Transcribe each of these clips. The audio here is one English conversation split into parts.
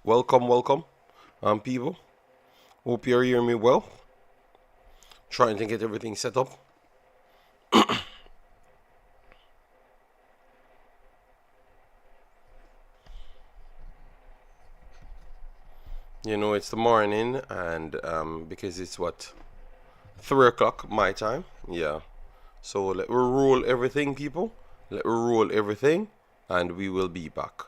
Welcome, people. Hope you're hearing me well. Trying to get everything set up. It's the morning, and because it's what 3 o'clock my time. Yeah. So let we roll everything, people. Let we roll everything, and we will be back.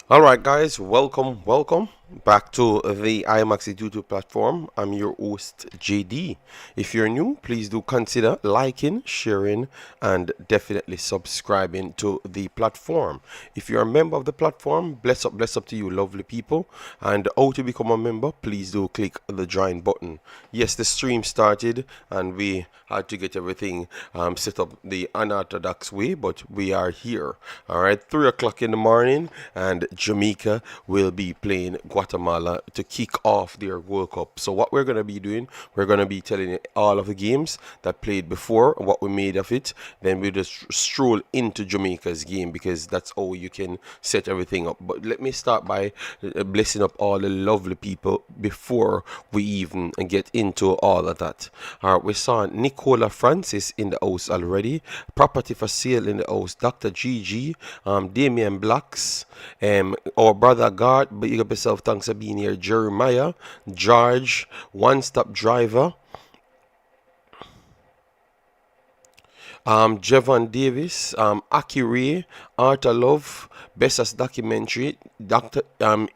Alright guys, welcome back to the Imaxit YouTube platform. I'm your host JD. If you're new, please do consider liking, sharing, and definitely subscribing to the platform. If you're a member of the platform, bless up to you lovely people. And how to become a member, please do click the join button. Yes, the stream started and we had to get everything set up the unorthodox way, but we are here. Alright, 3 o'clock in the morning, and Jamaica will be playing Guatemala to kick off their World Cup. So what we're going to be doing, we're going to be telling you all of the games that played before, what we made of it. Then we just stroll into Jamaica's game, because that's how you can set everything up. But let me start by blessing up all the lovely people before we even get into all of that. Alright, we saw Nicola Francis in the house already. Property for sale in the house. Dr. GG, Damian Blacks, our brother God, but you got yourself, thanks for being here. Jeremiah, George, One Stop Driver, Jevon Davis, Akire, Arthur Love, Bessas Documentary, Dr.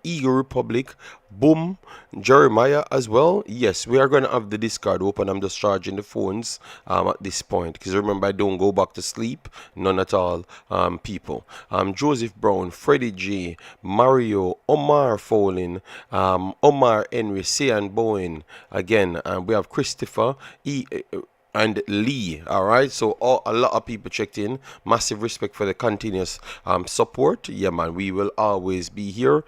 Eagle Republic, Boom, Jeremiah as well. Yes, we are going to have the Discord open. I'm just charging the phones at this point, because remember, I don't go back to sleep, none at all, people. Joseph Brown, Freddie J, Mario, Omar Fowling, Omar Henry, Cian Bowen again. We have Christopher, and Lee. All right, so a lot of people checked in. Massive respect for the continuous support. Yeah, man, we will always be here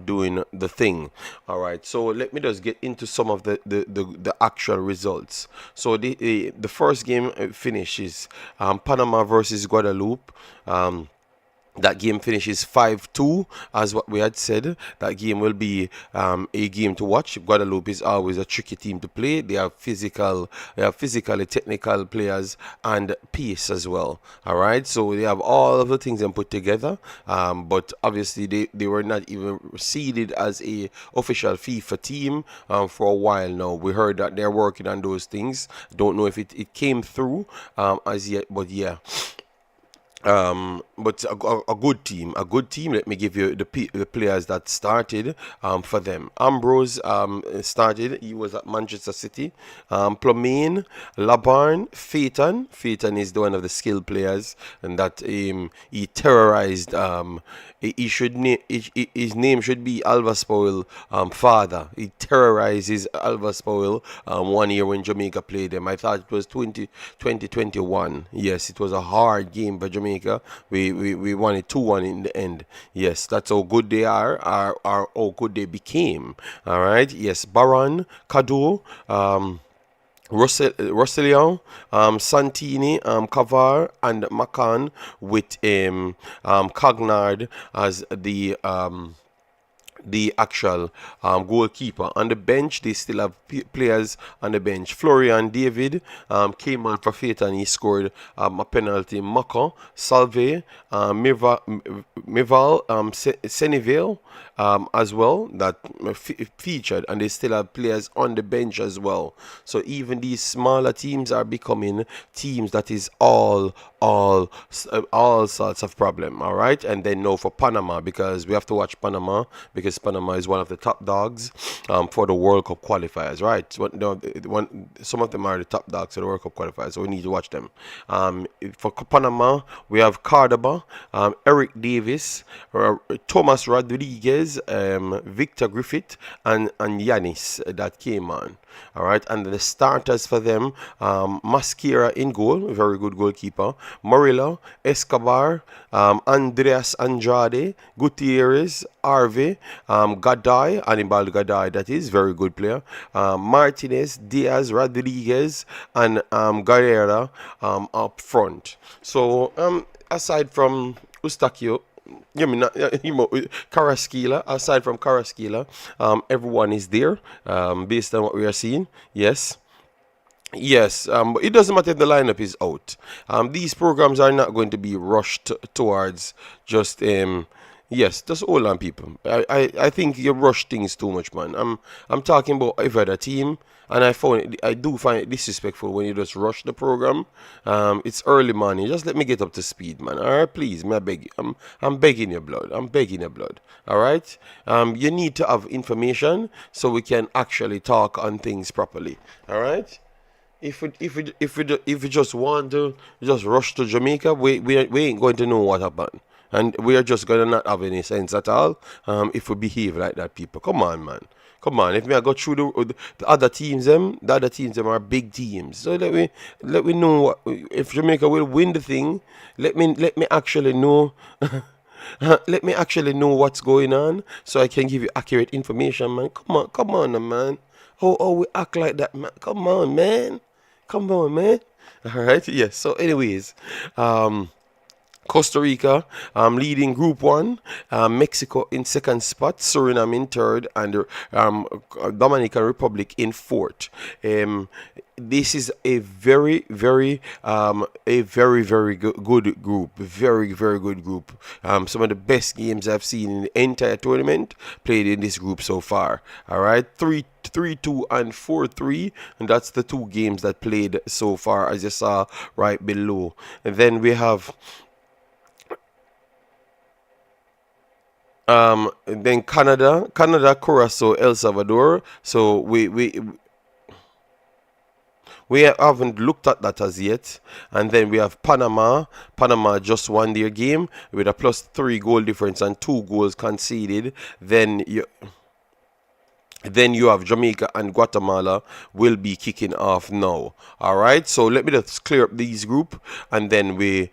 doing the thing. All right, so let me just get into some of the actual results. So the first game finishes Panama versus Guadeloupe. That game finishes 5-2, as what we had said. That game will be a game to watch. Guadeloupe is always a tricky team to play. They have physically technical players and pace as well. All right, so they have all of the things and put together. But obviously they were not even seeded as a official FIFA team for a while now. We heard that they're working on those things. Don't know if it came through as yet, but yeah. But a good team, a good team. Let me give you the players that started for them. Ambrose started. He was at Manchester City. Plomain, Labarn, Phaeton is the one of the skilled players, and that he terrorized. His name should be Alvas Powell father. He terrorizes Alvas Powell one year when Jamaica played them. I thought it was 2021. Yes, it was a hard game for Jamaica. We won it 2-1 in the end. Yes, that's how good they are how good they became. All right. Yes, Baron, Kado, Rossellon, Santini, Kavar, and Macan with Cognard as the actual goalkeeper. On the bench, they still have players on the bench. Florian David came on for Fate and he scored a penalty. Mako, Salve, Mival, Seneville as well that featured, and they still have players on the bench as well. So even these smaller teams are becoming teams that is all sorts of problem. All right, and then no for Panama, because we have to watch Panama because Panama is one of the top dogs for the World Cup qualifiers, right? Some of them are the top dogs for the World Cup qualifiers, so we need to watch them. For Panama, we have Cordoba, Eric Davis, Thomas Rodriguez, Victor Griffith, and Yanis that came on. All right, and the starters for them, Masquera in goal, very good goalkeeper. Morillo, Escobar, Andreas Andrade, Gutierrez, Arve, Gadai, Anibal Gadai, that is very good player. Martinez, Diaz, Rodriguez, and Guerrera up front. So aside from Ustakio, Karaskila, aside from Karaskila, everyone is there based on what we are seeing. Yes. Yes, but it doesn't matter if the lineup is out. These programs are not going to be rushed towards just yes, just hold on, people. I think you rush things too much, man. I'm talking about every other team, and I do find it disrespectful when you just rush the program. It's early morning. Just let me get up to speed, man. All right, please, may I beg you. I'm begging your blood. I'm begging your blood. All right. You need to have information so we can actually talk on things properly. All right. If we just want to just rush to Jamaica, we ain't going to know what happened, and we are just gonna not have any sense at all. If we behave like that, people, come on, man, come on. If me I go through the other teams, the other teams are big teams. So let me know if Jamaica will win the thing. Let me actually know. Let me actually know what's going on, so I can give you accurate information, man. Come on, man. Oh, we act like that, man. Come on, man. Come on, man. All right. Yes. So, anyways, Costa Rica leading Group 1, Mexico in second spot, Suriname in third, and Dominican Republic in fourth. This is a very good group, very good group. Some of the best games I've seen in the entire tournament played in this group so far. All right, 3-2 and 4-3, and that's the two games that played so far, as you saw right below. And then we have then Canada, Curacao, El Salvador. So we haven't looked at that as yet. And then we have Panama. Panama just won their game with a +3 goal difference and 2 goals conceded. Then Then you have Jamaica and Guatemala will be kicking off now. All right, so let me just clear up these group, and then we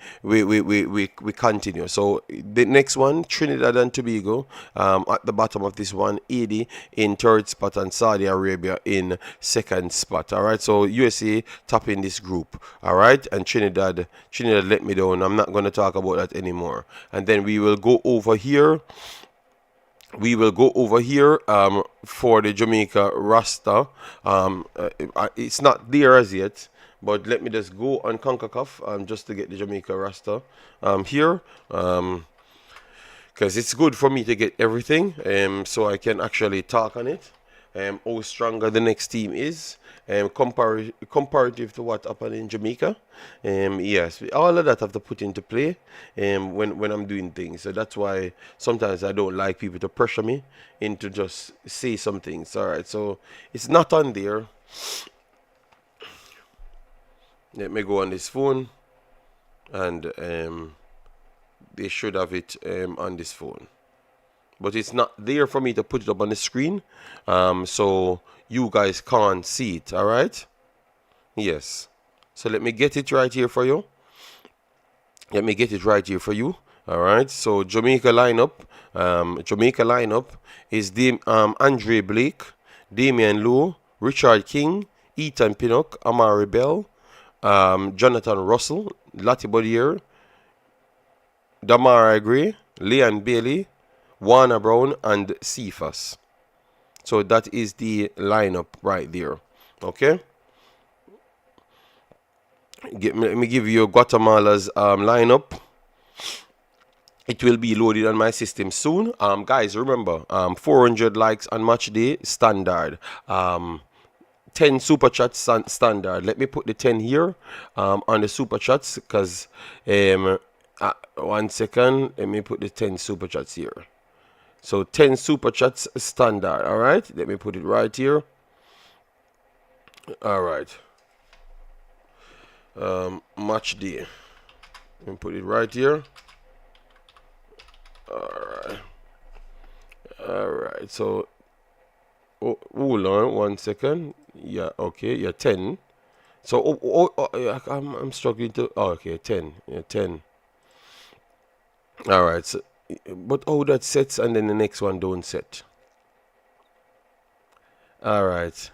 continue. So the next one, Trinidad and Tobago, at the bottom of this one, Haiti in third spot, and Saudi Arabia in second spot. All right, so USA top in this group. All right, and Trinidad let me down. I'm not going to talk about that anymore. And then we will go over here. For the Jamaica roster. It's not there as yet, but let me just go on Concacaf just to get the Jamaica roster here, because it's good for me to get everything, so I can actually talk on it. How stronger the next team is, comparative to what happened in Jamaica. Yes, all of that have to put into play when I'm doing things. So that's why sometimes I don't like people to pressure me into just say some things. All right, so it's not on there. Let me go on this phone, and they should have it on this phone. But it's not there for me to put it up on the screen, so you guys can't see it. All right, yes, so let me get it right here for you. All right, so Jamaica lineup is Andre Blake, Damian Lowe, Richard King, Ethan Pinnock, Amari Bell, Jonathan Russell, Lottie Bodier, Damara Gray, Leon Bailey, Warner Brown, and Cephas. So that is the lineup right there. Okay. Let me give you Guatemala's lineup. It will be loaded on my system soon. Guys, remember, 400 likes on match day standard. 10 super chats standard. Let me put the 10 here on the super chats, because 1 second. Let me put the 10 super chats here. So 10 super chats standard. All right, let me put it right here. All right, match day. Let me put it right here. All right, so hold on 1 second. Yeah, okay, yeah, 10. So I'm struggling to, okay, 10. Yeah, 10. All right, so, but that sets, and then the next one don't set. All right.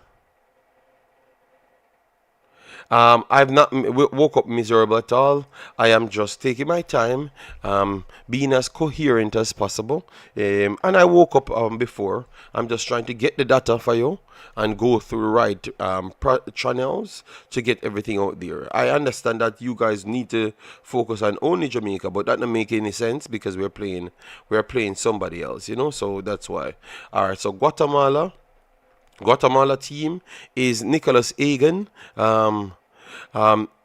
I've not woke up miserable at all. I am just taking my time, being as coherent as possible. And I woke up before. I'm just trying to get the data for you and go through the right channels to get everything out there. I understand that you guys need to focus on only Jamaica, but that doesn't make any sense because we're playing somebody else, So that's why. All right. So Guatemala team is Nicholas Egan,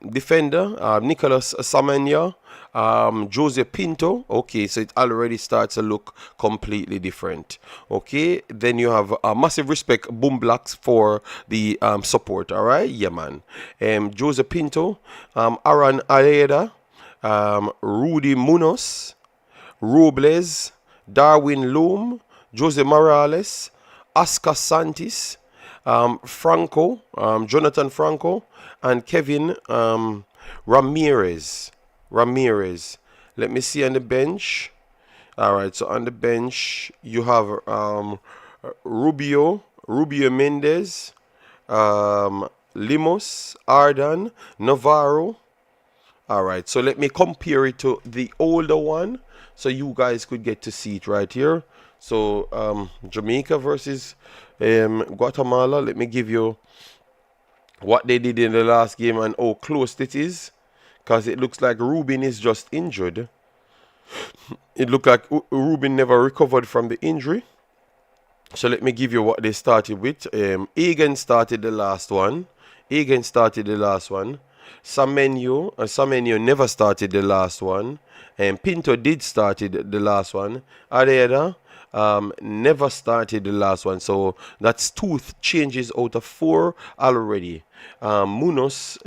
defender, Nicholas Samanya, Jose Pinto. Okay, so it already starts to look completely different. Okay, then you have massive respect, Boom Blacks, for the support. All right, yeah, man. Jose Pinto, Aaron Aleda, Rudy Munoz, Robles, Darwin Loom, Jose Morales, Oscar Santis, Franco, Jonathan Franco, and Kevin Ramirez. Let me see on the bench. All right, so on the bench you have Rubio Mendez, Limos, Ardan, Navarro. All right, so let me compare it to the older one so you guys could get to see it right here. So Jamaica versus Guatemala. Let me give you what they did in the last game and how close it is, because it looks like Rubin is just injured. It looked like Rubin never recovered from the injury. So let me give you what they started with. Egan started the last one. Samenyo never started the last one. Pinto did started the last one. Adeda never started the last one. So that's 2 changes out of 4 already. Munoz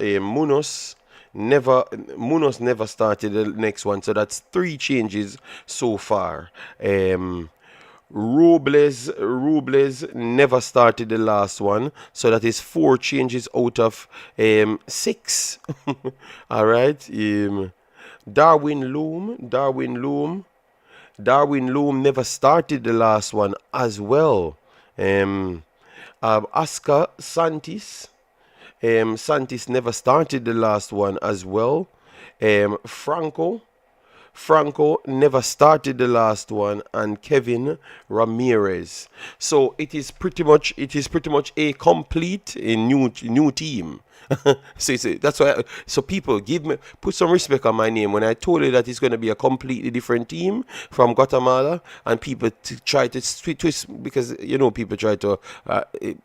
never started the next one. So that's 3 changes so far. Robles never started the last one, so that is 4 changes out of 6. All right. Darwin Loom, Darwin Loom never started the last one as well. Oscar Santis, Santis never started the last one as well. Franco, Franco never started the last one, and Kevin Ramirez. So it is pretty much a complete a new team. So that's why. So people put some respect on my name when I told you that it's going to be a completely different team from Guatemala, and people try to twist because people try to.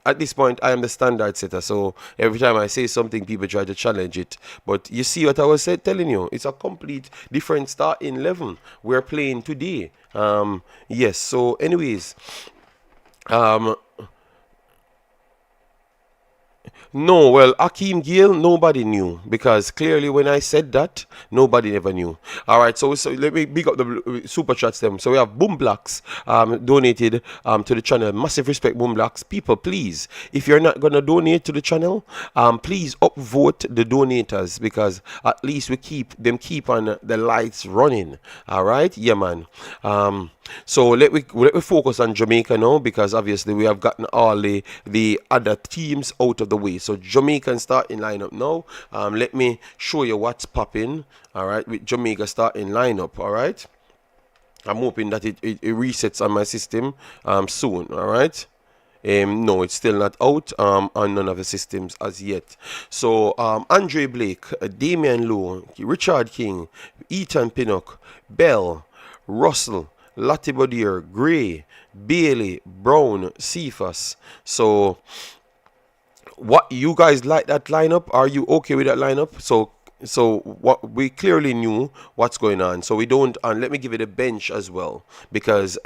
At this point, I am the standard setter, so every time I say something, people try to challenge it. But you see what I was telling you? It's a complete different starting 11 we're playing today. Yes. So, anyways, um, no, well, Akeem Gill, nobody knew because clearly when I said that, nobody ever knew. All right, so let me big up the super chats them. So we have Boom Blacks donated to the channel. Massive respect, Boom Blacks. People, please, if you're not gonna donate to the channel, please upvote the donators because at least we keep on the lights running. All right, yeah, man. So let me focus on Jamaica now because obviously we have gotten all the other teams out of the way. So Jamaican starting lineup now. Let me show you what's popping. All right, with Jamaica starting lineup. All right. I'm hoping that it resets on my system soon. All right. No, it's still not out on none of the systems as yet. So Andre Blake, Damian Lowe, Richard King, Ethan Pinnock, Bell, Russell, Latibodier, Gray, Bailey, Brown, Cephas. So what you guys like that lineup? Are you okay with that lineup? So what we clearly knew what's going on. So we don't. And let me give it a bench as well because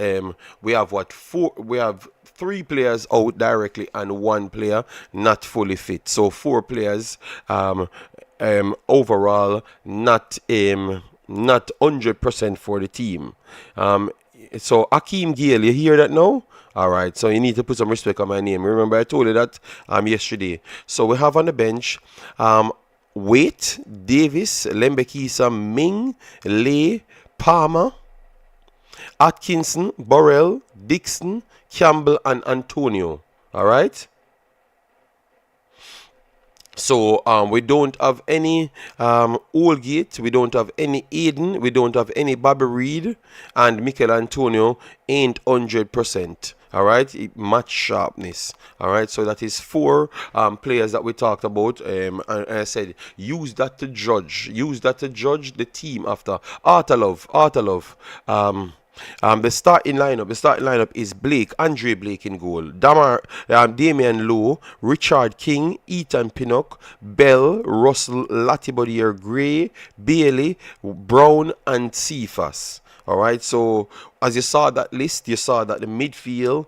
we have four. We have 3 players out directly and 1 player not fully fit. So 4 players overall not 100% for the team. So Akeem Gale, you hear that now? All right, so you need to put some respect on my name. Remember, I told you that yesterday. So we have on the bench Wait, Davis, Lembekisa, Ming, Lay, Palmer, Atkinson, Burrell, Dixon, Campbell, and Antonio. All right. So we don't have any Oldgate, we don't have any Aiden, we don't have any Bobby Reed, and Mikel Antonio ain't 100%. All right, match sharpness. All right, so that is 4 players that we talked about. And I said use that to judge the team after. Artalov. The starting lineup is Blake, Andre Blake in goal, Damian Lowe, Richard King, Ethan Pinnock, Bell, Russell, Latibodier, Gray, Bailey, Brown, and Cephas. All right, so as you saw that list, you saw that the midfield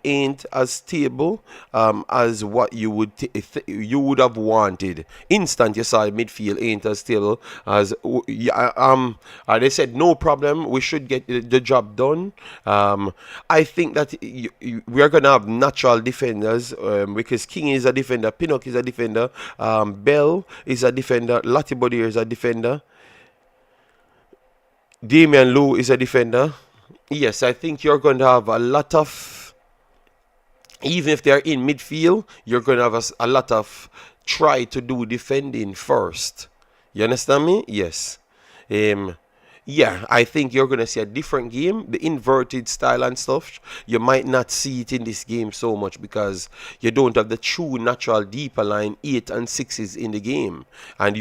ain't as stable as what you would have wanted. Instant, you saw the midfield ain't as stable as they said no problem. We should get the job done. I think that we are gonna have natural defenders because King is a defender, Pinnock is a defender, Bell is a defender, Latibody is a defender. Damian Lowe is a defender. Yes, I think you're going to have a lot of, even if they're in midfield, you're going to have a lot of try to do defending first. You understand me? Yes. Yeah, I think you're going to see a different game. The inverted style and stuff, you might not see it in this game so much because you don't have the true natural deeper line 8 and 6s in the game. And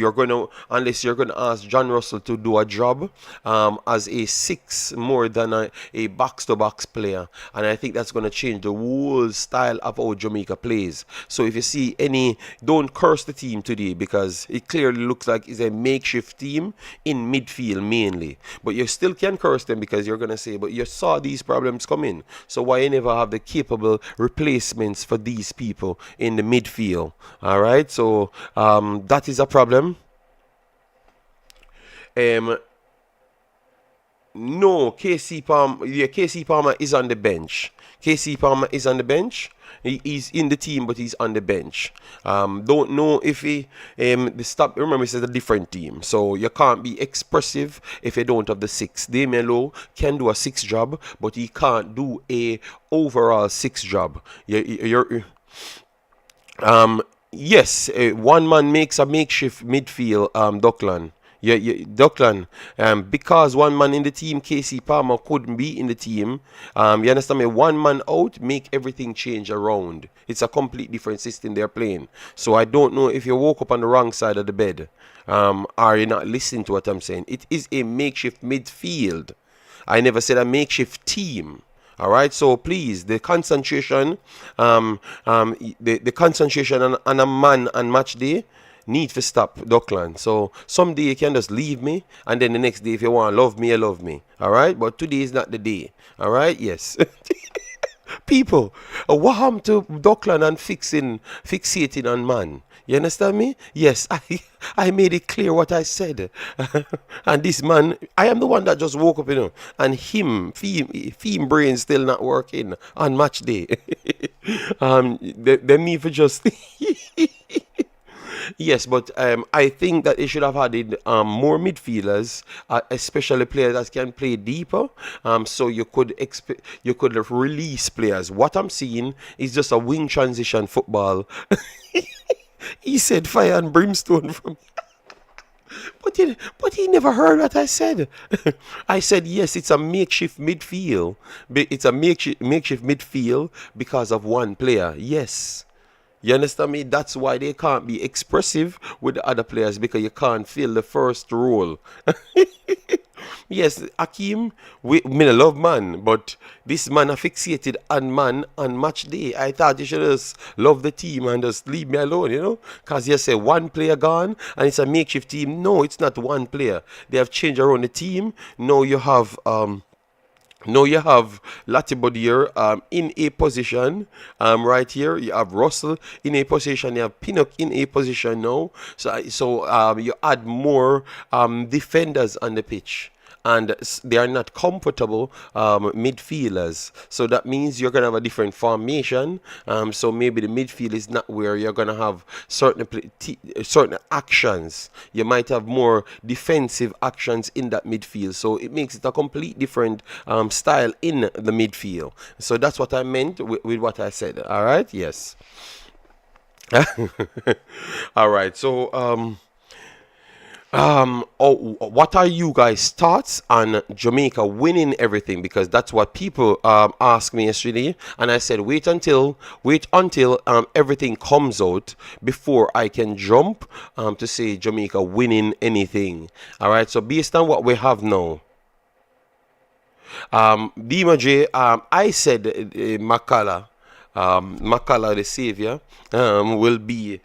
unless you're going to ask John Russell to do a job as a 6 more than a box-to-box player. And I think that's going to change the whole style of how Jamaica plays. So if you see don't curse the team today because it clearly looks like it's a makeshift team in midfield mainly. But you still can curse them because you're going to say, but you saw these problems coming. So why you never have the capable replacements for these people in the midfield? All right. So that is a problem. No, KC Palmer. Yeah, KC Palmer is on the bench. KC Palmer is on the bench. He's in the team, but he's on the bench. Don't know if he the stop. Remember, it's a different team, so you can't be expressive if you don't have the six. Damian Lowe can do a six job, but he can't do a overall six job. You're yes, one man makes a makeshift midfield, Duckland. Yeah, yeah, Duckland. Because one man in the team, Casey Palmer, couldn't be in the team. You understand me? One man out, make everything change around. It's a complete different system they're playing. So I don't know if you woke up on the wrong side of the bed, or you're not listening to what I'm saying. It is a makeshift midfield. I never said a makeshift team. All right, so please, the concentration, the concentration on a man and match day need to stop, Duckland. So someday you can just leave me, and then the next day, if you want to love me, you love me. All right, but today is not the day. All right, yes. People, what happened to Duckland and fixating on man? You understand me? Yes, I made it clear what I said. And this man, I am the one that just woke up, and theme brain still not working on match day. They need for just yes, but I think that they should have added more midfielders, especially players that can play deeper. So you could release players. What I'm seeing is just a wing transition football. He said fire and brimstone from. But he never heard what I said. I said yes, it's a makeshift midfield. It's a makeshift midfield because of one player. Yes. You understand me? That's why they can't be expressive with the other players, because you can't fill the first role. Yes, Akeem, me love man, but this man are fixated on man on match day. I thought you should just love the team and just leave me alone. Because you say one player gone and it's a makeshift team. No, it's not one player. They have changed around the team. Now you have Latibodier in a position right here. You have Russell in a position. You have Pinnock in a position now. So you add more defenders on the pitch. And they are not comfortable midfielders. So that means you're going to have a different formation. So maybe the midfield is not where you're going to have certain actions. You might have more defensive actions in that midfield. So it makes it a complete different style in the midfield. So that's what I meant with what I said. All right? Yes. All right. So what are you guys' thoughts on Jamaica winning everything? Because that's what people asked me yesterday, and I said wait until everything comes out before I can jump to say Jamaica winning anything. All right. So based on what we have now, Dima J, I said Makala the savior will be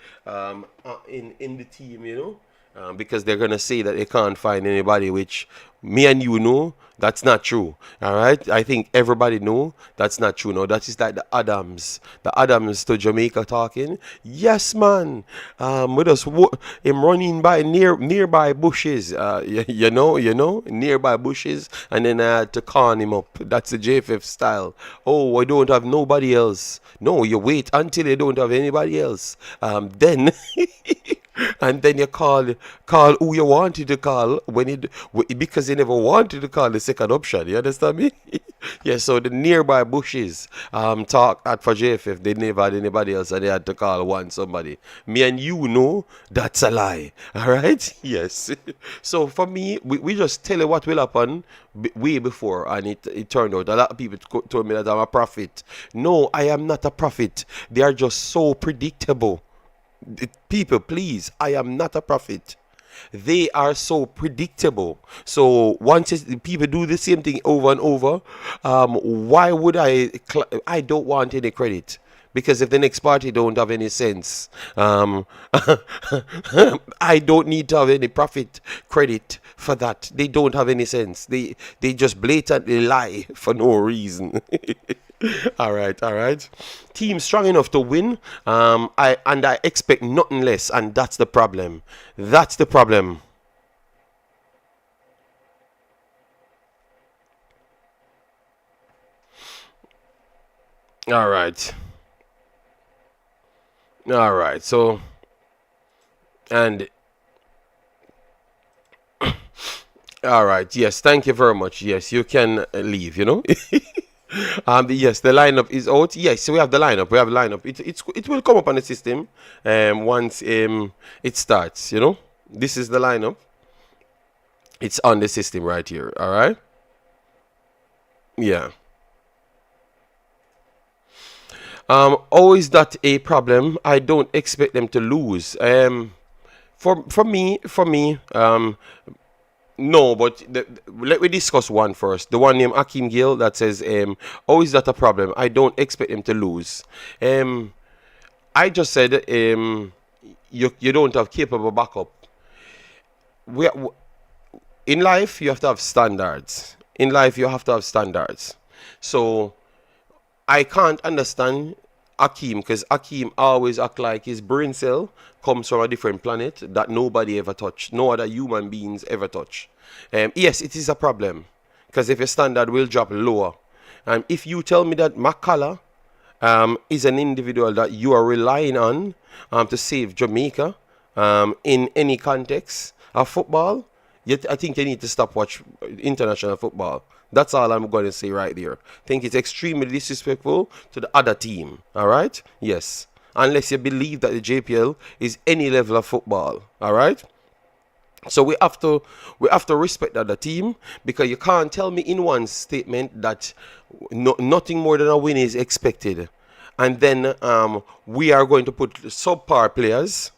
in the team. Because they're gonna say that they can't find anybody, which me and you know that's not true. All right, I think everybody know that's not true. No, that is like the Adams to Jamaica talking. Yes, man. With us, him running by nearby bushes. Nearby bushes, and then I had to con him up. That's the JFF style. Oh, I don't have nobody else. No, you wait until you don't have anybody else. Then. And then you call who you wanted to call because you never wanted to call the second option. You understand me? Yeah. So the nearby bushes talk at for JFF. They never had anybody else, and they had to call somebody. Me and you know that's a lie. All right? Yes. So for me, we just tell you what will happen way before, and it turned out a lot of people told me that I'm a prophet. No, I am not a prophet. They are just so predictable. People, please, I am not a prophet. They are so predictable. So once people do the same thing over and over, why would I don't want any credit. Because if the next party don't have any sense, I don't need to have any profit credit for that. They don't have any sense. They just blatantly lie for no reason. All right. Team strong enough to win. I expect nothing less, and that's the problem. That's the problem. All right. All right. So, and all right. Yes. Thank you very much. Yes, you can leave. Yes, the lineup is out. Yes, so we have the lineup. We have the lineup. It will come up on the system once it starts. This is the lineup. It's on the system right here. All right. Yeah. Always that a problem. I don't expect them to lose. For me, no, but let me discuss one first. The one named Akeem Gill that says, "Oh, is that a problem? I don't expect him to lose." I just said, you don't have capable backup. We in life you have to have standards. In life you have to have standards. So I can't understand Akeem because Akeem always act like his brain cell comes from a different planet that nobody ever touched, no other human beings ever touch. Yes, it is a problem because if your standard will drop lower, and if you tell me that McCullough is an individual that you are relying on to save Jamaica in any context of football, yet I think you need to stop watch international football. That's all I'm going to say right there. I think it's extremely disrespectful to the other team. All right? Yes. Unless you believe that the JPL is any level of football. All right? So we have to respect the other team because you can't tell me in one statement that nothing more than a win is expected, and then we are going to put subpar players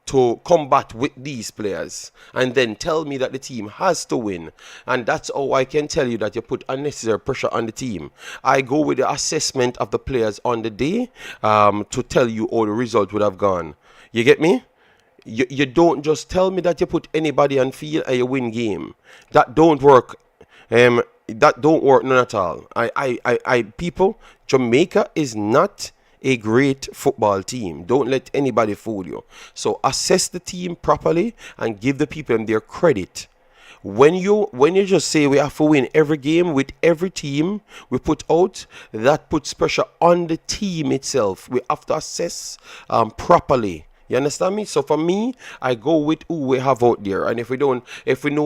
to combat with these players and then tell me that the team has to win. And that's how I can tell you that you put unnecessary pressure on the team. I go with the assessment of the players on the day to tell you how the result would have gone. You get me? You don't just tell me that you put anybody on field and you win game. That don't work. That don't work none at all. People, Jamaica is not a great football team. Don't let anybody fool you. So assess the team properly and give the people their credit. When you just say we have to win every game with every team we put out, that puts pressure on the team itself. We have to assess properly. You understand me? So for me, I go with who we have out there. And if we know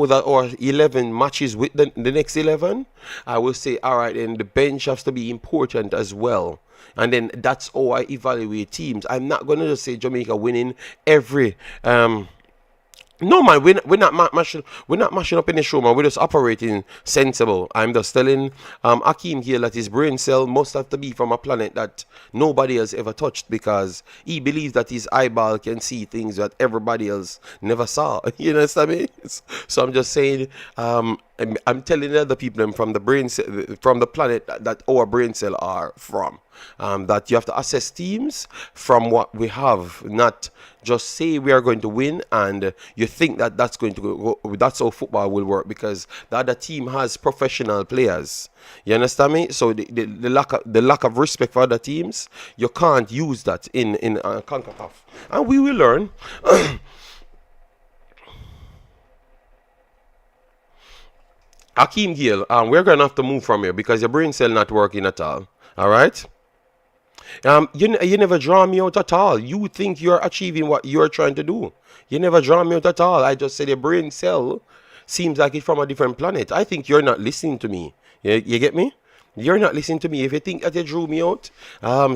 that our 11 matches with the next 11, I will say, all right, then the bench has to be important as well. And then that's how I evaluate teams. I'm not going to just say Jamaica winning every no man, we're not mashing up in the show, man. We're just operating sensible. I'm just telling Akeem here that his brain cell must have to be from a planet that nobody has ever touched because he believes that his eyeball can see things that everybody else never saw. You know what I mean? So I'm just saying, I'm telling other people from the from the planet that our brain cell are from. That you have to assess teams from what we have, not just say we are going to win and you think that that's going to go, that's how football will work because the other team has professional players. You understand me? So the lack of respect for other teams, you can't use that in Concacaf, and we will learn. Akeem Gill, we're gonna have to move from here because your brain cell not working at all. All right. You never draw me out at all. You think you're achieving what you're trying to do. You never draw me out at all. I just said your brain cell seems like it's from a different planet. I think you're not listening to me. You get me? You're not listening to me. If you think that you drew me out,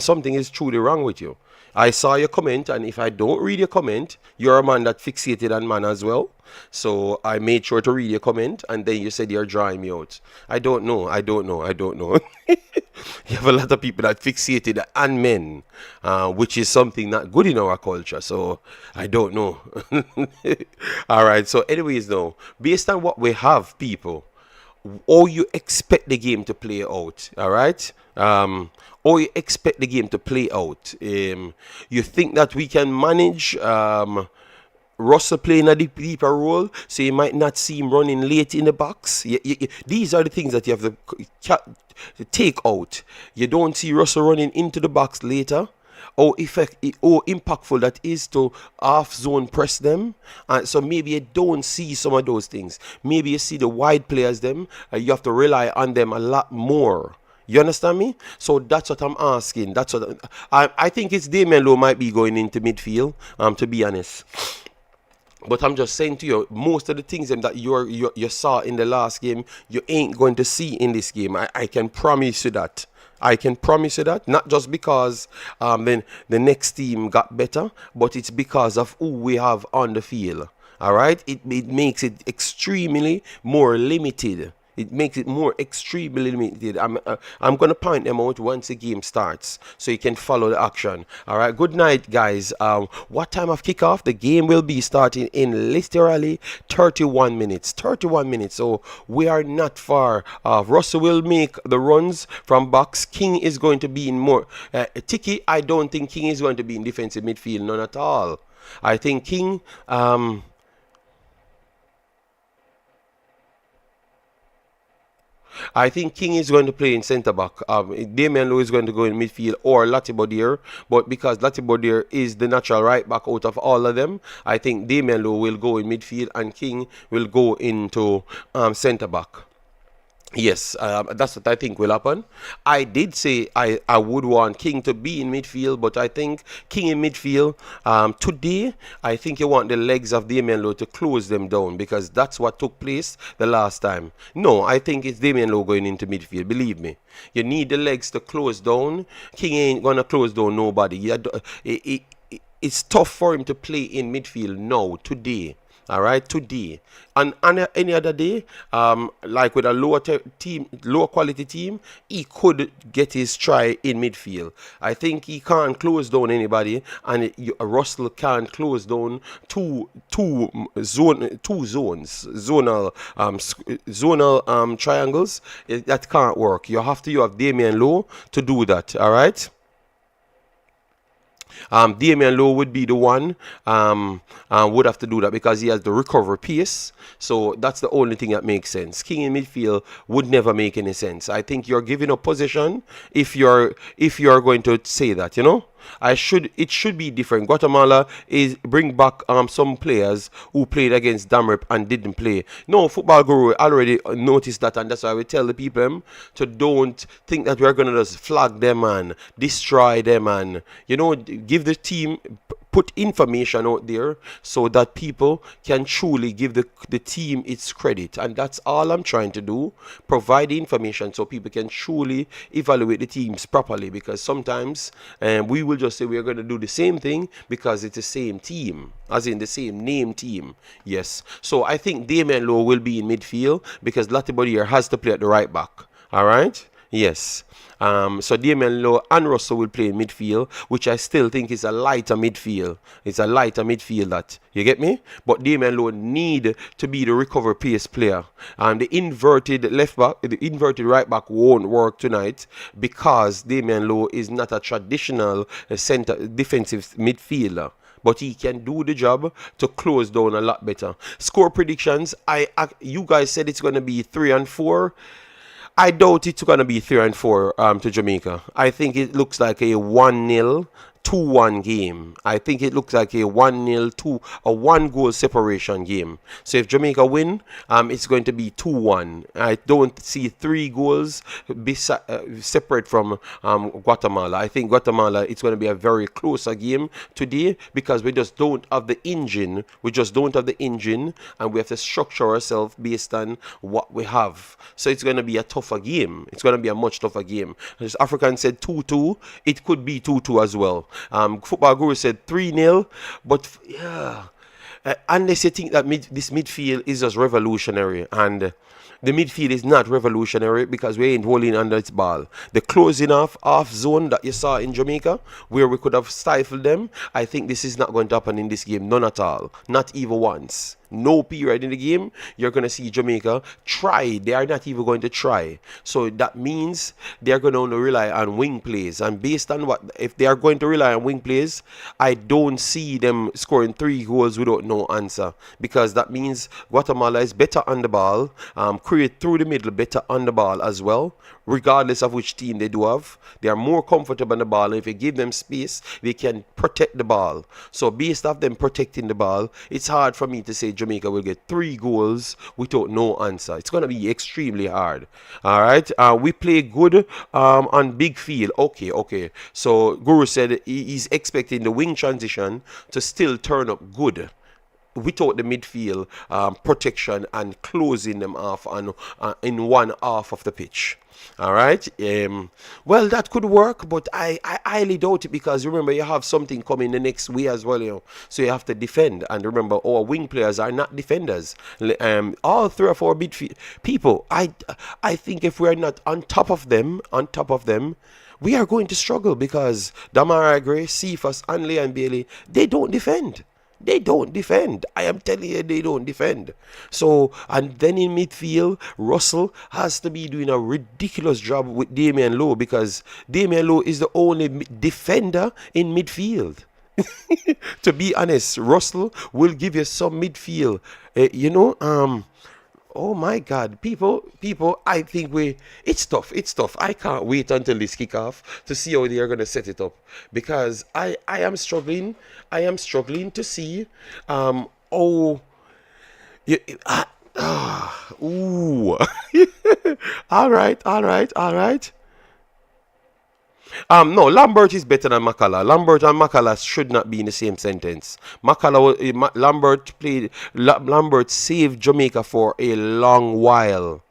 something is truly wrong with you. I saw your comment, and if I don't read your comment, you're a man that fixated on man as well. So I made sure to read your comment, and then you said you're drawing me out. I don't know. I don't know. I don't know. You have a lot of people that fixated on men, which is something not good in our culture. So I don't know. All right. So, anyways, though, based on what we have, people, or you expect the game to play out, all right? Or you expect the game to play out. You think that we can manage Russell playing a deeper role, so you might not see him running late in the box. These are the things that you have to take out. You don't see Russell running into the box later. how impactful that is to half zone press them. And so maybe you don't see some of those things. Maybe you see the wide players them, you have to rely on them a lot more. You understand me? So that's what I'm asking. That's what I think it's Damian Lowe might be going into midfield, to be honest. But I'm just saying to you, most of the things that you saw in the last game, you ain't going to see in this game. I can promise you that. I can promise you that. Not just because then the next team got better, but it's because of who we have on the field. All right? It makes it extremely more limited. It makes it more extremely limited. I'm going to point them out once the game starts so you can follow the action. All right. Good night, guys. What time of kickoff? The game will be starting in literally 31 minutes. 31 minutes. So we are not far. Russell will make the runs from box. King is going to be in more. Tiki, I don't think King is going to be in defensive midfield. None at all. I think King... I think King is going to play in centre back. Damian Lowe is going to go in midfield or Latibodier. But because Latibodier is the natural right back out of all of them, I think Damian Lowe will go in midfield and King will go into centre back. Yes, that's what I think will happen. I did say I would want King to be in midfield, but I think King in midfield today, I think you want the legs of Damian Lowe to close them down because that's what took place the last time. No, I think it's Damian Lowe going into midfield, believe me. You need the legs to close down. King ain't going to close down nobody. It's tough for him to play in midfield now, today. All right, today. And any other day, like with a lower quality team, he could get his try in midfield. I think he can't close down anybody, and Russell can't close down two zones, zonal triangles. That can't work. You have Damian Lowe to do that. All right. Damian Lowe would be the one would have to do that because he has the recovery pace. So that's the only thing that makes sense. King in midfield would never make any sense. I think you're giving up position if you're going to say that, you know. It should be different. Guatemala is bring back some players who played against Damrep and didn't play. No, Football Guru already noticed that, and that's why we tell the people to don't think that we're gonna just flag them and destroy them and give the team, put information out there so that people can truly give the team its credit. And that's all I'm trying to do. Provide the information so people can truly evaluate the teams properly, because sometimes we will just say we're going to do the same thing because it's the same team, as in the same name team. Yes. So I think Damian Lowe will be in midfield because Latibodier has to play at the right back. All right? Yes. So Damian Lowe and Russell will play in midfield, which I still think is a lighter midfield. It's a lighter midfield, that you get me. But Damian Lowe need to be the recovery pace player. And the inverted right back won't work tonight because Damian Lowe is not a traditional center defensive midfielder. But he can do the job to close down a lot better. Score predictions. You guys said it's going to be 3-4. I doubt it's going to be 3-4 to Jamaica. I think it looks like a 1-0, 2-1 game. I think it looks like a 1-0, a 1-goal separation game. So if Jamaica win, it's going to be 2-1. I don't see 3 goals be separate from Guatemala. I think Guatemala, it's going to be a very closer game today because we just don't have the engine. We just don't have the engine, and we have to structure ourselves based on what we have. So it's going to be a tougher game. It's going to be a much tougher game. As African said 2-2, it could be 2-2 as well. Football Guru said 3-0, but yeah, unless you think that this midfield is just revolutionary, and the midfield is not revolutionary because we ain't holding under its ball. The closing off zone that you saw in Jamaica, where we could have stifled them, I think this is not going to happen in this game, none at all, not even once. No period in the game, you're going to see Jamaica try. They are not even going to try. So that means they're going to only rely on wing plays. And based on if they are going to rely on wing plays, I don't see them scoring 3 goals without no answer. Because that means Guatemala is better on the ball, create through the middle, better on the ball as well. regardless of which team they do have. They are more comfortable on the ball, and if you give them space, they can protect the ball. So based off them protecting the ball, it's hard for me to say Jamaica will get 3 goals without no answer. It's going to be extremely hard. All right. We play good on big field. Okay. So Guru said he's expecting the wing transition to still turn up good without the midfield protection and closing them off on in one half of the pitch. All right. Well, that could work, but I highly doubt it, because remember, you have something coming the next way as well, so you have to defend. And remember, our wing players are not defenders. All 3 or 4 midfield people. I think if we're not on top of them, we are going to struggle, because Damara Gray, Cephas, and Leon Bailey, they don't defend. They don't defend. I am telling you, they don't defend. So, and then in midfield, Russell has to be doing a ridiculous job with Damian Lowe, because Damian Lowe is the only defender in midfield. To be honest, Russell will give you some midfield. Oh my God, people, I think it's tough. I can't wait until this kickoff to see how they are going to set it up, because I am struggling to see, oh, you, ooh, all right. No, Lambert is better than Makala. Lambert and Makala should not be in the same sentence. Lambert saved Jamaica for a long while.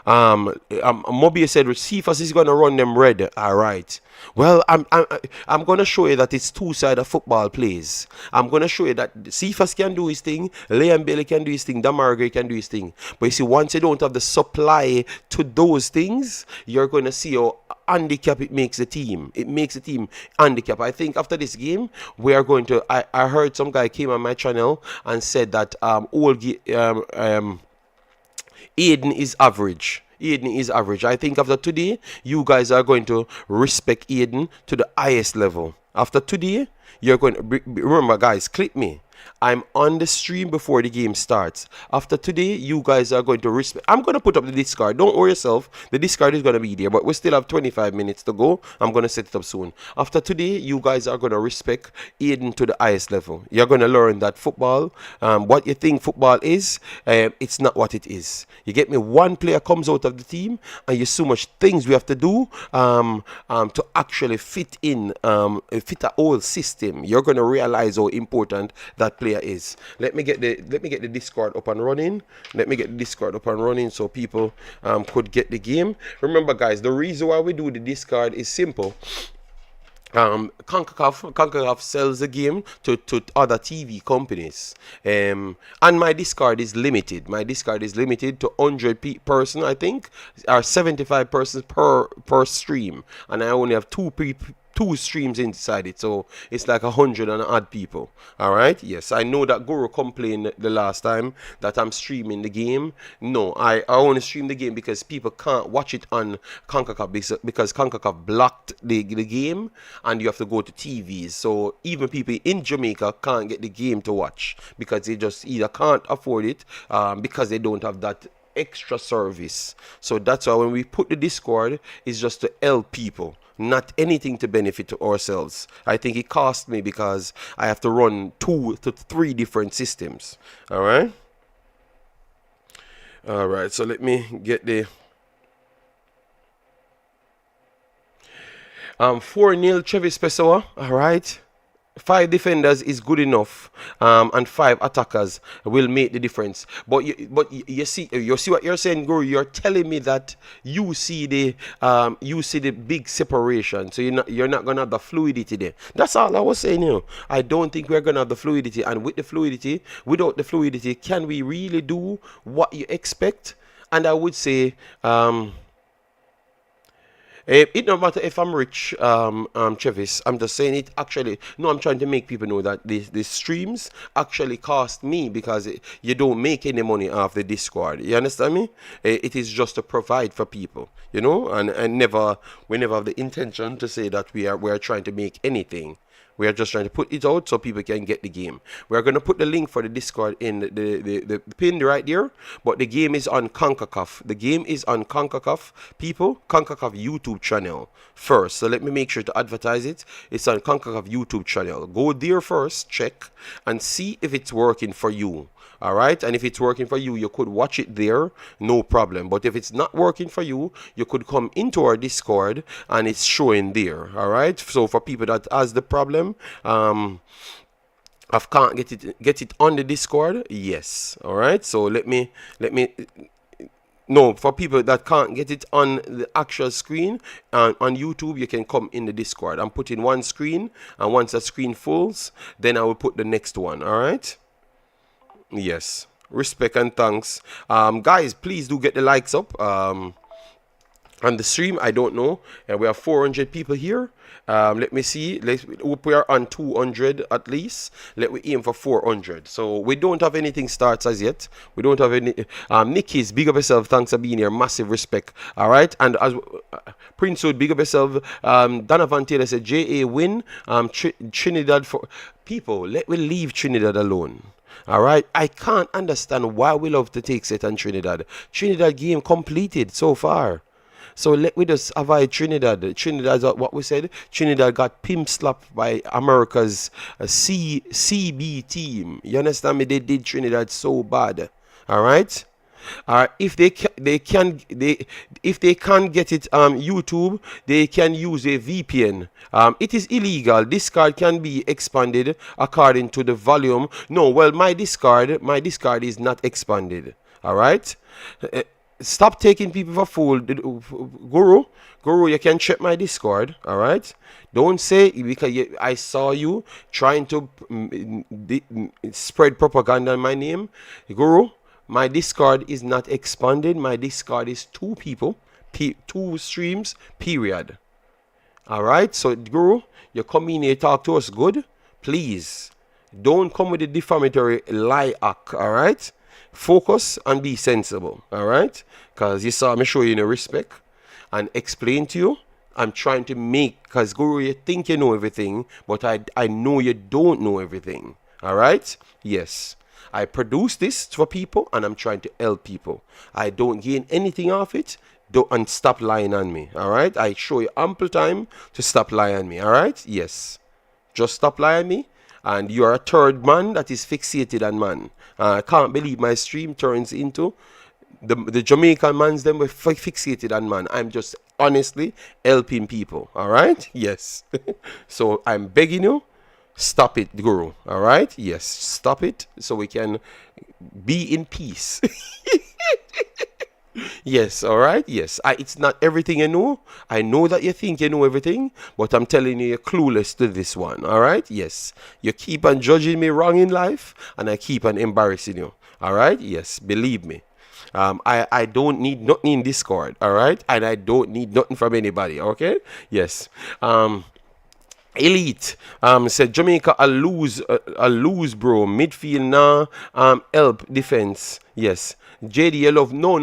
Mobius said Cephas is gonna run them red. All right. Well, I'm gonna show you that it's two-sided football plays. I'm gonna show you that Cephas can do his thing, Liam Bailey can do his thing, Damargay can do his thing. But you see, once you don't have the supply to those things, you're gonna see how handicap it makes the team. It makes the team handicap. I think after this game, we are going to. I heard some guy came on my channel and said that Aiden is average. Aiden is average. I think after today, you guys are going to respect Aiden to the highest level. After today, you're going to remember, guys, clip me. I'm on the stream before the game starts. After today, you guys are going to respect. I'm going to put up the discard. Don't worry yourself. The discard is going to be there, but we still have 25 minutes to go. I'm going to set it up soon. After today, you guys are going to respect Aiden to the highest level. You're going to learn that football, what you think football is, it's not what it is. You get me? One player comes out of the team, and you so much things we have to do to actually fit a whole system. You're going to realize how important that player is. Let me get the Discord up and running. So people could get the game. Remember, guys, the reason why we do the Discord is simple. Concacaf sells the game to other TV companies, and my Discord is limited. To 100 person, I think, or 75 persons per stream, and I only have two streams inside it, so it's like 100 and odd people. All right. Yes, I know that Guru complained the last time that I'm streaming the game. No, I only stream the game because people can't watch it on Concacaf, because Concacaf blocked the game, and you have to go to TVs. So even people in Jamaica can't get the game to watch, because they just either can't afford it, because they don't have that extra service. So that's why when we put the Discord, it's just to help people, not anything to benefit ourselves. I think it cost me because I have to run 2 to 3 different systems. All right. So let me get the 4-0 Chevis Pessoa. All right. 5 defenders is good enough, and 5 attackers will make the difference. But you see what you're saying, Guru. You're telling me that you see the big separation, so you're not gonna have the fluidity there. That's all I was saying. I don't think we're gonna have the fluidity, and without the fluidity, can we really do what you expect? And I would say, it no matter if I'm rich, Chevis. I'm just saying it actually. No, I'm trying to make people know that the streams actually cost me, because you don't make any money off the Discord. You understand me? It is just to provide for people, and we never have the intention to say that we are trying to make anything. We are just trying to put it out so people can get the game. We are going to put the link for the Discord in the pin right there. But the game is on Concacaf. The game is on Concacaf, people. Concacaf YouTube channel first. So let me make sure to advertise it. It's on Concacaf YouTube channel. Go there first, check, and see if it's working for you. All right, and if it's working for you, you could watch it there, no problem. But if it's not working for you, you could come into our Discord and it's showing there. All right, so for people that has the problem, I can't get it on the Discord. Yes, all right. So let me. No, for people that can't get it on the actual screen on YouTube, you can come in the Discord. I'm putting one screen, and once the screen fills, then I will put the next one. All right. Yes, respect and thanks. Guys, please do get the likes up on the stream. I don't know, we have 400 people here. Let me see. We are on 200 at least. Let we aim for 400. So we don't have anything starts as yet. We don't have any. Nikki's, big up yourself. Thanks for being here. Massive respect. All right. And as Prince Wood, big up yourself. Donovan Taylor said JA win. Trinidad for people. Let we leave Trinidad alone. All right, I can't understand why we love to take set on Trinidad. Trinidad game completed so far. So let we just avoid Trinidad. Trinidad, what we said, Trinidad got pimp slapped by America's CB team. You understand me? They did Trinidad so bad. All right. If they can't get it YouTube, they can use a VPN. It is illegal. This card can be expanded according to the volume. No, well, my discard is not expanded. All right. Stop taking people for fool. Guru, you can check my Discord. All right. Don't say because I saw you trying to spread propaganda in my name. Guru, my Discord is not expanded. My Discord is 2 people, 2 streams, period. All right. So, Guru, you come in here, talk to us good. Please, don't come with a defamatory lie act. All right. Focus and be sensible. All right. Because you saw me show you no respect and explain to you. I'm trying to make, because Guru, you think you know everything, but I know you don't know everything. All right. Yes. I produce this for people and I'm trying to help people. I don't gain anything off it. And stop lying on me. All right. I show you ample time to stop lying on me. All right. Yes. Just stop lying on me. And you are a third man that is fixated on man. I can't believe my stream turns into the Jamaican mans. Them were fixated on man. I'm just honestly helping people. All right. Yes. So I'm begging you. Stop it, Guru. All right? Yes, stop it so we can be in peace. Yes, all right? Yes. It's not everything you know. I know that you think you know everything, but I'm telling you, you're clueless to this one. All right? Yes. You keep on judging me wrong in life, and I keep on embarrassing you. All right? Yes, believe me. I don't need nothing in Discord. All right? And I don't need nothing from anybody. Okay? Yes. Elite said Jamaica a lose bro, midfield now help defense. Yes, JD love no.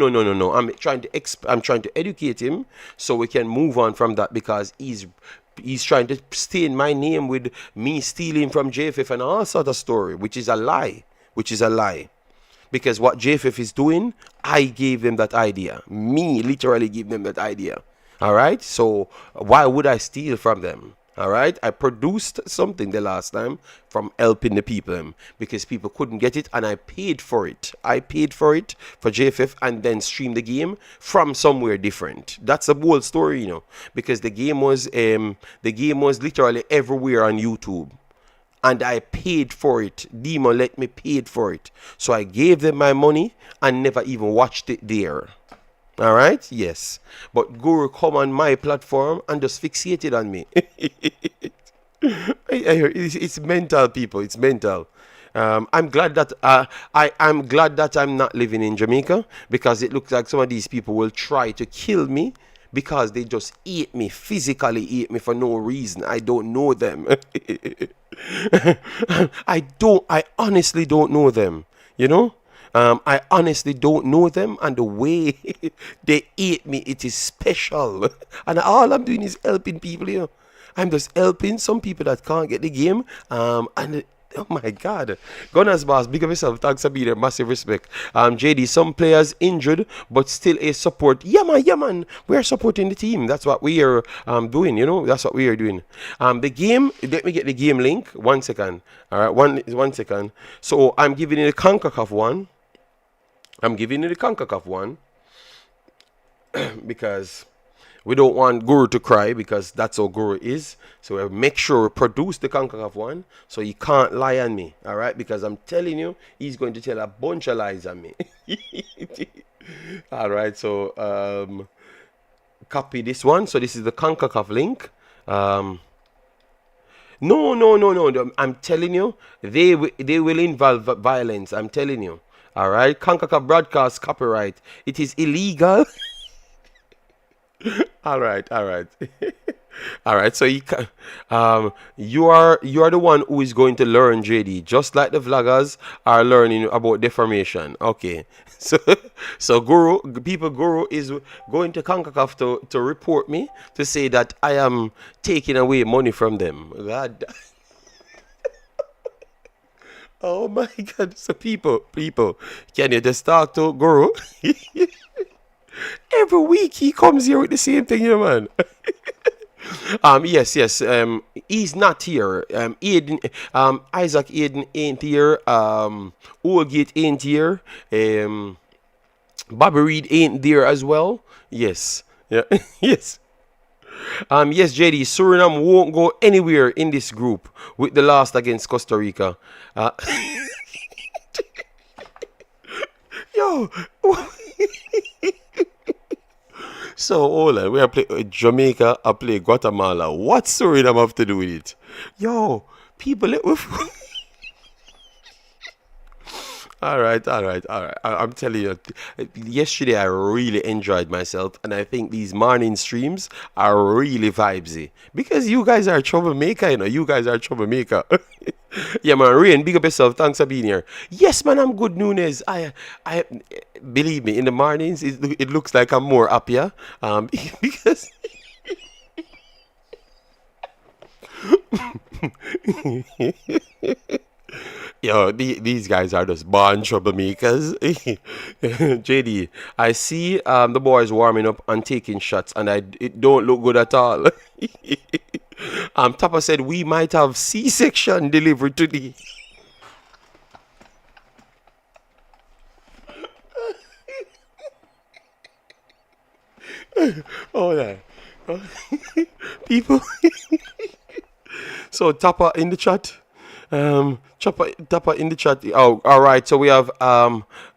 I'm trying to educate him so we can move on from that, because he's trying to stain my name with me stealing from JFF and all sort of story, which is a lie. Because what JFF is doing, I gave them that idea. Me literally gave them that idea. All right, so why would I steal from them? All right, I produced something the last time from helping the people, because people couldn't get it, and I paid for it. I paid for it for JFF and then streamed the game from somewhere different. That's a whole story, you know, because the game was literally everywhere on YouTube, and I paid for it. Demo let me paid for it, so I gave them my money and never even watched it there. All right, yes, but Guru come on my platform and just fixated on me. It's mental, people. It's mental. I'm glad that I'm glad that I'm not living in Jamaica, because it looks like some of these people will try to kill me because they just physically ate me for no reason. I don't know them. I honestly don't know them. You know. I honestly don't know them, and the way they ate me, it is special. And all I'm doing is helping people, you know. I'm just helping some people that can't get the game. And oh my God, Gunners boss, big up yourself. Thanks for being there. Massive respect. JD, some players injured, but still a support. Yeah man. We're supporting the team. That's what we are doing. That's what we are doing. The game. Let me get the game link. 1 second. All right, 1 second. So I'm giving you the Concacaf one. Because we don't want Guru to cry, because that's how Guru is. So we'll make sure we produce the Concacaf one, so he can't lie on me, all right? Because I'm telling you, he's going to tell a bunch of lies on me. All right, so copy this one. So this is the Concacaf link. No. I'm telling you, they will involve violence. I'm telling you. All right, Concacaf broadcast copyright. It is illegal. All right. All right. So you are the one who is going to learn, JD, just like the vloggers are learning about deformation. Okay. So Guru is going to Concacaf to report me, to say that I am taking away money from them. God. Oh my God. So people, can you just talk to Guru? Every week he comes here with the same thing, man. Yes. He's not here. Isaac Aiden ain't here. Oldgate ain't here. Bobby Reed ain't there as well. Yes. Yeah. Yes. Yes, JD, Suriname won't go anywhere in this group with the loss against Costa Rica. Yo. So, hold on. We are playing Jamaica, I play Guatemala. What's Suriname have to do with it? Yo, people, all right. I'm telling you, yesterday I really enjoyed myself, and I think these morning streams are really vibesy, because you guys are troublemaker, You guys are troublemaker. Yeah, man. Rain, big up yourself. Thanks for being here. Yes, man. I'm good, Nunes. I believe me. In the mornings, it looks like I'm more happier. Because. Yo, these guys are just born troublemakers. JD, I see the boys warming up and taking shots, and it don't look good at all. Tapa said we might have C-section delivered today. Oh, yeah. People. So Tapa in the chat. Tapa in the chat. Oh, all right. So we have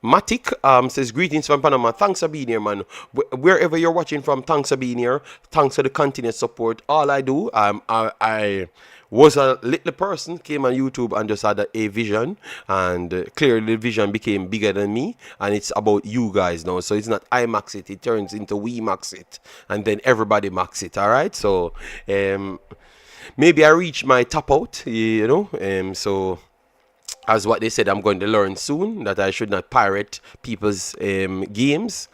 Matic says greetings from Panama. Thanks for being here, man. Wherever you're watching from, thanks for being here. Thanks for the continuous support. All I do, I was a little person, came on YouTube and just had a vision, and clearly the vision became bigger than me, and it's about you guys now. So it's not Imaxit, it turns into Wemaxit, and then everybody max it. All right. So maybe I reach my top out, so as what they said, I'm going to learn soon that I should not pirate people's games,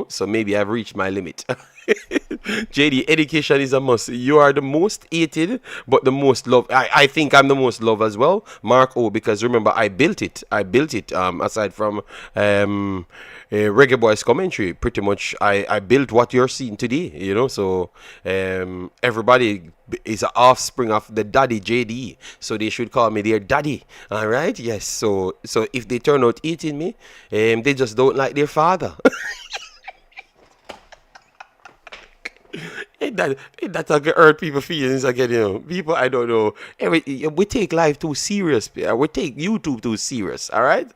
so maybe I've reached my limit. JD, education is a must. You are the most hated, but the most loved. I think I'm the most loved as well, Mark O, because remember, I built it. Aside from Reggae Boyz commentary, pretty much I built what you're seeing today, so everybody is an offspring of the daddy JD, so they should call me their daddy. All right, yes. So if they turn out eating me, they just don't like their father. That's how can hurt people feelings again, People, I don't know. We take life too serious. We take YouTube too serious. All right.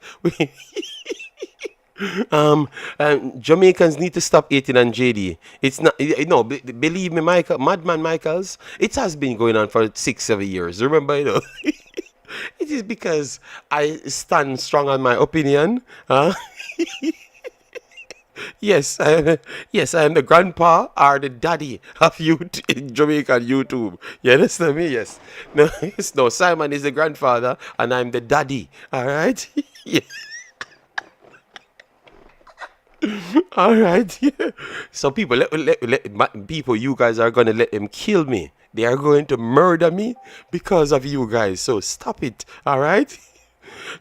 Jamaicans need to stop eating on JD. It's not, believe me, Michael, Madman Michaels. It has been going on for 6-7 years. Remember, it is because I stand strong on my opinion. Yes, I am the grandpa or the daddy of in Jamaican YouTube. You understand me? Yes. No, Simon is the grandfather and I'm the daddy. All right? Yeah. All right. Yeah. So people, people, you guys are gonna let them kill me. They are going to murder me because of you guys. So stop it. All right.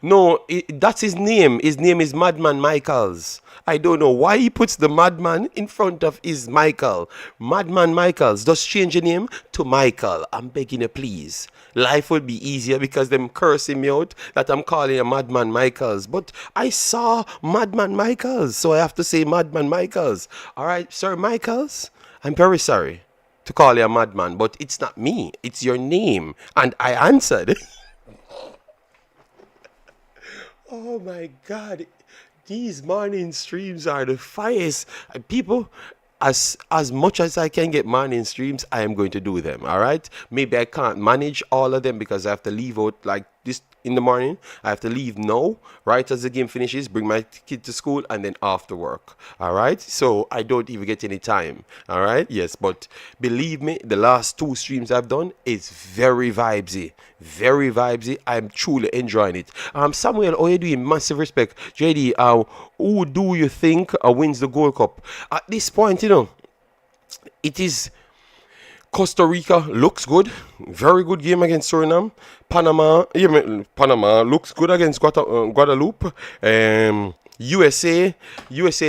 No, that's his name. His name is Madman Michaels. I don't know why he puts the Madman in front of his Michael. Madman Michaels. Just change your name to Michael. I'm begging you, please. Life will be easier because them cursing me out that I'm calling a Madman Michaels. But I saw Madman Michaels, so I have to say Madman Michaels. All right, Sir Michaels, I'm very sorry to call you a madman, but it's not me. It's your name. And I answered. Oh my God, these morning streams are the finest. People, as much as I can get morning streams, I am going to do them. All right. Maybe I can't manage all of them because I have to leave out like this in the morning. I have to leave now, right as the game finishes, bring my kid to school, and then after work. All right. So I don't even get any time. All right. Yes, but believe me, the last two streams I've done is very vibesy. Very vibesy. I'm truly enjoying it. Samuel, how you doing? Massive respect. JD, who do you think wins the Gold Cup? At this point, it is Costa Rica looks good. Very good game against Suriname. Panama looks good against Guadeloupe. USA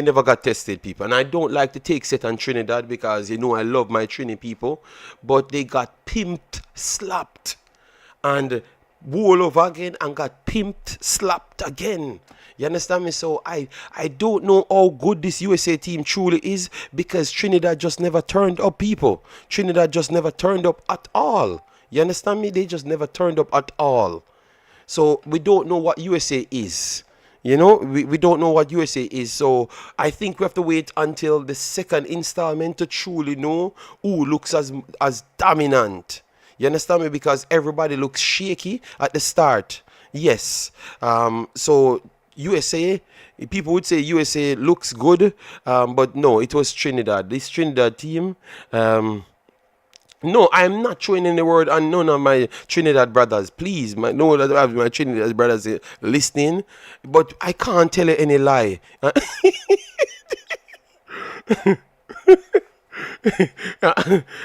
never got tested, people. And I don't like to take set on Trinidad because, I love my Trini people. But they got pimped, slapped, and roll over again and got pimped, slapped again. You understand me? So I don't know how good this USA team truly is because Trinidad just never turned up, people. Trinidad just never turned up at all. You understand me? They just never turned up at all. So we don't know what USA is. We don't know what USA is. So I think we have to wait until the second installment to truly know who looks as dominant. You understand me? Because everybody looks shaky at the start. Yes. So USA, people would say USA looks good, but no, it was Trinidad. This Trinidad team, no, I'm not throwing any word on none of my Trinidad brothers. Please, no, that I have my Trinidad brothers listening, but I can't tell you any lie.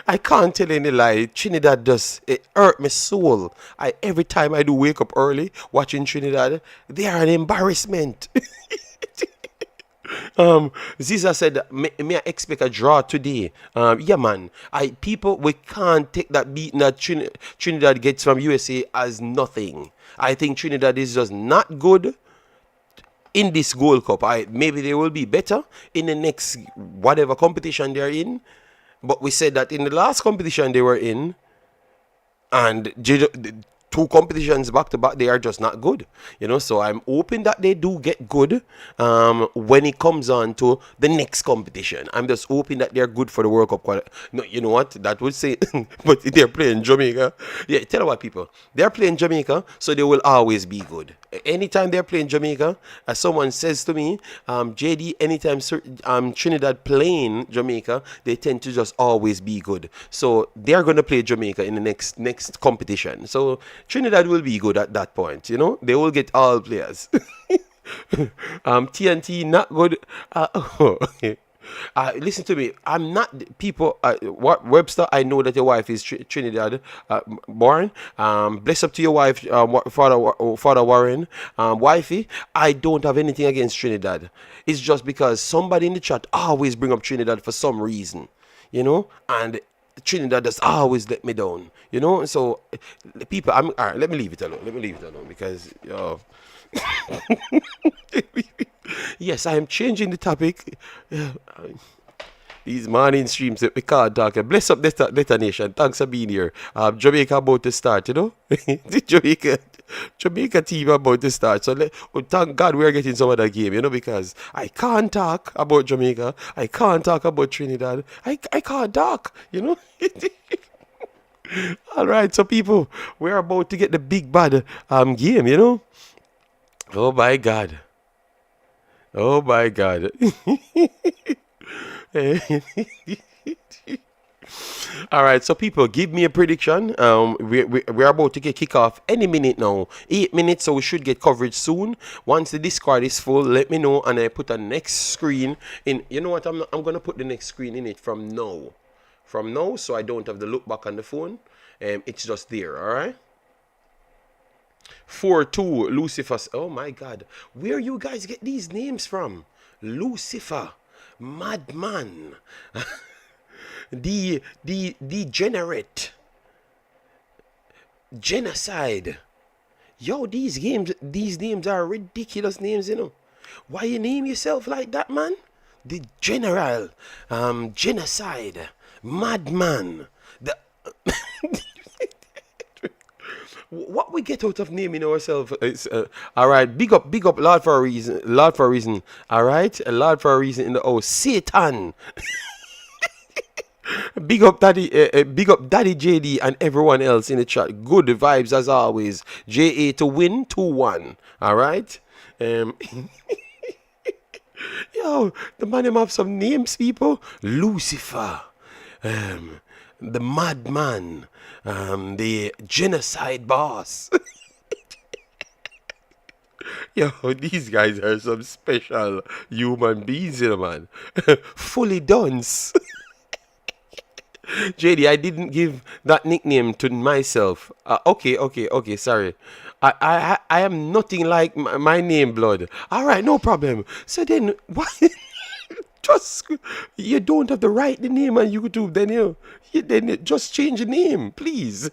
I can't tell any lie. Trinidad does it hurt my soul. Every time I do wake up early watching Trinidad, they are an embarrassment. Ziza said, may I expect a draw today? Yeah, man. We can't take that beating that Trinidad gets from USA as nothing. I think Trinidad is just not good in this Gold Cup. Maybe they will be better in the next whatever competition they're in. But we said that in the last competition they were in, and two competitions back to back, they are just not good. So I'm hoping that they do get good when it comes on to the next competition. I'm just hoping that they're good for the World Cup. No, you know what? That would say, but they're playing Jamaica. Yeah, tell you what, people. They're playing Jamaica, so they will always be good. Anytime they're playing Jamaica, as someone says to me, JD, anytime Trinidad playing Jamaica, they tend to just always be good. So they're going to play Jamaica in the next competition. So Trinidad will be good at that point. They will get all players. TNT not good. Listen to me. I'm not people. What Webster? I know that your wife is Trinidad born. Bless up to your wife, Father Warren, wifey. I don't have anything against Trinidad. It's just because somebody in the chat always bring up Trinidad for some reason, and Trinidad just always let me down, So people, all right. Let me leave it alone because yes, I am changing the topic. These morning streams that we can't talk. Bless up Data Nation. Thanks for being here. Jamaica about to start, the Jamaica team about to start. So thank God we're getting some of that game, because I can't talk about Jamaica. I can't talk about Trinidad. I can't talk, All right, so people, we're about to get the big bad game, Oh my God. Oh my God. All right, so people, give me a prediction. We're about to get kick off any minute now. 8 minutes, so we should get coverage soon. Once the Discord is full, let me know, and I put a next screen in. You know what? I'm gonna put the next screen in it from now. from now, so I don't have to look back on the phone. It's just there, all right? 4-2, Lucifer. Oh my God. Where you guys get these names from? Lucifer, Madman, the degenerate, genocide. Yo, these names are ridiculous names, you know. Why you name yourself like that, man? The general, genocide, madman. The what we get out of naming ourselves is all right. Big up, Lord for a reason. Lord for a reason. All right, a Lord for a reason in the Satan. Big up Daddy JD and everyone else in the chat. Good vibes as always. JA to win 2-1. All right. Um, Yo, the man him have some names, people. Lucifer, the madman, the genocide boss. Yo, these guys are some special human beings, you know, man. Fully dunce. JD, I didn't give that nickname to myself. Okay, sorry. I am nothing like my name, blood. All right, no problem. So then, why? Just you don't have to write the name on YouTube, then then just change the name, please.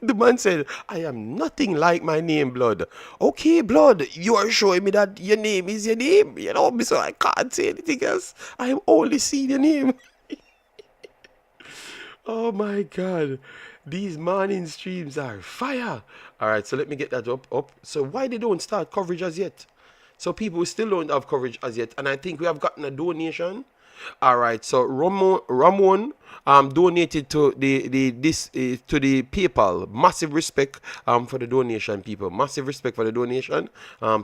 The man said, I am nothing like my name, blood. Okay, blood, you are showing me that your name is your name, you know, so I can't say anything else. I am only seeing your name. Oh my God, these morning streams are fire. All right, so let me get that up. So why they don't start coverage as yet? So people still don't have coverage as yet, and I think we have gotten a donation. All right, so Ramon donated to to the PayPal. Massive respect for the donation, people. Massive respect for the donation.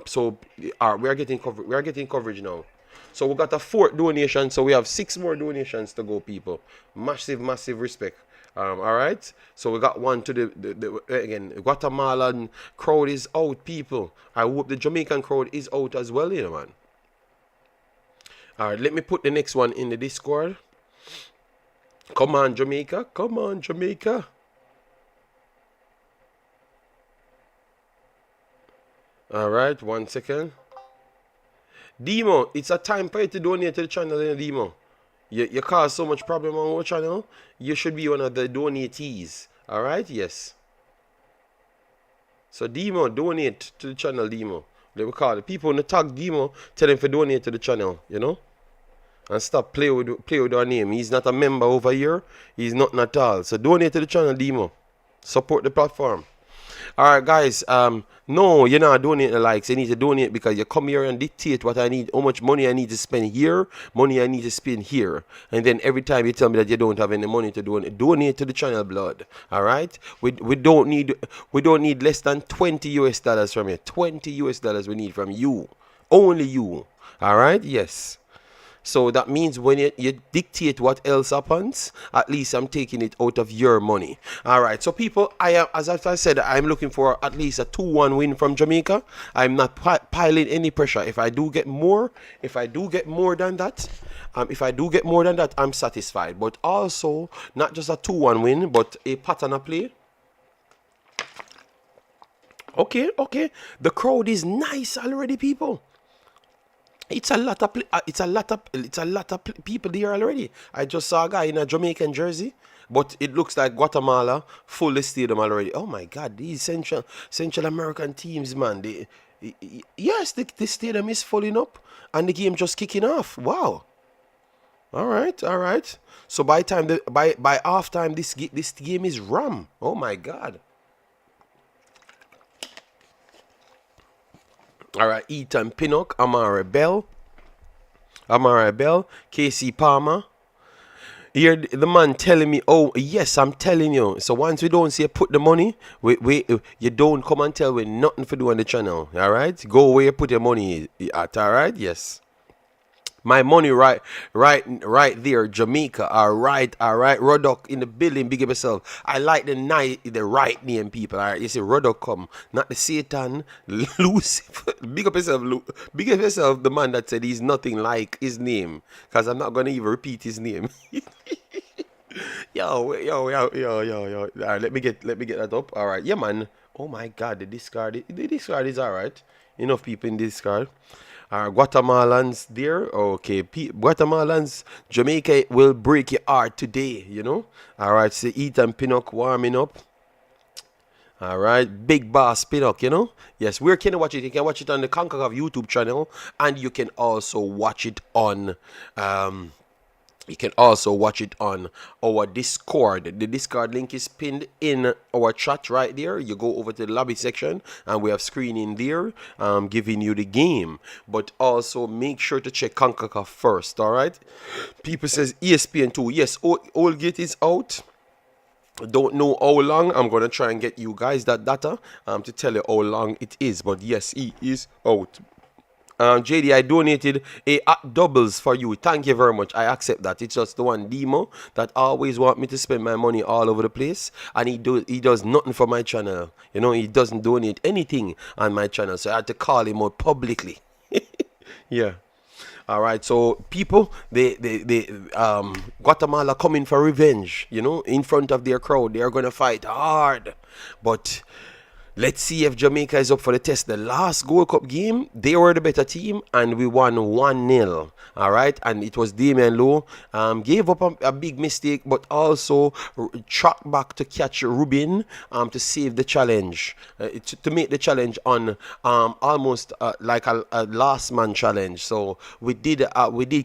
So we are getting coverage. We are getting coverage now. So we got a 4th donation, so we have 6 more donations to go, people. Massive respect. All right, so we got one to the again, Guatemalan crowd is out, people. I hope the Jamaican crowd is out as well, you know, man. All right, let me put the next one in the Discord. Come on, Jamaica. Come on, Jamaica. All right, 1 second. Demo, it's a time for you to donate to the channel, Demo. You cause so much problem on our channel. You should be one of the donatees. All right, yes. So Demo, donate to the channel, Demo. They will call the people in the tag Demo, tell them to donate to the channel, you know. And stop play with our name. He's not a member over here. He's nothing at all. So donate to the channel, Demo. Support the platform. Alright, guys, no, you're not donating the likes. You need to donate because you come here and dictate what I need, how much money I need to spend here, money I need to spend here. And then every time you tell me that you don't have any money to donate to the channel, blood. Alright? We don't need less than $20 from you. $20 we need from you. Only you. Alright? Yes. So that means when you dictate what else happens, at least I'm taking it out of your money. All right. So people, as I said, I'm looking for at least a 2-1 win from Jamaica. I'm not piling any pressure. If I do get more than that, I'm satisfied. But also not just a 2-1 win, but a pattern of play. Okay. The crowd is nice already, people. It's a lot of people there already. I just saw a guy in a Jamaican jersey, but it looks like Guatemala full the stadium already. Oh my God, these Central American teams, man. Yes, the stadium is filling up, and the game just kicking off. Wow. All right. So by half time, this game is ram. Oh my God. All right, Ethan Pinnock, Amara Bell, Casey Palmer. Here the man telling me, oh yes, I'm telling you. So once we don't say put the money, you don't come and tell me nothing for do on the channel. All right, go where you put your money at. All right, yes. My money right there, Jamaica. All right. Rodok in the building, big up yourself. I like the right name, people. All right, you see Rodok come, not the Satan, Lucifer. Big up yourself, the man that said he's nothing like his name, because I'm not gonna even repeat his name. Yo. All right, let me get that up. All right, yeah, man. Oh my God, the discard is all right. Enough people in this discard. Guatemalans there. Okay, Guatemalans, Jamaica will break your heart today. All right, so Ethan Pinnock warming up. All right, Big Boss Pinnock, Yes, where can you watch it? You can watch it on the Concacaf YouTube channel, and you can also watch it on um, our Discord. The Discord link is pinned in our chat right there. You go over to the lobby section and we have screening there, giving you the game. But also make sure to check CONCACAF first, all right? People says ESPN2. Yes, Oldgate is out. Don't know how long. I'm going to try and get you guys that data to tell you how long it is. But yes, he is out. JD, I donated a doubles for you. Thank you very much. I accept that. It's just the one Demo that always want me to spend my money all over the place, and he does nothing for my channel. He doesn't donate anything on my channel, so I had to call him out publicly. Yeah. All right, so people, Guatemala coming for revenge, in front of their crowd. They are gonna fight hard, but let's see if Jamaica is up for the test. The last Gold Cup game, they were the better team, and we won 1-0. All right, and it was Damian Lowe gave up a big mistake, but also tracked back to catch Rubin to save the challenge, to make the challenge on almost like a last man challenge. So we did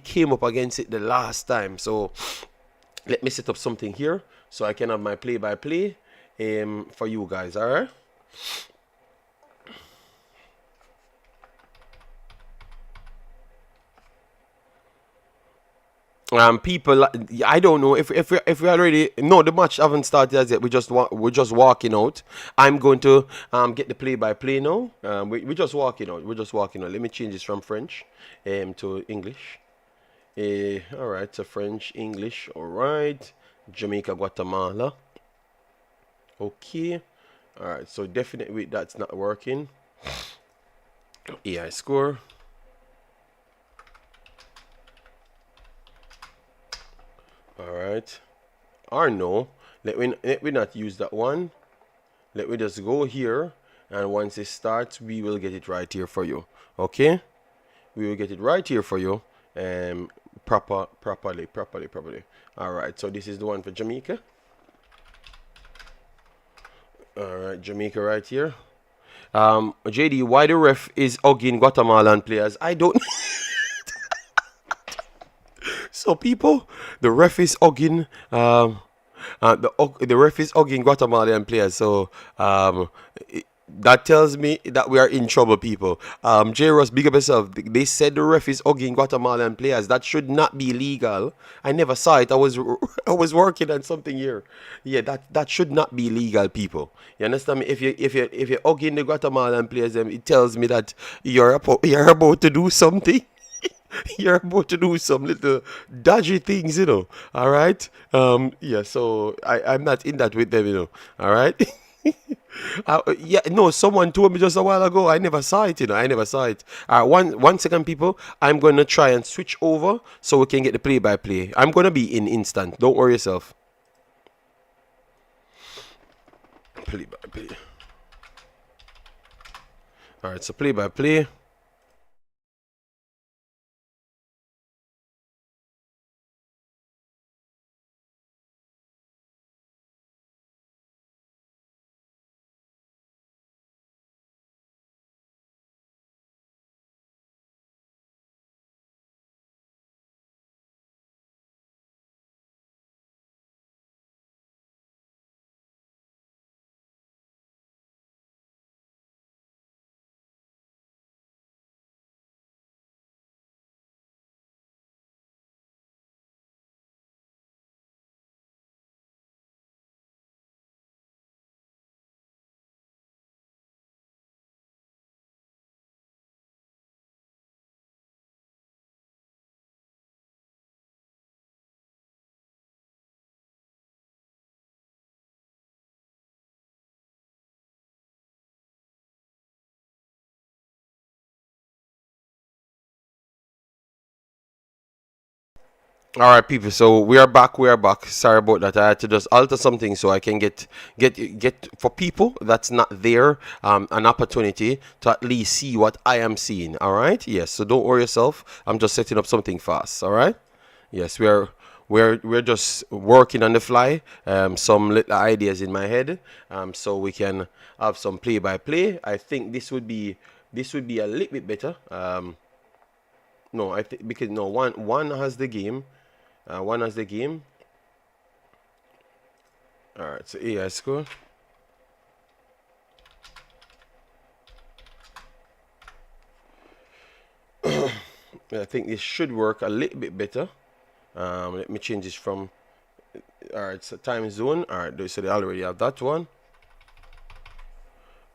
came up against it the last time. So let me set up something here so I can have my play by play for you guys. All right. People, I don't know if we already no, the match haven't started as yet. We're just walking out. I'm going to get the play by play now. We're just walking out. Let me change this from French to English. All right, to French, English. All right, Jamaica, Guatemala. Okay. All right, so definitely that's not working. AI score. All right. Or no, let me not use that one. Let me just go here, and once it starts, we will get it right here for you. Okay, we will get it right here for you. Properly. All right, so this is the one for Jamaica. All right, Jamaica right here. JD, why the ref is hugging Guatemalan players? I don't. So people, the ref is hugging. The ref is hugging Guatemalan players. So that tells me that we are in trouble, people. J. Ross, big up yourself. They said the ref is hugging Guatemalan players. That should not be legal. I never saw it. I was I was working on something here. Yeah, that should not be legal, people. You understand me? If you're hugging the Guatemalan players, then it tells me that you're about to do something. You're about to do some little dodgy things, All right. Yeah. So I'm not in that with them, All right. Yeah. No. Someone told me just a while ago. I never saw it. I never saw it. One second, people. I'm gonna try and switch over so we can get the play by play. I'm gonna be in instant. Don't worry yourself. Play by play. All right. So play by play. All right, people. So we are back. We are back. Sorry about that. I had to just alter something so I can get for people that's not there an opportunity to at least see what I am seeing. All right. Yes. So don't worry yourself. I'm just setting up something fast. All right. Yes. We're just working on the fly. Some little ideas in my head. So we can have some play by play. I think this would be a little bit better. No, I think because no one has the game. One has the game. All right, so AI score. I think this should work a little bit better. Let me change this from. All right, so time zone. All right, so they already have that one.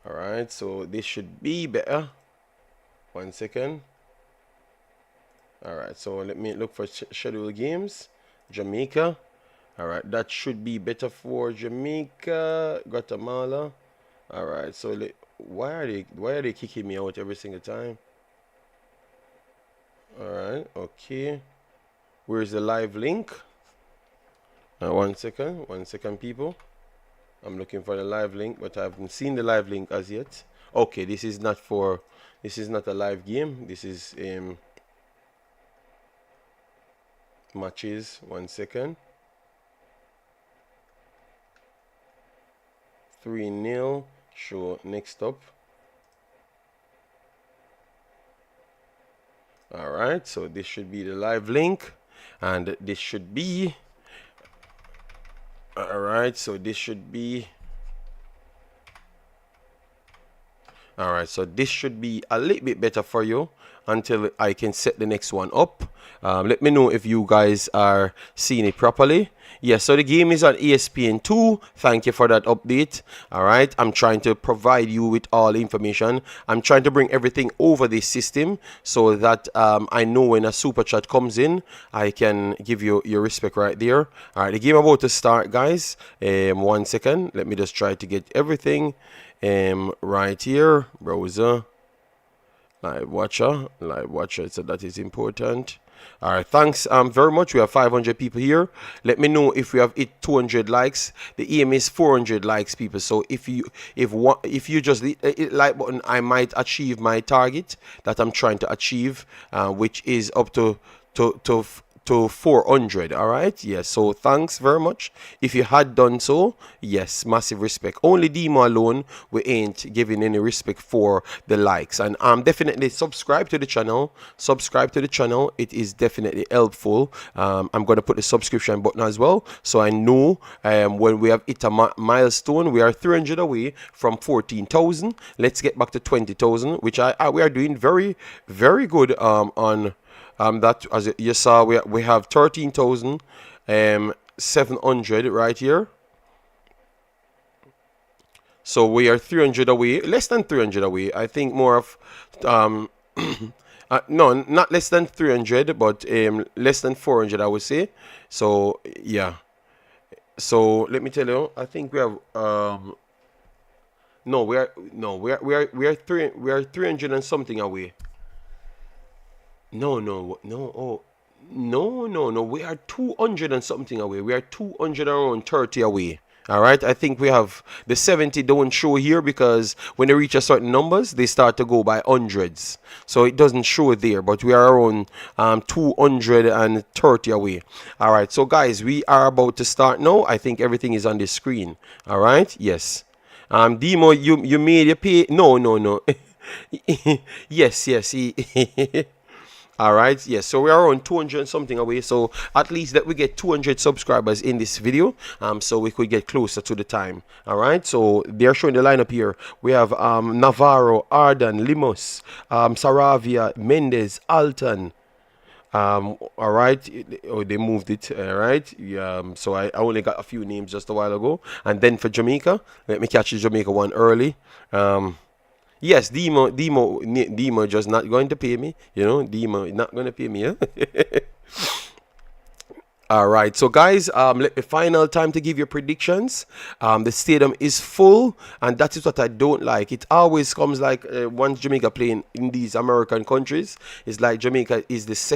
All right, so this should be better. 1 second. All right, so let me look for schedule games. Jamaica. All right, that should be better for Jamaica, Guatemala. All right, so why are they kicking me out every single time? All right, okay. Where's the live link? 1 second, people. I'm looking for the live link, but I haven't seen the live link as yet. Okay, this is not a live game. This is matches. 1 second. 3-0. Show next up. All right, so this should be the live link, and this should be. All right, so this should be. All right, so this should be a little bit better for you until I can set the next one up. Let me know if you guys are seeing it properly. Yes, so the game is on ESPN2. Thank you for that update. All right, I'm trying to provide you with all information. I'm trying to bring everything over this system so that I know when a super chat comes in, I can give you your respect right there. All right, the game about to start, guys. 1 second. Let me just try to get everything right here. Browser. Live watcher, so that is important. All right, thanks very much. We have 500 people here. Let me know if we have hit 200 likes. The aim is 400 likes, people. So if you just hit like button, I might achieve my target that I'm trying to achieve, which is up to 400. All right, yes. So thanks very much. If you had done so, yes, massive respect. Only Demo alone, we ain't giving any respect for the likes. And definitely subscribe to the channel. It is definitely helpful. I'm gonna put the subscription button as well, so I know when we have hit a milestone. We are 300 away from 14,000. Let's get back to 20,000, which we are doing very, very good on. That, as you saw, we have 13,700 right here. So we are 300 away, less than 300 away. I think more of no, not less than 300, but less than 400, I would say. So yeah. So let me tell you, I think we have no, we are 300 and something away. No, oh, no. We are 200 and something away. We are 200 around 30 away. All right. I think we have the 70 don't show here because when they reach a certain numbers, they start to go by hundreds. So it doesn't show there, but we are around 230 away. All right. So guys, we are about to start now. I think everything is on the screen. All right. Yes. Demo, you made your pay. No. Yes. All right, yes, so we are on 200 and something away, so at least that we get 200 subscribers in this video, so we could get closer to the time. All right, so they're showing the lineup here. We have Navarro, Arden, Limos, Saravia, Mendez, Alton. All right, oh, they moved it. All right, so I only got a few names just a while ago. And then for Jamaica, let me catch the Jamaica one early. Yes, Demo just not going to pay me. Demo not going to pay me. Huh? All right, so guys, final time to give your predictions. The stadium is full, and that is what I don't like. It always comes like once Jamaica playing in these American countries, it's like Jamaica is it's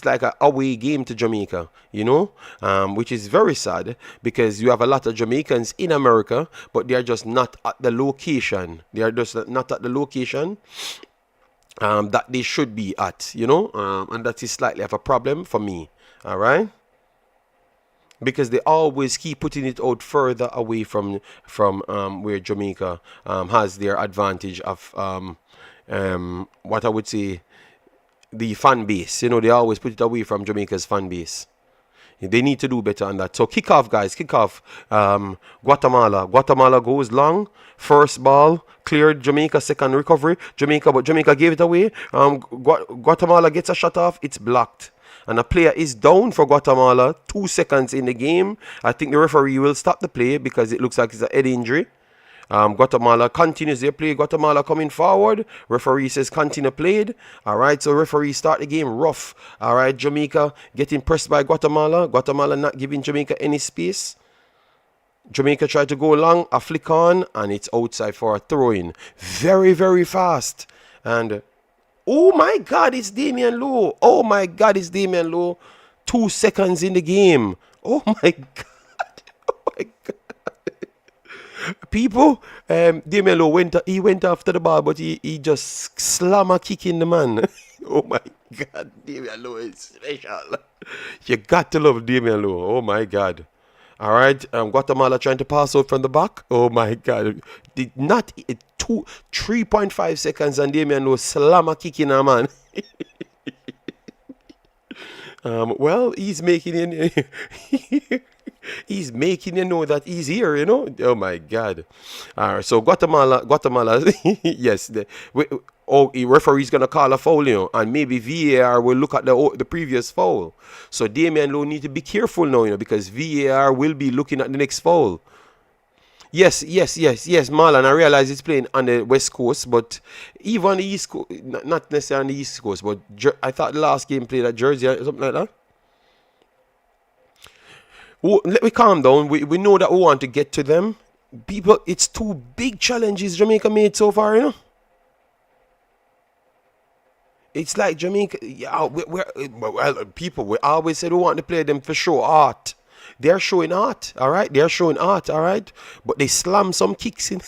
like an away game to Jamaica, which is very sad because you have a lot of Jamaicans in America, but they are just not at the location. They are just not at the location that they should be at, and that is slightly of a problem for me. All right, because they always keep putting it out further away from where Jamaica has their advantage of what I would say the fan base. They always put it away from Jamaica's fan base. They need to do better on that. So kick off, guys. Kick off. Guatemala. Guatemala goes long. First ball cleared. Jamaica second recovery. But Jamaica gave it away. Guatemala gets a shot off. It's blocked. And a player is down for Guatemala. 2 seconds in the game. I think the referee will stop the play because it looks like it's a head injury. Guatemala continues their play. Guatemala coming forward. Referee says continue played. All right, so referee start the game rough. All right, Jamaica getting pressed by Guatemala. Guatemala not giving Jamaica any space. Jamaica tried to go long, a flick on, and it's outside for a throw-in. Very, very fast. And, oh my God, it's Damian Lowe. Oh my God, it's Damian Lowe. 2 seconds in the game. Oh my God. Oh my God. People, Damian Lowe went after the ball, but he just slam a kick in the man. Oh my God, Damian Lowe is special. You got to love Damian Lowe. Oh my God. All right, Guatemala trying to pass out from the back. Oh my God, did not 3.5 seconds and Damian Lowe slam a kick in a man. Well, he's making it. He's making you know that he's here, Oh my God! All right, so Guatemala, yes. Referee's gonna call a foul, and maybe VAR will look at the previous foul. So Damian Lowe need to be careful now, because VAR will be looking at the next foul. Yes, Marlon. I realize it's playing on the West Coast, but even on the East Coast, not necessarily on the East Coast, but I thought the last game played at Jersey or something like that. Oh, let me calm down. We know that we want to get to them. People, it's 2 big challenges Jamaica made so far, It's like Jamaica, yeah, people, we always said we want to play them for show art. They're showing art, all right? They're showing art, all right? But they slam some kicks in.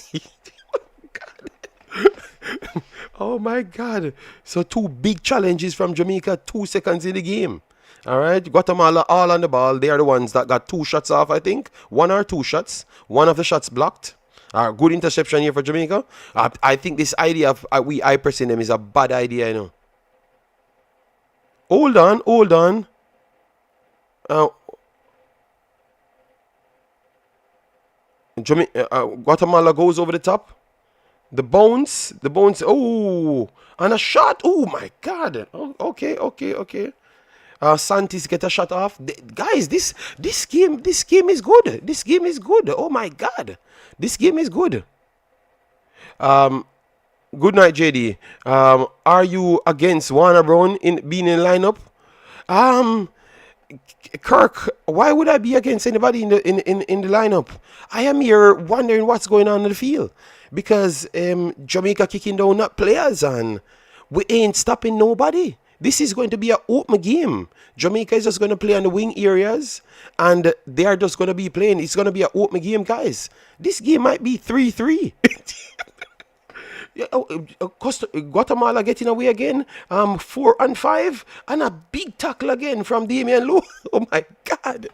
Oh, my God. So 2 big challenges from Jamaica, 2 seconds in the game. All right, Guatemala all on the ball. They are the ones that got 2 shots off, I think. 1 or 2 shots. One of the shots blocked. Good interception here for Jamaica. I think this idea of we pressing them is a bad idea, Hold on. Guatemala goes over the top. The bounce. Oh, and a shot. Oh, my God. Oh, okay. Santis get a shot off. Guys, this game is good. This game is good. Oh my God, this game is good. Good night, JD. Are you against Warner Brown being in lineup? Kirk, why would I be against anybody in the lineup? I am here wondering what's going on in the field because Jamaica kicking down not players and we ain't stopping nobody. This is going to be an open game. Jamaica is just going to play on the wing areas, and they are just going to be playing. It's going to be an open game, guys. This game might be 3-3. Guatemala getting away again. 4-5, and a big tackle again from Damian Lowe. Oh my God.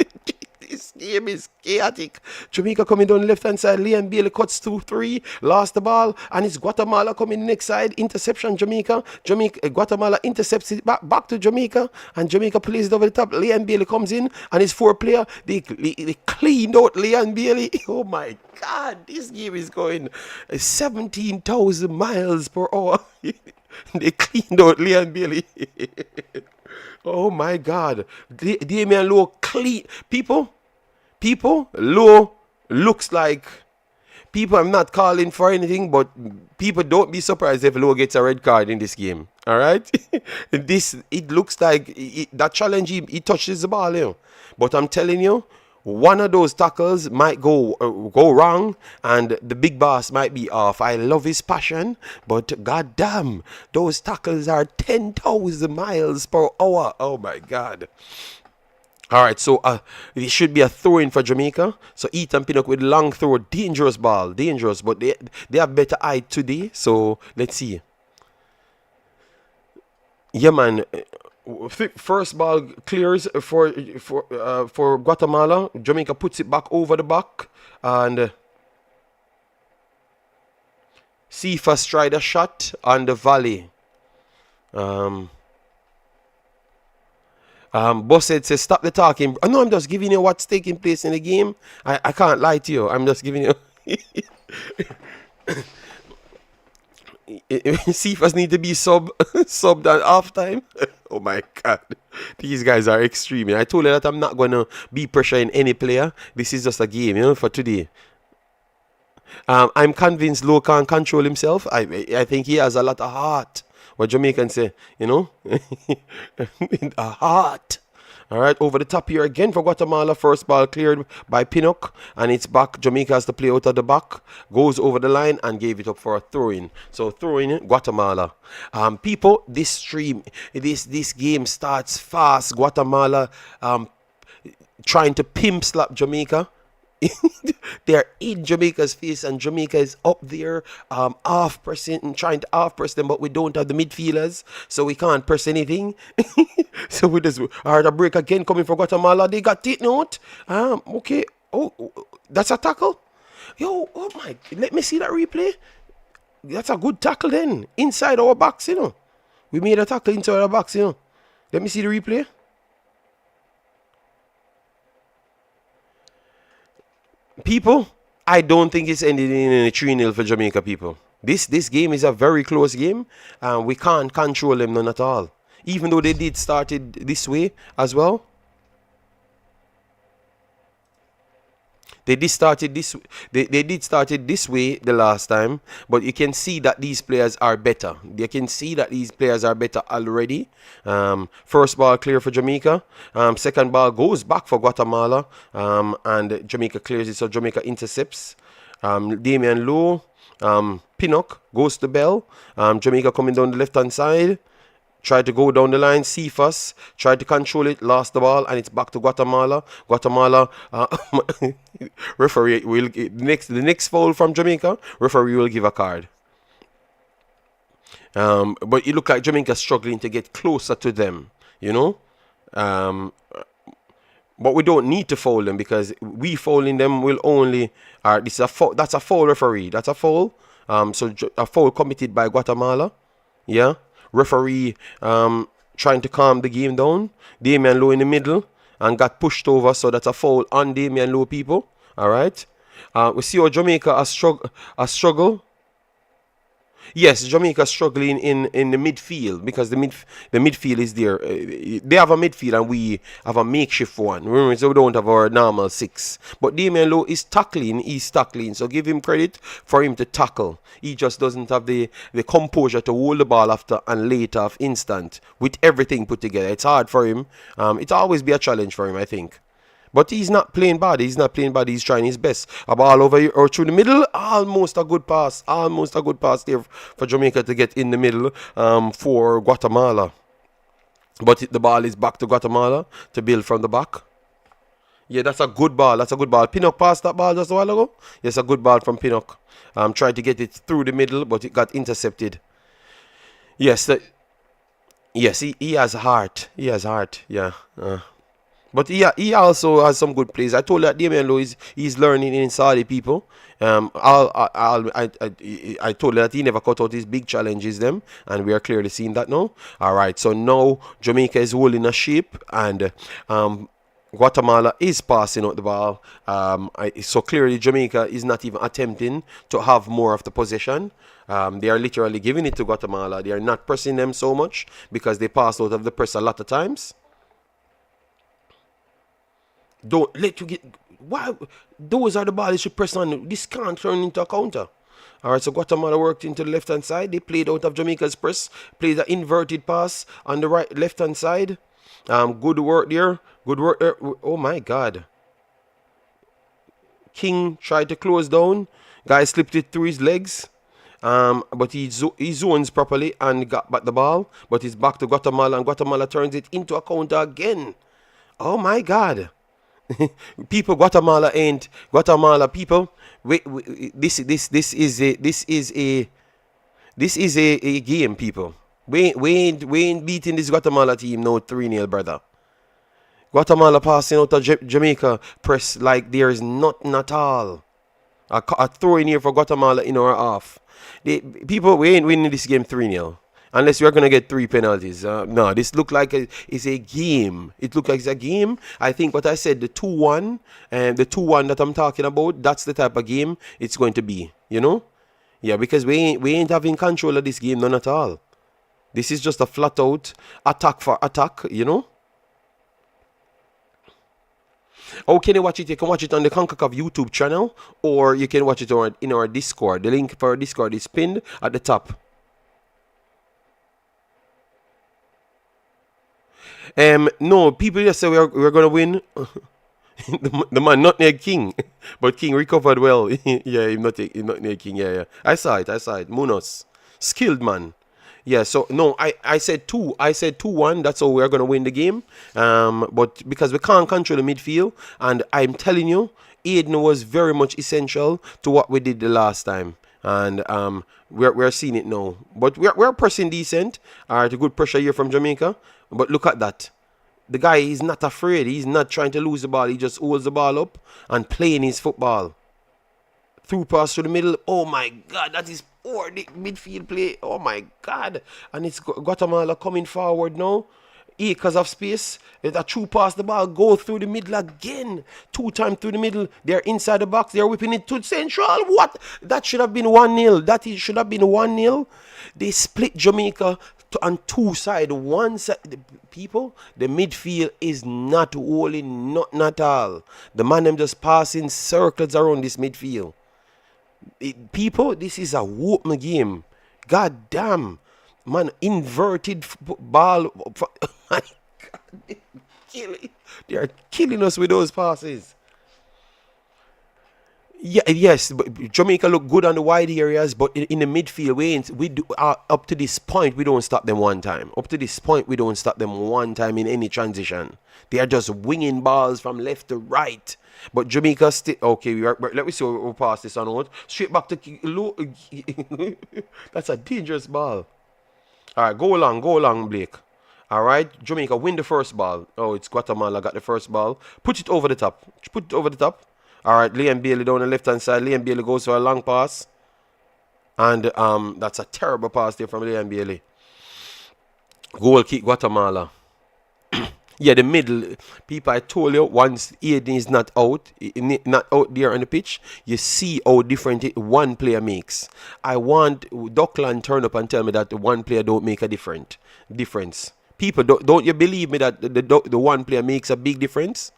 This game is chaotic. Jamaica coming down the left-hand side. Liam Bailey cuts 2-3. Lost the ball. And it's Guatemala coming next side. Interception, Jamaica. Guatemala intercepts it back to Jamaica. And Jamaica plays it over the top. Liam Bailey comes in. And his 4-player. They cleaned out Liam Bailey. Oh, my God. This game is going 17,000 miles per hour. They cleaned out Liam Bailey. Oh, my God. Damian Lowe clean. People, Lowe looks like People, I'm not calling for anything, but people don't be surprised if Lowe gets a red card in this game. All right, it looks like that challenge he touches the ball, but I'm telling you, one of those tackles might go wrong, and the big boss might be off. I love his passion, but goddamn, those tackles are 10,000 miles per hour. Oh my God. All right, so it should be a throw-in for Jamaica. So Ethan Pinnock with long throw, dangerous ball, dangerous, but they have better eye today. So let's see. Yeah, man. First ball clears for Guatemala. Jamaica puts it back over the back, and Cephas tried a shot on the volley. Bossett says, stop the talking. I know I'm just giving you what's taking place in the game. I can't lie to you. I'm just giving you. Cephas need to be subbed at half time. Oh my God. These guys are extreme. I told you that I'm not going to be pressuring any player. This is just a game, for today. I'm convinced Lowe can't control himself. I think he has a lot of heart. What Jamaicans say, a heart. All right, over the top here again for Guatemala. First ball cleared by Pinnock, and it's back. Jamaica has to play out of the back, goes over the line and gave it up for a throw-in. So throw-in Guatemala. People, this game starts fast. Guatemala trying to pimp slap Jamaica. They're in Jamaica's face, and Jamaica is up there half pressing and trying to half press them, but we don't have the midfielders, so we can't press anything. So we just a break again coming for Guatemala. They got taken out. Okay. Oh, that's a tackle. Yo, oh my, let me see that replay. That's a good tackle then. Inside our box, We made a tackle inside our box, Let me see the replay. People, I don't think it's ended in a 3-0 for Jamaica, people. This game is a very close game, and we can't control them none at all. Even though they did start it this way as well. They did start it this way the last time, but you can see that these players are better. You can see that these players are better already. First ball clear for Jamaica. Second ball goes back for Guatemala, and Jamaica clears it. So Jamaica intercepts. Damian Lowe, Pinnock goes to Bell. Jamaica coming down the left hand side. Tried to go down the line. Cephas tried to control it, lost the ball, and it's back to Guatemala. Guatemala referee will the next foul from Jamaica. Referee will give a card. But it looked like Jamaica struggling to get closer to them. But we don't need to foul them, because we fouling them will only. This is a foul. That's a foul, referee. That's a foul. So a foul committed by Guatemala. Yeah. Referee trying to calm the game down. Damian Lowe in the middle and got pushed over, so that's a foul on Damian Lowe, people. All right. We see how Jamaica has struggle. Yes, Jamaica struggling in the midfield, because the midfield is there. They have a midfield and we have a makeshift one. Remember, so we don't have our normal 6. But Damian Lowe is tackling. He's tackling. So give him credit for him to tackle. He just doesn't have the composure to hold the ball after and lay it off instant with everything put together. It's hard for him. It'll always be a challenge for him, I think. But he's not playing bad. He's trying his best. A ball over here or through the middle. Almost a good pass. Almost a good pass there for Jamaica to get in the middle for Guatemala. But the ball is back to Guatemala to build from the back. Yeah, that's a good ball. That's a good ball. Pinnock passed that ball just a while ago. Yes, a good ball from Pinnock. Tried to get it through the middle, but it got intercepted. Yes, yes, he has heart. He has heart. Yeah. But he also has some good plays. I told you that Damian Lowe he's learning in Saudi, people. I told you that he never cut out his big challenges them, and we are clearly seeing that now. All right, so now Jamaica is holding a shape, and Guatemala is passing out the ball. So clearly Jamaica is not even attempting to have more of the possession. They are literally giving it to Guatemala. They are not pressing them so much because they pass out of the press a lot of times. Don't let you get. Why? Those are the balls you should press on. This can't turn into a counter. All right, so Guatemala worked into the left-hand side. They played out of Jamaica's press, played an inverted pass on the right left-hand side. Good work there. Good work there. Oh, my God. King tried to close down. Guy slipped it through his legs. But he zones properly and got back the ball. But it's back to Guatemala, and Guatemala turns it into a counter again. Oh, my God. People, Guatemala people. This is a game, people. We ain't beating this Guatemala team no 3-0, brother. Guatemala passing out of Jamaica press like there is nothing at all. A throw in here for Guatemala in our half. People, we ain't winning this game 3-0. Unless we're going to get 3 penalties. No, this look like it's a game. It look like it's a game. I think what I said, the 2-1, and the 2-1 that I'm talking about, that's the type of game it's going to be. You know? Yeah, because we ain't having control of this game, none at all. This is just a flat out attack for attack, you know? How can you watch it? You can watch it on the Concacaf YouTube channel, or you can watch it in our Discord. The link for our Discord is pinned at the top. No, people just say we're gonna win. the man not near King, but King recovered well. Yeah, he's not near King. Yeah. I saw it. Munoz, skilled man. Yeah. So no, I said 2. I said 2-1. That's how we're gonna win the game. But because we can't control the midfield, and I'm telling you, Aiden was very much essential to what we did the last time. And we're seeing it now. But we're pressing decent. All right, a good pressure here from Jamaica. But look at that. The guy is not afraid. He's not trying to lose the ball. He just holds the ball up and playing his football. Through pass to the middle. Oh, my God. That is poor midfield play. Oh, my God. And it's Guatemala coming forward now. Acres of space. A true pass the ball. Go through the middle again. 2 times through the middle. They're inside the box. They're whipping it to central. What? That should have been 1-0. Should have been 1-0. They split Jamaica on 2 sides. One side, people, the midfield is not holding nothing at all. The man them just passing circles around this midfield. People, this is a whooping game. God damn. Man, inverted ball. My God, they are killing us with those passes. Yeah, yes, but Jamaica look good on the wide areas, but in the midfield, up to this point, we don't stop them one time. Up to this point, we don't stop them one time in any transition. They are just winging balls from left to right. But Jamaica still... Okay, let me see we'll pass this on out. Straight back to... That's a dangerous ball. All right, go along, Blake. All right, Jamaica win the first ball. Oh, it's Guatemala got the first ball. Put it over the top. All right, Liam Bailey down the left-hand side. Liam Bailey goes for a long pass. And that's a terrible pass there from Liam Bailey. Goal kick Guatemala. Yeah, the middle. People, I told you, once Aiden is not out there on the pitch, you see how different one player makes. I want Duckland turn up and tell me that the one player don't make a difference. People, don't you believe me that the one player makes a big difference?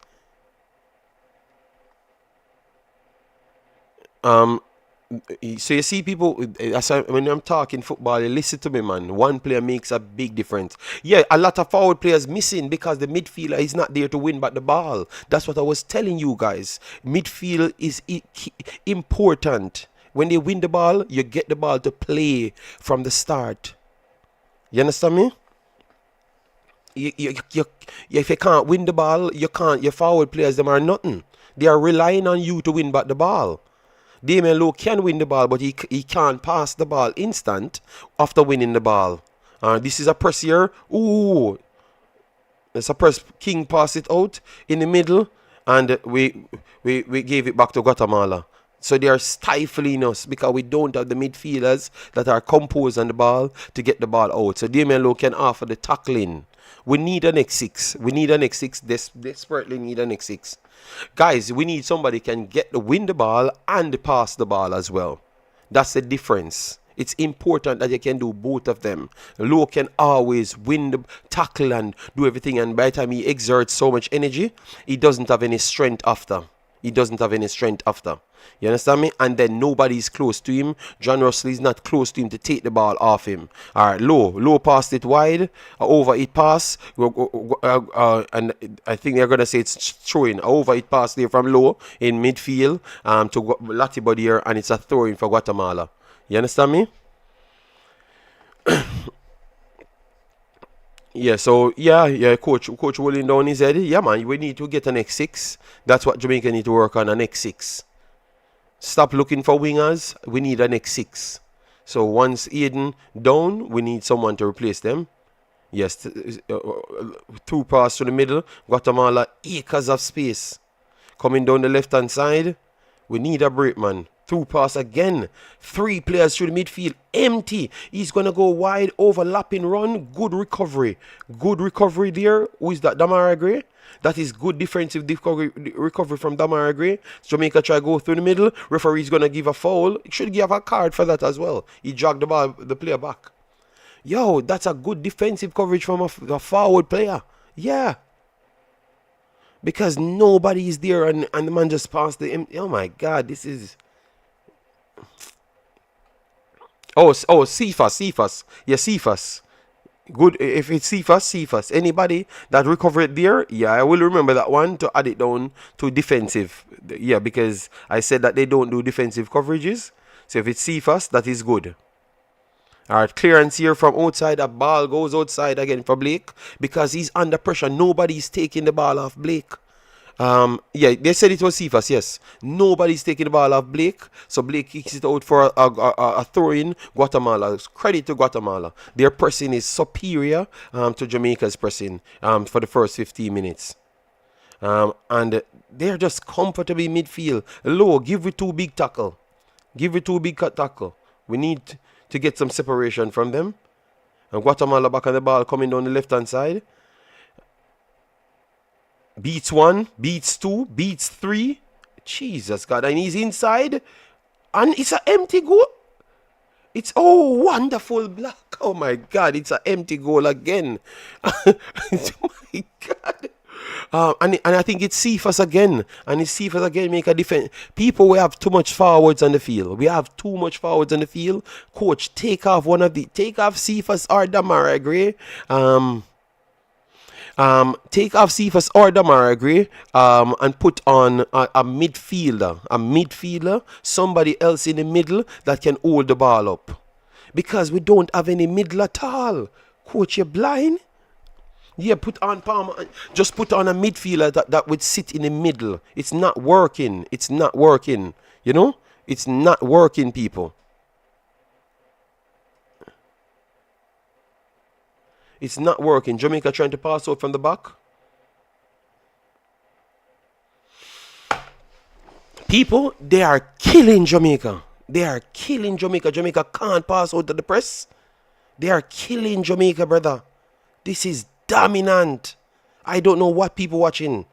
So you see, people, when I'm talking football, you listen to me, man. One player makes a big difference. Yeah, a lot of forward players missing because the midfielder is not there to win back the ball. That's what I was telling you guys. Midfield is important. When they win the ball, you get the ball to play from the start. You understand me? If you can't win the ball, you can't. Your forward players, them are nothing. They are relying on you to win back the ball. Damien Lowe can win the ball, but he can't pass the ball instant after winning the ball. This is a press here. Ooh. It's a press. King pass it out in the middle, and we gave it back to Guatemala. So they are stifling us because we don't have the midfielders that are composed on the ball to get the ball out. So Damien Lowe can offer the tackling. We need an X6. We need an X6. Desperately need an X6. Guys, we need somebody can win the ball and pass the ball as well. That's the difference. It's important that you can do both of them. Lowe can always win the tackle and do everything, and by the time he exerts so much energy, he doesn't have any strength after. He doesn't have any strength after. You understand me? And then nobody's close to him. John Russell is not close to him to take the ball off him. All right, Low passed it wide. Over it pass. And I think they're going to say it's throwing. Over it pass there from Low in midfield to Latibo here. And it's a throw-in for Guatemala. You understand me? Yeah, so coach rolling down his head. Yeah, man, we need to get an X6. That's what Jamaica need to work on, an X6. Stop looking for wingers. We need an X6. So once Aiden down, we need someone to replace them. Yes, through pass to the middle. Guatemala, acres of space. Coming down the left-hand side. We need a break, man. Through pass again. 3 players through the midfield. Empty. He's going to go wide, overlapping run. Good recovery. Good recovery there. Who is that? Damara Gray. That is good defensive recovery from Damara Gray. Jamaica try to go through the middle. Referee's going to give a foul. He should give a card for that as well. He jogged the player back. Yo, that's a good defensive coverage from a forward player. Yeah. Because nobody is there and the man just passed the... Oh my God, this is... Cephas. Yeah, Cephas. Good. If it's Cephas. Anybody that recovered there, yeah, I will remember that one to add it down to defensive. Yeah, because I said that they don't do defensive coverages. So if it's Cephas, that is good. Alright, clearance here from outside. A ball goes outside again for Blake because he's under pressure. Nobody's taking the ball off Blake. Yeah, they said it was Cephas, yes. Nobody's taking the ball off Blake. So Blake kicks it out for a throw-in. Guatemala. Credit to Guatemala. Their pressing is superior to Jamaica's pressing for the first 15 minutes. And they're just comfortably midfield. Low, give it 2 big tackle. Give it 2 big tackle. We need to get some separation from them. And Guatemala back on the ball coming down the left-hand side. Beats 1, beats 2, beats 3. Jesus God, and he's inside. And it's an empty goal. It's, oh, wonderful block. Oh my God, it's an empty goal again. Oh my God. And I think it's Cephas again. And it's Cephas again make a defense. People, we have too much forwards on the field. We have too much forwards on the field. Coach, take off Cephas or Damara Gray. Take off Cephas or Damara Gray and put on a midfielder, somebody else in the middle that can hold the ball up. Because we don't have any middle at all. Coach, you're blind? Yeah, put on Palmer. Just put on a midfielder that would sit in the middle. It's not working. It's not working. You know? It's not working, people. It's not working. Jamaica trying to pass out from the back. People, they are killing Jamaica. They are killing Jamaica. Jamaica can't pass out to the press. They are killing Jamaica, brother. This is dominant. I don't know what people watching.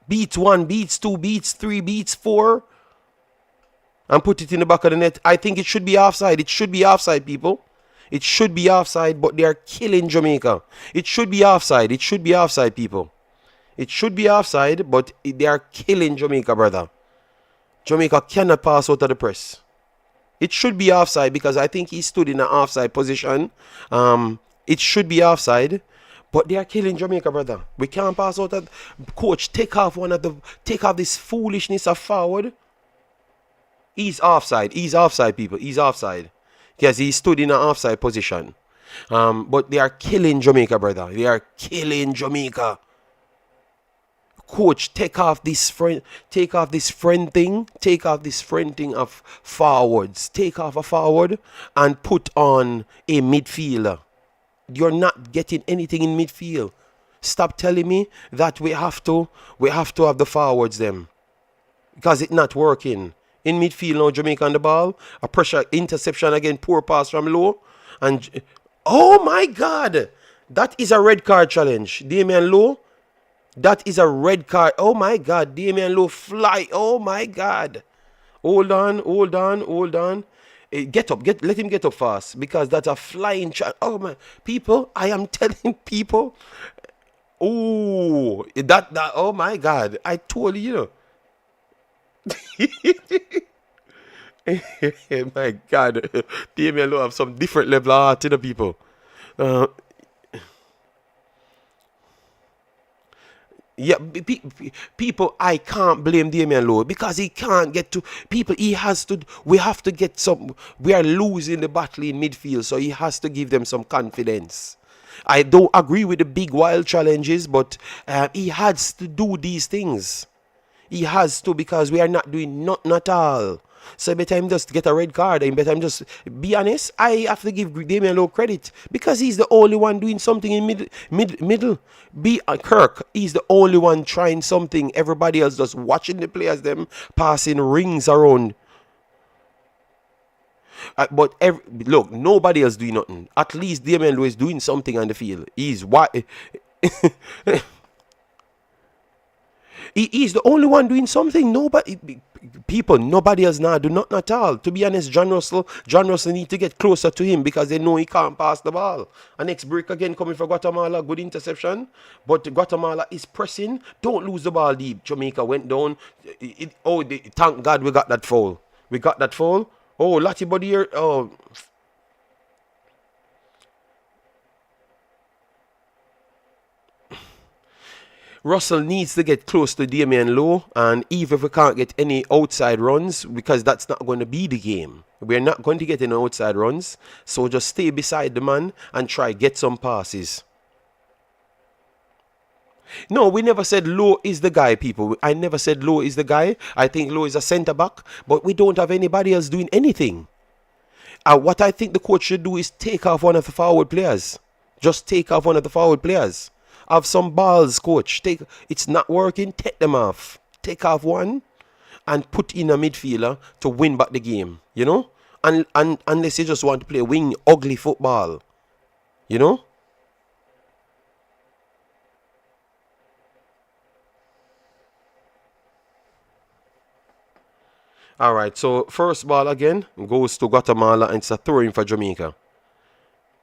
Beats 1, beats 2, beats 3, beats 4. And put it in the back of the net. I think it should be offside. It should be offside, people. It should be offside, but they are killing Jamaica. It should be offside. It should be offside, people. It should be offside, but they are killing Jamaica, brother. Jamaica cannot pass out of the press. It should be offside because I think he stood in an offside position. It should be offside, but they are killing Jamaica, brother. We can't pass out of... Coach, take off this foolishness of forward. He's offside. He's offside, people. He's offside. Because he stood in an offside position. But they are killing Jamaica, brother. They are killing Jamaica. Coach, take off this friend thing. Take off this friend thing of forwards. Take off a forward and put on a midfielder. You're not getting anything in midfield. Stop telling me that we have to have the forwards them. Because it's not working. In midfield now, Jamaica on the ball. A pressure interception again. Poor pass from Low. And oh my God. That is a red card challenge. Damian Low. That is a red card. Oh my God. Damian Low fly. Oh my God. Hold on. Get up. Let him get up fast. Because that's a flying challenge. Oh my. People, I am telling people. Oh, that. Oh my God! I told you. My God, Damien Lowe have some different level of art in the people. Uh, Yeah, people, I can't blame Damian Lowe because he can't get to people. He has to. We have to get some. We are losing the battle in midfield, so he has to give them some confidence. I don't agree with the big wild challenges, but he has to do these things. He has to because we are not doing nothing at all. So better him just get a red card and better him just be honest. I have to give Damian Lowe credit because he's the only one doing something in middle. Be Kirk, he's the only one trying something. Everybody else just watching the players them passing rings around. Look, nobody else doing nothing. At least Damian Lowe is doing something on the field. He's what. He's the only one doing something. Nobody else now do nothing at all. To be honest, John Russell need to get closer to him because they know he can't pass the ball. And next break again coming for Guatemala, good interception. But Guatemala is pressing. Don't lose the ball deep. Jamaica went down. Thank God we got that foul. We got that foul. Oh, Lottie Body here. Oh, Russell needs to get close to Damian Lowe, and even if we can't get any outside runs, because that's not going to be the game. We're not going to get any outside runs, so just stay beside the man and try get some passes. No, we never said Lowe is the guy, people. I never said Lowe is the guy. I think Lowe is a centre back, but we don't have anybody else doing anything. What I think the coach should do is take off one of the forward players. Just take off one of the forward players. Have some balls, coach. It's not working. Take them off. Take off one and put in a midfielder to win back the game. You know, and unless you just want to play wing ugly football. You know. All right. So first ball again goes to Guatemala and it's a throw in for Jamaica.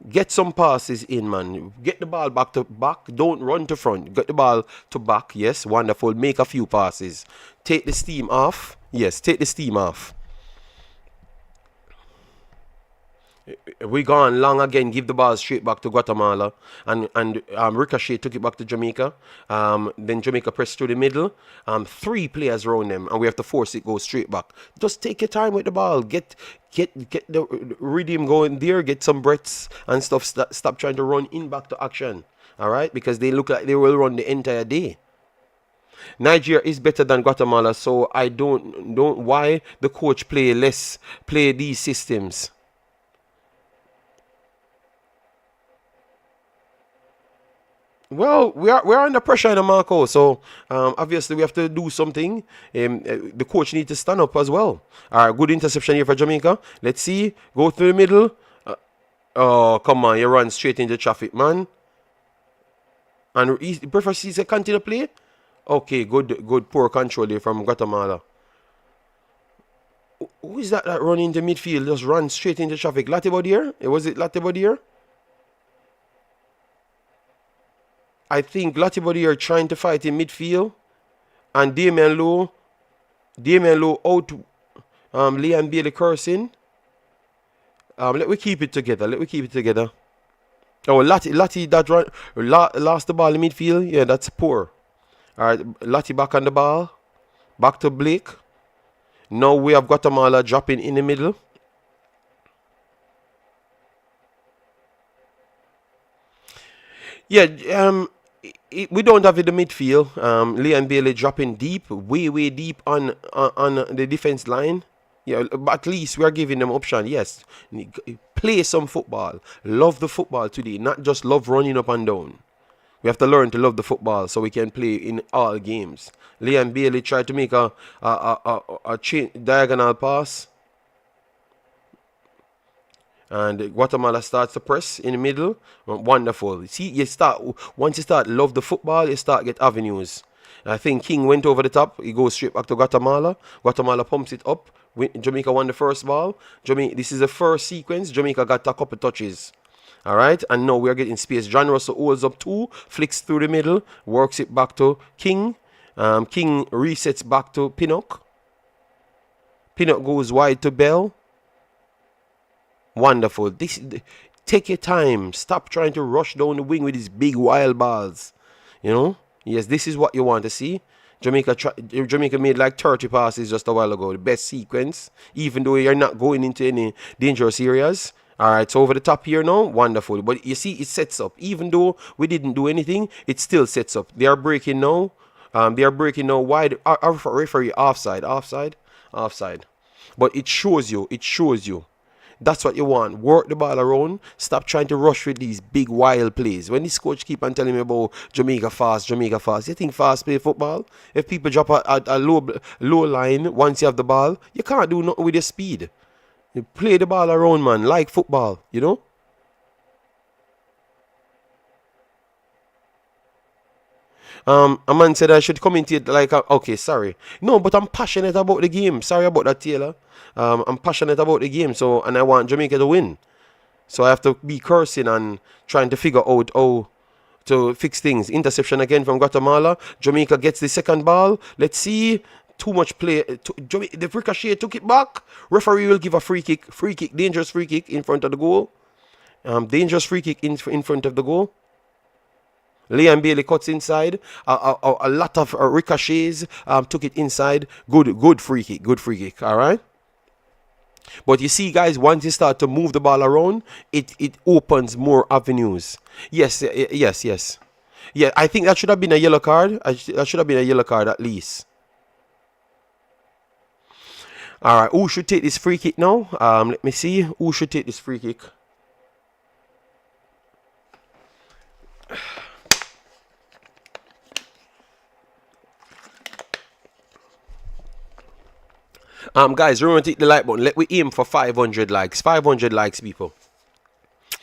Get some passes in, man. Get the ball back to back. Don't run to front. Get the ball to back. Yes, wonderful. Make a few passes. Take the steam off. Yes, take the steam off. We gone long again. Give the ball straight back to Guatemala, and Ricochet took it back to Jamaica. Then Jamaica pressed through the middle. Three players around them, and we have to force it go straight back. Just take your time with the ball. Get the rhythm going there. Get some breaths and stuff. Stop trying to run in back to action. All right, because they look like they will run the entire day. Nigeria is better than Guatemala, so I don't why the coach play these systems. Well, we are under pressure in the Marco, so obviously we have to do something. The coach needs to stand up as well. All right, good interception here for Jamaica. Let's see, go through the middle. Oh, come on, you run straight into traffic, man. And he prefers to continue to play. Okay, good, poor control here from Guatemala. Who is that running into midfield? Just run straight into traffic. Latibodier? Was it Latibodier? I think Latibody are trying to fight in midfield. And Damian Lowe out. Liam Bailey cursing. Let we keep it together. Oh, Lati that run, lost the ball in midfield. Yeah, that's poor. All right, Lati back on the ball. Back to Blake. Now we have Guatemala dropping in the middle. Yeah, we don't have it in the midfield. Liam Bailey dropping deep, way deep on the defense line. Yeah, but at least we are giving them option. Yes, play some football. Love the football today, not just love running up and down. We have to learn to love the football so we can play in all games. Liam Bailey tried to make a diagonal pass. And Guatemala starts to press in the middle. Wonderful. See, once you start love the football, you start get avenues. I think King went over the top. He goes straight back to Guatemala. Guatemala pumps it up. Jamaica won the first ball. This is the first sequence. Jamaica got a couple touches. All right, and now we're getting space. John Russell holds up 2, flicks through the middle, works it back to King. King resets back to Pinnock. Pinnock goes wide to Bell. Wonderful. Take your time. Stop trying to rush down the wing with these big wild balls. You know? Yes, this is what you want to see. Jamaica made like 30 passes just a while ago. The best sequence, even though you're not going into any dangerous areas. All right, so over the top here now, wonderful. But you see, it sets up. Even though we didn't do anything, it still sets up. They are breaking now. They are breaking now wide. Our referee offside. But it shows you. That's what you want. Work the ball around. Stop trying to rush with these big wild plays. When this coach keep on telling me about Jamaica fast, you think fast play football? If people drop a low line once you have the ball, you can't do nothing with your speed. You play the ball around, man, like football, you know? A man said I should commentate like, okay, sorry. No, but I'm passionate about the game. Sorry about that, Taylor. I'm passionate about the game, so, and I want Jamaica to win. So I have to be cursing and trying to figure out how to fix things. Interception again from Guatemala. Jamaica gets the second ball. Let's see. Too much play. The Ricochet took it back. Referee will give a free kick. Dangerous free kick in front of the goal. Dangerous free kick in front of the goal. Liam Bailey cuts inside. A lot of ricochets took it inside. Good free kick. All right. But you see, guys, once you start to move the ball around, it opens more avenues. Yes. Yeah, I think that should have been a yellow card. That should have been a yellow card at least. All right, who should take this free kick now? Let me see. Who should take this free kick? Guys, remember to hit the like button. Let we aim for 500 likes. 500 likes, people.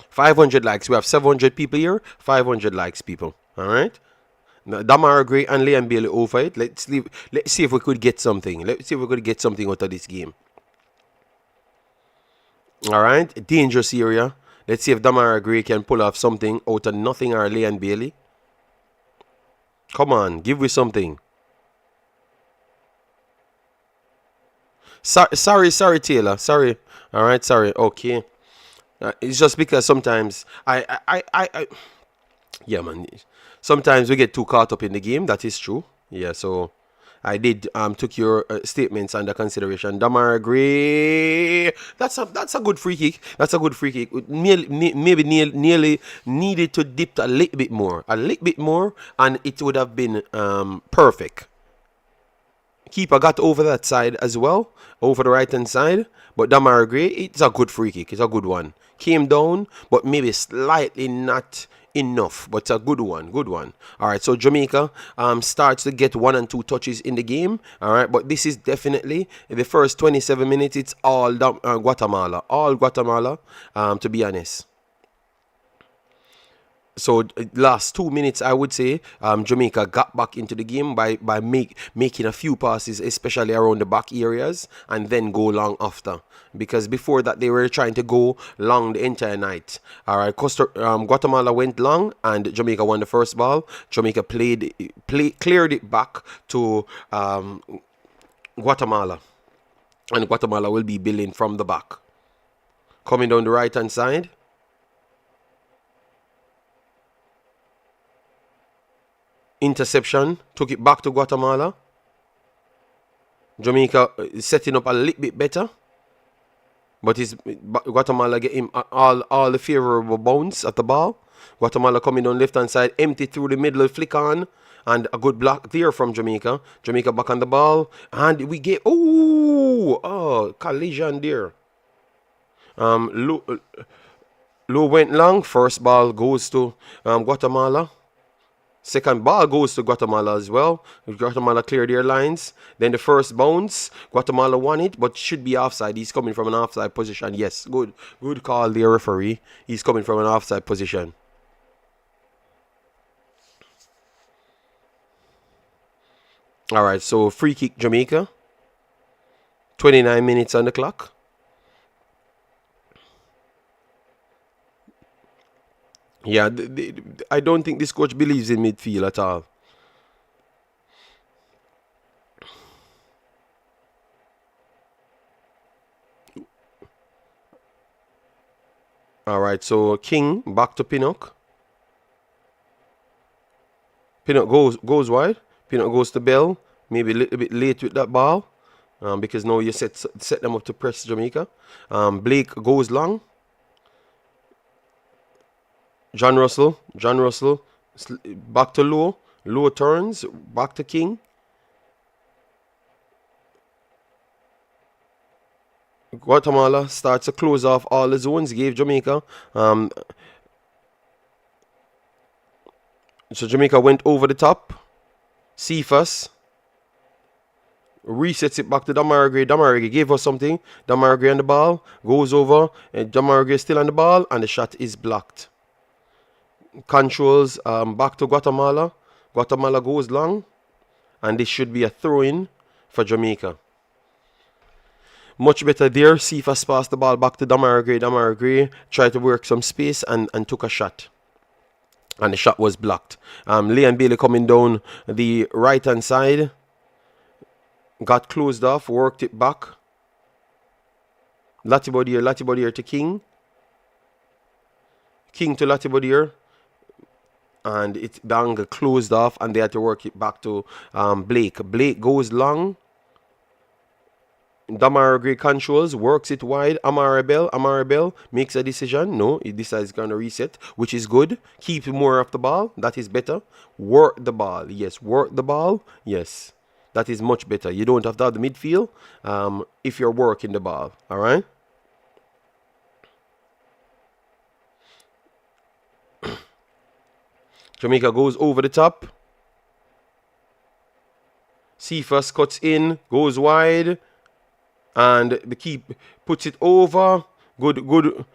500 likes. We have 700 people here. 500 likes, people. All right. Now, Damara Gray and Liam Bailey over it. Let's see if we could get something. Let's see if we could get something out of this game. All right. Dangerous area. Let's see if Damara Gray can pull off something out of nothing or Liam Bailey. Come on, give me something. Sorry, Taylor. Sorry. All right, sorry. Okay. It's just because sometimes yeah, man. Sometimes we get too caught up in the game. That is true. Yeah, so I did took your statements under consideration. Damar Gray. That's a good free kick. That's a good free kick. Maybe nearly needed to dip a little bit more, and it would have been perfect. Keeper got over that side as well, over the right hand side. But Damar Gray, it's a good free kick. It's a good one. Came down, but maybe slightly not enough, but it's a good one. All right, so Jamaica starts to get 1 and 2 touches in the game. All right, but this is definitely the first 27 minutes. It's all Guatemala, to be honest. So last 2 minutes, I would say, Jamaica got back into the game by making a few passes, especially around the back areas, and then go long after. Because before that, they were trying to go long the entire night. All right, Guatemala went long, and Jamaica won the first ball. Jamaica cleared it back to Guatemala, and Guatemala will be building from the back. Coming down the right hand side. Interception, took it back to Guatemala. Jamaica is setting up a little bit better, but Guatemala get him all the favorable bounce at the ball. Guatemala coming on left hand side, empty through the middle, flick on, and a good block there from Jamaica. Jamaica back on the ball, and we get collision there. Low went long. First ball goes to Guatemala. Second ball goes to Guatemala as well. Guatemala cleared their lines. Then the first bounce, Guatemala won it, but should be offside. He's coming from an offside position. Yes, good call there, referee. He's coming from an offside position. All right, so free kick Jamaica. 29 minutes on the clock. Yeah, I don't think this coach believes in midfield at all. All right, so King back to Pinnock. Pinnock goes wide. Pinnock goes to Bell. Maybe a little bit late with that ball, because now you set them up to press Jamaica. Blake goes long. John Russell, back to Low. Low turns back to King. Guatemala starts to close off all the zones. Gave Jamaica. So Jamaica went over the top. Cephas resets it back to Damaragre. Damaragre gave us something. Damaragre on the ball. Goes over. And Damaragre is still on the ball. And the shot is blocked. Controls back to Guatemala. Guatemala goes long. And this should be a throw-in for Jamaica. Much better there. Cephas passed the ball back to Damaragre. Damaragre tried to work some space and took a shot. And the shot was blocked. Leon Bailey coming down the right-hand side. Got closed off, worked it back. Latibodier to King. King to Latibodier. And the angle closed off, and they had to work it back to Blake. Blake goes long. Damaragre controls, works it wide. Amarabel makes a decision. No, he decides going to reset, which is good. Keep more of the ball. That is better. Work the ball. Yes, work the ball. Yes, that is much better. You don't have to have the midfield if you're working the ball. All right. Jamaica goes over the top. Cephas cuts in, goes wide. And the keep puts it over. Good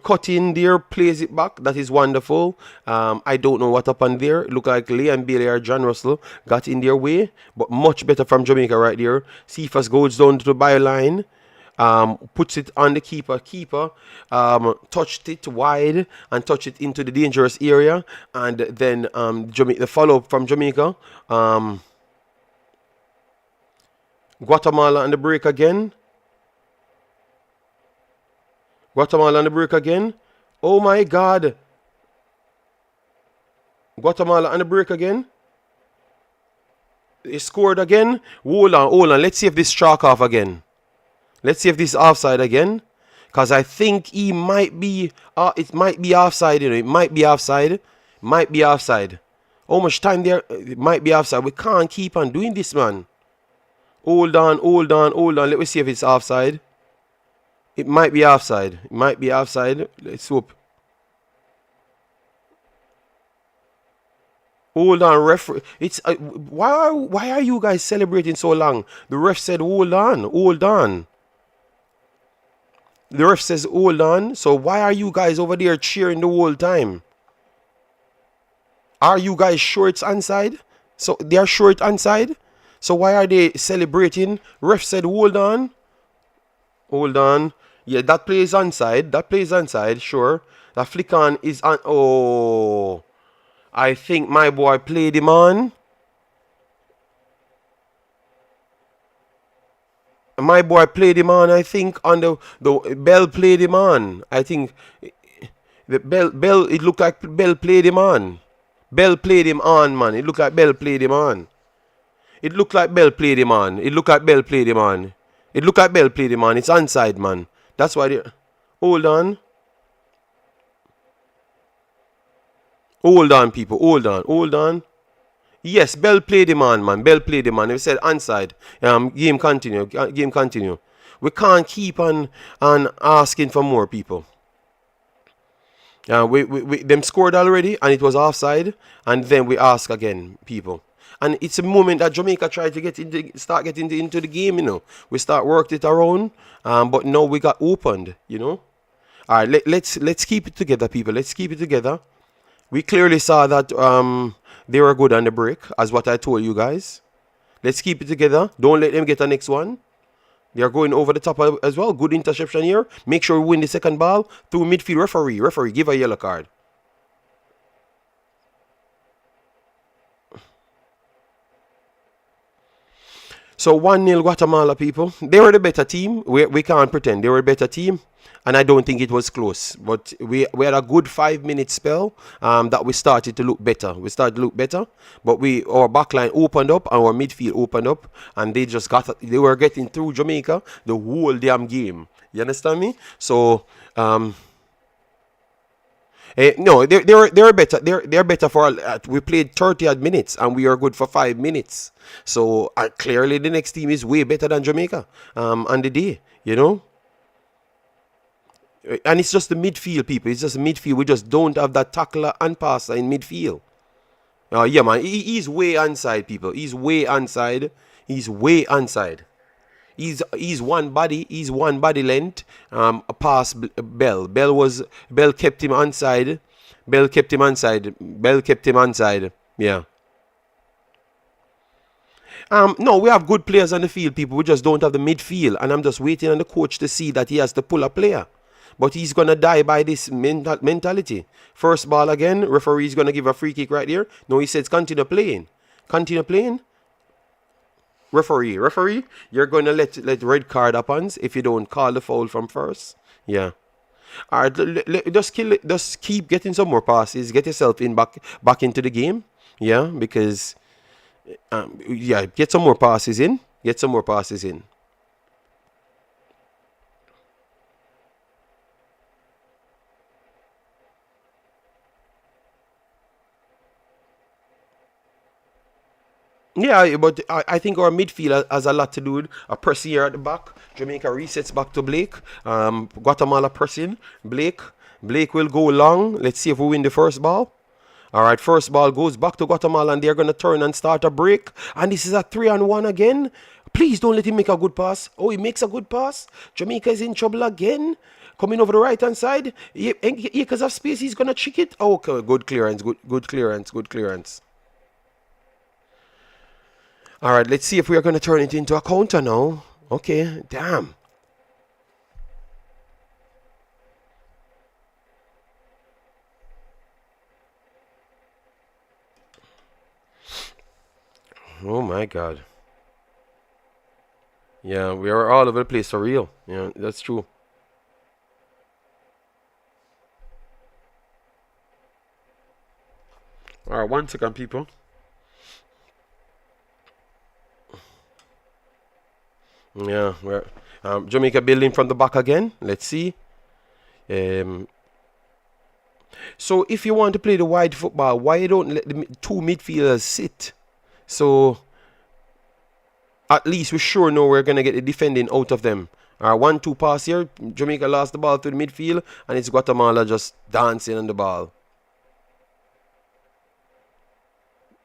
cut in there. Plays it back. That is wonderful. I don't know what happened there. It looked like Leon Bailey or John Russell got in their way. But much better from Jamaica right there. Cephas goes down to the byline. Puts it on the keeper. Touched it wide and touched it into the dangerous area. And then the follow-up from Jamaica. Guatemala on the break again. Oh my God. Guatemala on the break again. He scored again. Hold on. Let's see if this struck off again. Let's see if this is offside again. Because I think he might be... it might be offside. You know, it might be offside. How much time there? It might be offside. We can't keep on doing this, man. Hold on. Let me see if it's offside. It might be offside. Let's hope. Hold on, ref. It's why are you guys celebrating so long? The ref said hold on. The ref says hold on. So why are you guys over there cheering the whole time? Are you guys sure it's onside? So they are sure it's onside? So why are they celebrating? Ref said hold on. Yeah, that play is onside. Sure. That flick on is on. Oh, I think my boy played him on. I think on the Bell played him on. I think the Bell. It looked like Bell played him on. Man. It looked like Bell played him on. It's onside, man. That's why they... Hold on, people. Hold on. Yes, Bell played him on, man. They said onside. Game continue. We can't keep on asking for more, people. Them scored already, and it was offside. And then we ask again, people. And it's a moment that Jamaica tried to start getting into the game, you know. We start working it around, but now we got opened, you know. All right, let's keep it together, people. Let's keep it together. We clearly saw that they were good on the break, as what I told you guys. Let's keep it together. Don't let them get the next one. They are going over the top as well. Good interception here. Make sure we win the second ball through midfield. Referee, give a yellow card. So 1-0 Guatemala, people. They were the better team. We can't pretend. They were a better team. And I don't think it was close. But we had a good 5 minute spell that we started to look better. We started to look better. But our backline opened up and our midfield opened up. And they were getting through Jamaica the whole damn game. You understand me? So no, they're better. They're better for. We played 30 odd minutes and we are good for 5 minutes. So clearly the next team is way better than Jamaica. On the day, you know. And it's just the midfield, people. It's just midfield. We just don't have that tackler and passer in midfield. Yeah, man. He's way onside, people. He's way onside. He's way onside. He's one body. He's one body length. A pass Bell. Bell kept him onside. Bell kept him onside. Bell kept him onside. Yeah. No, we have good players on the field, people. We just don't have the midfield, and I'm just waiting on the coach to see that he has to pull a player. But he's gonna die by this mentality. First ball again. Referee's gonna give a free kick right here. No, he says continue playing. Continue playing. Referee, you're gonna let red card happens if you don't call the foul from first. Yeah. All right, just keep getting some more passes. Get yourself back into the game. Yeah, because yeah, get some more passes in. Get some more passes in. Yeah, but I think our midfield has a lot to do with a pressing here at the back. Jamaica resets back to Blake. Guatemala pressing. Blake will go long. Let's see if we win the first ball. All right, first ball goes back to Guatemala, and they're going to turn and start a break. And this is a 3-on-1 again. Please don't let him make a good pass. Oh, he makes a good pass. Jamaica is in trouble again. Coming over the right-hand side. Because of space, he's going to check it. Oh, okay, good clearance, good clearance, good clearance. All right, let's see if we are going to turn it into a counter now. Okay, damn. Oh my God. Yeah, we are all over the place for real. Yeah, that's true. All right, 1 second, people. Yeah, we're Jamaica building from the back again. Let's see. So if you want to play the wide football, why don't let the two midfielders sit? So at least we sure know we're gonna get the defending out of them. 1-2 pass here. Jamaica lost the ball to the midfield, and it's Guatemala just dancing on the ball.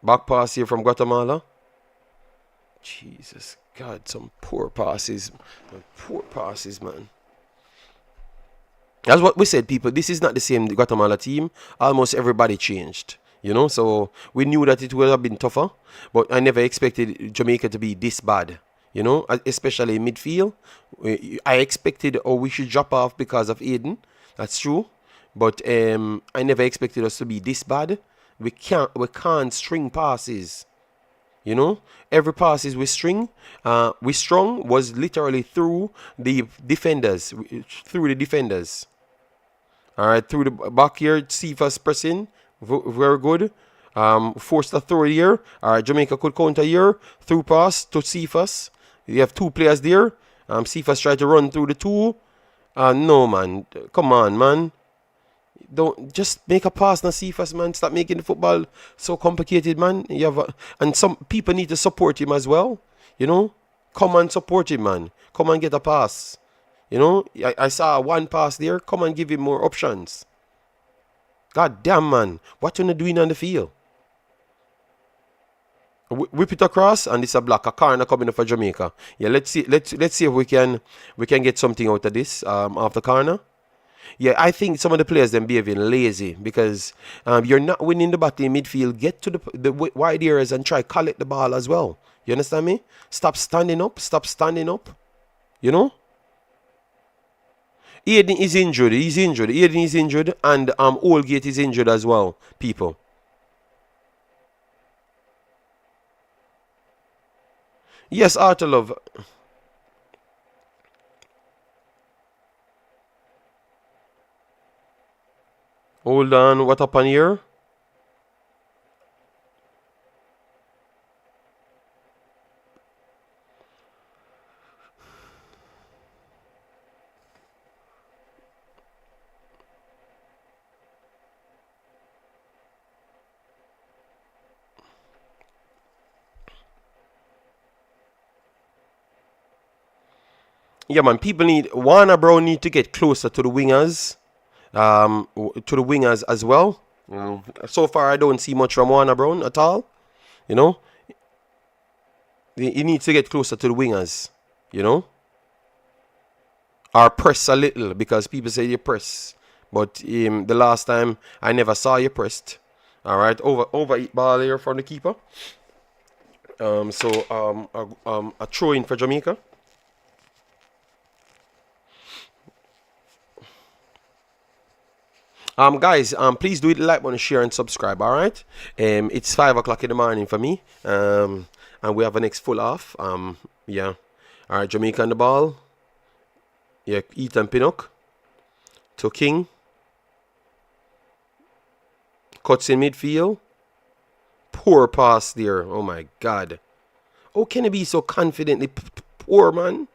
Back pass here from Guatemala. Jesus God, some poor passes. Poor passes, man. That's what we said, people. This is not the same Guatemala team. Almost everybody changed. You know, so we knew that it would have been tougher, but I never expected Jamaica to be this bad. You know, especially in midfield. I expected, we should drop off because of Aiden. That's true. But I never expected us to be this bad. We can't string passes. You know, every passes we strung was literally through the defenders. All right, through the back here, Cephas pressing, very good. Forced a throw here. All right, Jamaica could counter here. Through pass to Cephas. You have two players there. Cephas tried to run through the two. No, man. Come on, man. Don't just make a pass now, Cephas, man. Stop making the football so complicated, man. And some people need to support him as well. You know, come and support him, man. Come and get a pass. You know, I saw one pass there. Come and give him more options. God damn, man. What you doing on the field? Whip it across, and it's a block. A corner coming up for Jamaica. Yeah, let's see if we can get something out of this after corner. Yeah, I think some of the players them behaving lazy because you're not winning the battle in midfield. Get to the wide areas and try collect the ball as well. You understand me? Stop standing up. Stop standing up. You know? Aiden is injured. He's injured. Aiden is injured, and Oldgate is injured as well. People. Yes, Arthur Love. Hold on, what happened here? Yeah, man, people need Warner Brown need to get closer to the wingers, to the wingers as well. So far, I don't see much from Warner Brown at all. You know, he needs to get closer to the wingers. You know, or press a little because people say you press, but the last time I never saw you pressed. All right, over ball here from the keeper. A throw in for Jamaica. Guys, please do hit the like button, share, and subscribe. All right. It's 5 o'clock in the morning for me. And we have a next full off. Yeah. All right, Jamaica on the ball. Yeah, Ethan Pinnock to King. Cuts in midfield. Poor pass there. Oh my God. Oh, can he be so confidently poor, man?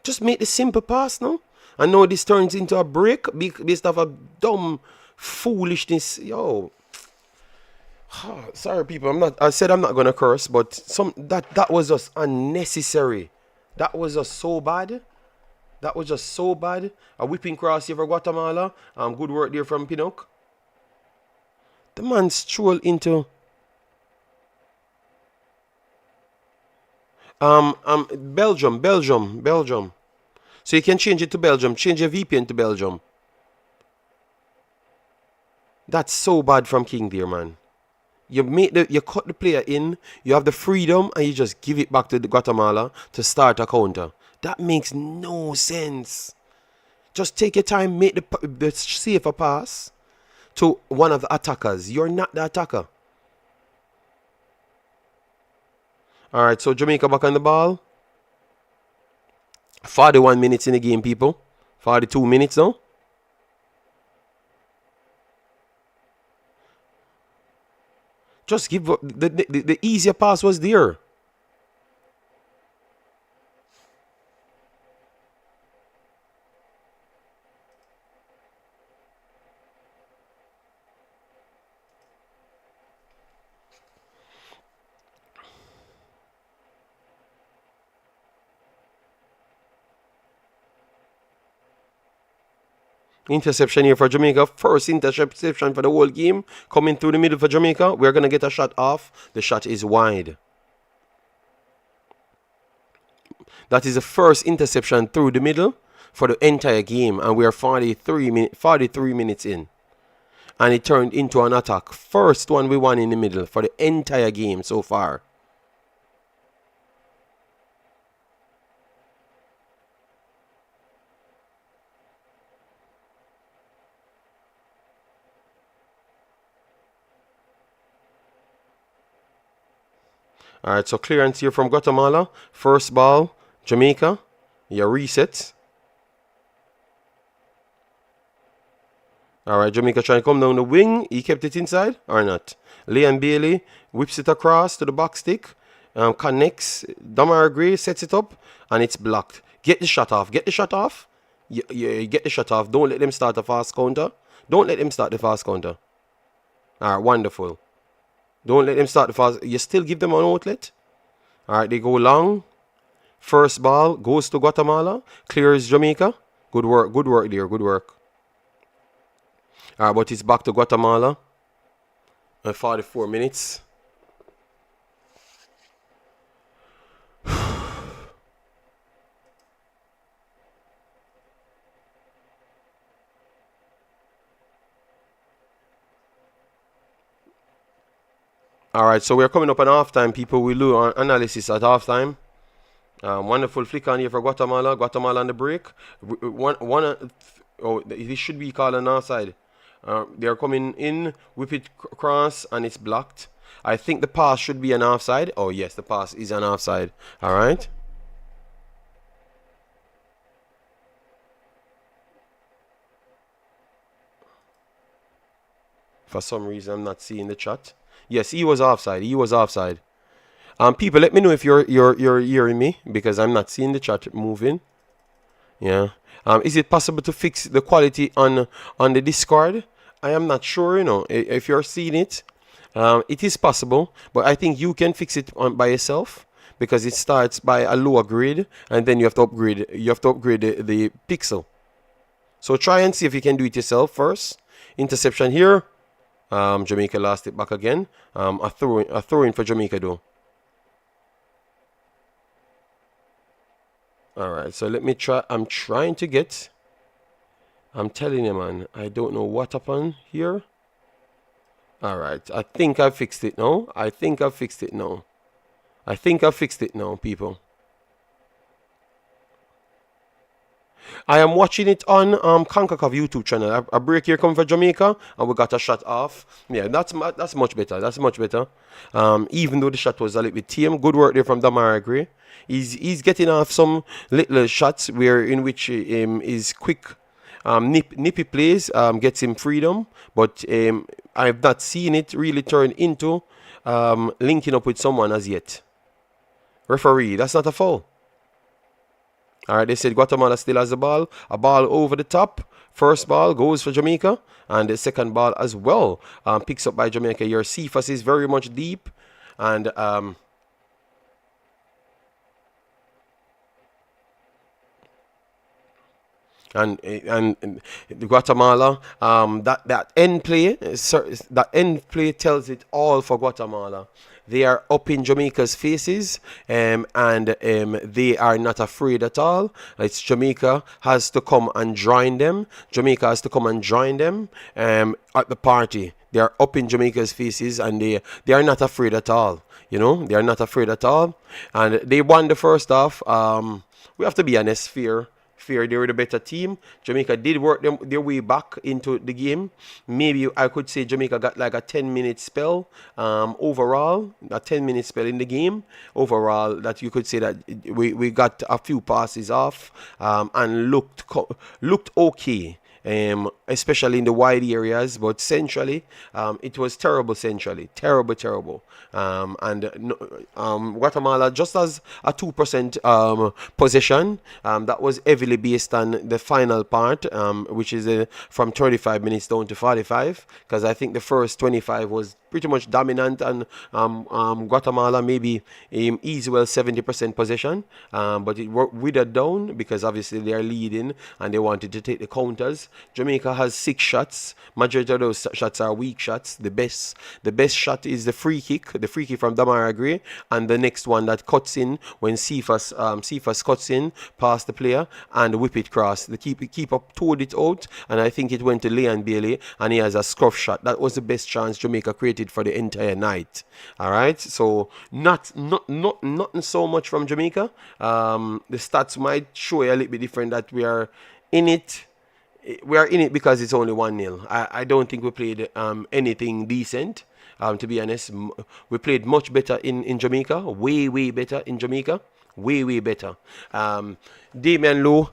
Just make the simple pass now. I know this turns into a break based off a dumb foolishness. Yo, sorry people. I said I'm not gonna curse, but that was just unnecessary. That was just so bad. That was just so bad. A whipping cross here for Guatemala. Good work there from Pinnock. The man strolled into Belgium. So you can change it to Belgium. Change your VPN to Belgium. That's so bad from King there, man. You cut the player in, you have the freedom, and you just give it back to the Guatemala to start a counter. That makes no sense. Just take your time, make the safer pass to one of the attackers. You're not the attacker. All right, so Jamaica back on the ball. 41 minutes in the game, people. 42 minutes now. Just give the easier pass was there. Interception here for Jamaica. First interception for the whole game. Coming through the middle for Jamaica. We're going to get a shot off. The shot is wide. That is the first interception through the middle for the entire game. And we are 43 minutes in. And it turned into an attack. First one we won in the middle for the entire game so far. All right, so clearance here from Guatemala. First ball, Jamaica. Your reset. All right, Jamaica trying to come down the wing. He kept it inside or not? Leon Bailey whips it across to the box stick. Connects. Damar Gray sets it up and it's blocked. Get the shot off. Get the shot off. You get the shot off. Don't let them start a fast counter. Don't let them start the fast counter. All right, wonderful. Don't let them start the fast. You still give them an outlet. All right, they go long. First ball goes to Guatemala. Clears Jamaica. Good work there. Good work. All right, but it's back to Guatemala. 44 minutes. All right, so we're coming up on halftime, people. We'll do our analysis at halftime. Wonderful flick on here for Guatemala. Guatemala on the break. This should be called an offside. They're coming in, whip it cross, and it's blocked. I think the pass should be an offside. Oh yes, the pass is an offside. All right. For some reason, I'm not seeing the chat. Yes, he was offside. He was offside. People, let me know if you're hearing me because I'm not seeing the chat moving. Yeah. Is it possible to fix the quality on the Discord? I am not sure. If you're seeing it, it is possible, but I think you can fix it by yourself because it starts by a lower grade and then you have to upgrade. You have to upgrade the pixel. So try and see if you can do it yourself first. Interception here. Jamaica lost it back again. A throw in for Jamaica though. Alright, so let me try. I'm trying to get. I'm telling you, man. I don't know what happened here. Alright, I think I fixed it now. I think I fixed it now. I think I fixed it now, people. I am watching it on Concacaf YouTube channel. A break here come for Jamaica, and we got a shot off. Yeah, that's much better. That's much better. Even though the shot was a little bit tame, good work there from Damara Gray. He's getting off some little shots where in which his quick nippy plays gets him freedom, but I've not seen it really turn into linking up with someone as yet. Referee, that's not a foul. All right, they said Guatemala still has the ball. A ball over the top. First ball goes for Jamaica. And the second ball as well picks up by Jamaica. Your Cephas is very much deep. And Guatemala, that end play, that end play tells it all for Guatemala. They are up in Jamaica's faces, and they are not afraid at all. It's Jamaica has to come and join them. Jamaica has to come and join them at the party. They are up in Jamaica's faces, and they are not afraid at all. They are not afraid at all, and they won the first half. We have to be honest, fair. They were the better team. Jamaica did work their way back into the game. Maybe I could say Jamaica got like a 10-minute spell overall, a 10-minute spell in the game overall that you could say that we got a few passes off and looked okay. Especially in the wide areas, but centrally, it was terrible centrally. Terrible. Guatemala just has a 2% possession. That was heavily based on the final part, which is from 35 minutes down to 45, because I think the first 25 was pretty much dominant, and Guatemala maybe easy well 70% possession, but it withered down because obviously they are leading and they wanted to take the counters. Jamaica has 6 shots. Majority of those shots are weak shots. The best shot is the free kick from Damara Gray, and the next one that cuts in when Cephas cuts in past the player and whip it cross. The keeper toed it out, and I think it went to Leon Bailey, and he has a scruff shot. That was the best chance Jamaica created for the entire night. All right, so nothing so much from Jamaica. The stats might show you a little bit different, that we are in it. We are in it because it's only 1-0. I don't think we played anything decent. To be honest, we played much better in Jamaica. Way better in Jamaica. Way better. Damian Lowe.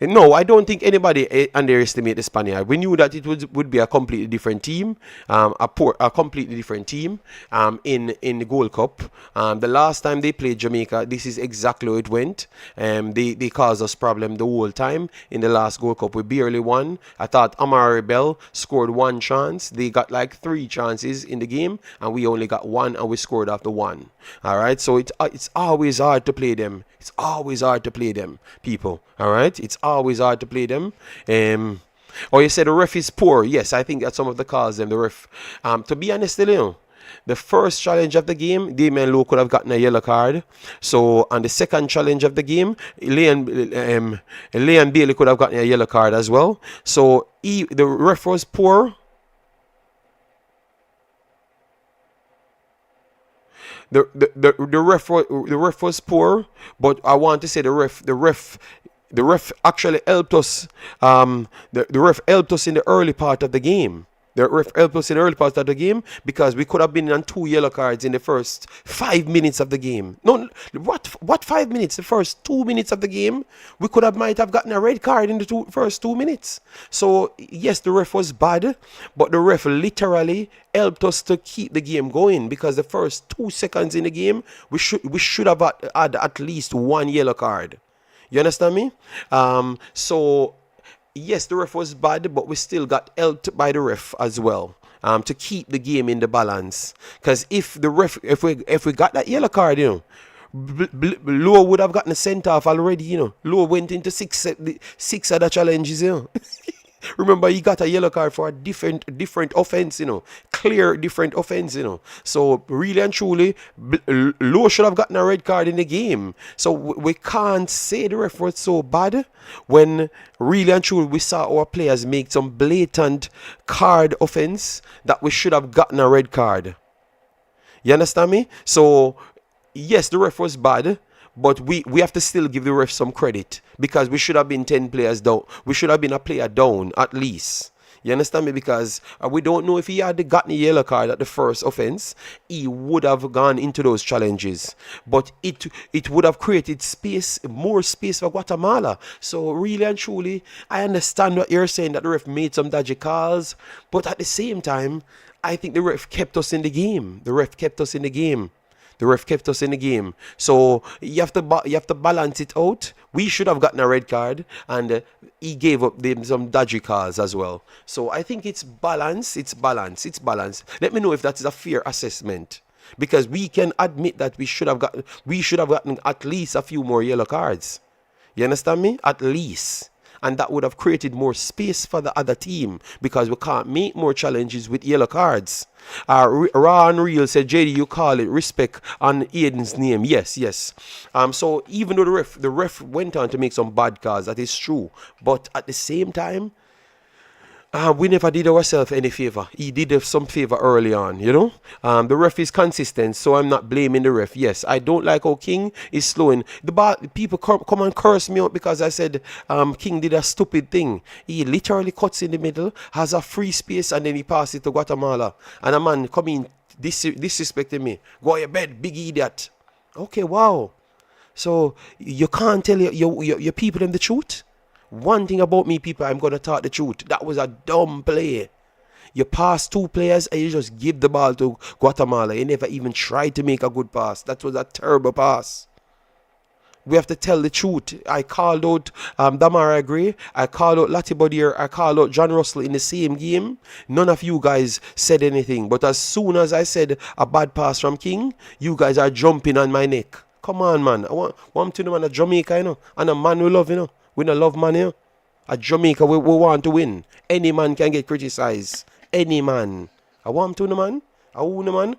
No, I don't think anybody underestimate the Spaniard. We knew that it would be a completely different team, a completely different team in the Gold Cup. The last time they played Jamaica, this is exactly how it went. They caused us problem the whole time in the last Gold Cup. We barely won. I thought Amari Bell scored 1 chance. They got like 3 chances in the game, and we only got 1, and we scored after 1. All right, so it's always hard to play them. It's always hard to play them, people. All right, it's always hard to play them. Or you said the ref is poor. Yes, I think that's some of the cause. The ref. To be honest, the first challenge of the game, Damian Lowe could have gotten a yellow card. So on the second challenge of the game, Leon Bailey could have gotten a yellow card as well. So the ref was poor. The ref was poor, but I want to say the ref actually helped us. The ref helped us in the early part of the game. The ref helped us in the early part of the game because we could have been on 2 yellow cards in the first 5 minutes of the game. No, what 5 minutes? The first 2 minutes of the game, we could have might have gotten a red card in the first 2 minutes. So yes, the ref was bad, but the ref literally helped us to keep the game going because the first 2 seconds in the game, we should have had at least one yellow card. You understand me? So yes, the ref was bad, but we still got helped by the ref as well. To keep the game in the balance. Because if we got that yellow card, Low would have gotten a sent off already, Low went into six other challenges. Remember, he got a yellow card for a different offense, clear different offense. So really and truly, Low should have gotten a red card in the game. So we can't say the ref was so bad when really and truly we saw our players make some blatant card offense that we should have gotten a red card. You understand me? So yes, the ref was bad, but we have to still give the ref some credit because we should have been 10 players down. We should have been a player down at least. You understand me? Because we don't know if he had gotten a yellow card at the first offense, he would have gone into those challenges. But it would have created more space for Guatemala. So really and truly, I understand what you're saying, that the ref made some dodgy calls, but at the same time, I think the ref kept us in the game. The ref kept us in the game. The ref kept us in the game. So you have to balance it out. We should have gotten a red card, and he gave up them some dodgy calls as well. So I think it's balance. It's balance. It's balance. Let me know if that is a fair assessment, because we can admit that we should have gotten at least a few more yellow cards. You understand me? At least. And that would have created more space for the other team because we can't make more challenges with yellow cards. Raw and Real said, JD, you call it respect on Aiden's name. Yes, yes. So even though the ref went on to make some bad calls, that is true. But at the same time, we never did ourselves any favor. He did us some favor early on, The ref is consistent, so I'm not blaming the ref. Yes, I don't like how King is slowing the ball. People come and curse me out because I said King did a stupid thing. He literally cuts in the middle, has a free space, and then he passes it to Guatemala. And a man come in disrespecting me. Go to your bed, big idiot. Okay, wow. So you can't tell your people them the truth? One thing about me, people, I'm going to talk the truth. That was a dumb play. You pass 2 players and you just give the ball to Guatemala. You never even tried to make a good pass. That was a terrible pass. We have to tell the truth. I called out Damara Gray. I called out Lati Bodier. I called out John Russell in the same game. None of you guys said anything. But as soon as I said a bad pass from King, you guys are jumping on my neck. Come on, man. I want to know, man, a Jamaica, and a man we love, We don't love man, At Jamaica, we want to win. Any man can get criticized. Any man. I want to know, man. I want to man.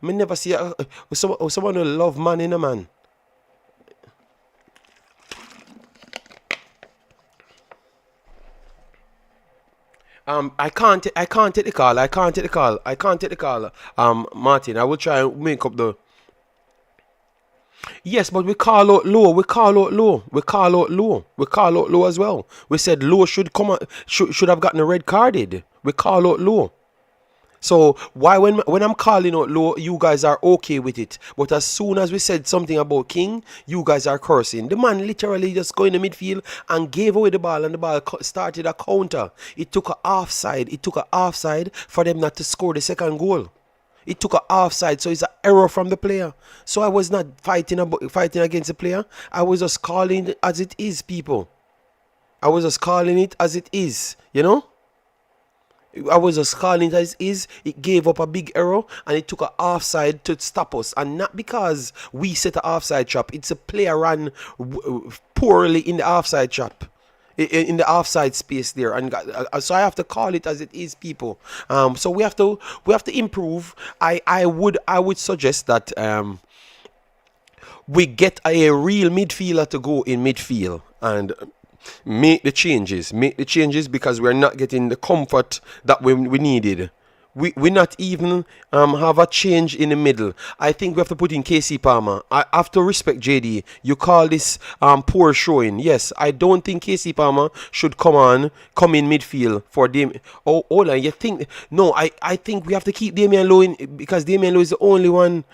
I never see someone who love man in a man. I can't take the call. I can't take the call. Martin, I will try and make up the. Yes, but we call out Low. We call out Low as well. We said Low should have gotten a red carded. We call out Low. So why when I'm calling out Low, you guys are okay with it, but as soon as we said something about King, you guys are cursing. The man literally just go in the midfield and gave away the ball, and the ball started a counter. It took a offside. For them not to score the second goal. It took an offside, so it's an error from the player. So I was not fighting against the player. I was just calling it as it is, people. I was just calling it as it is, I was just calling it as it is. It gave up a big error, and it took an offside to stop us. And not because we set an offside trap. It's a player ran poorly in the offside trap. In the offside space there, and so I have to call it as it is, people. So we have to improve. I would suggest that we get a real midfielder to go in midfield and make the changes because we're not getting the comfort that we needed. we not even have a change in the middle. I think we have to put in KC Palmer. I have to respect JD. You call this poor showing. Yes, I don't think KC Palmer should come in midfield for Damien. Oh, hold on. You think? No, I think we have to keep Damien Lowe in because Damien Lowe is the only one.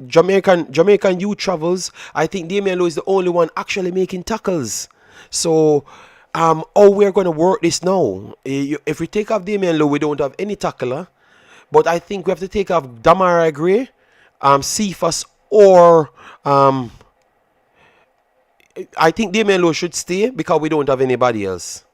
Jamaican youth travels. I think Damien Lowe is the only one actually making tackles. So. How we're going to work this now? If we take off Damian Lowe, we don't have any tackler. But I think we have to take off Damara Gray, Cephas, or I think Damian Lowe should stay because we don't have anybody else.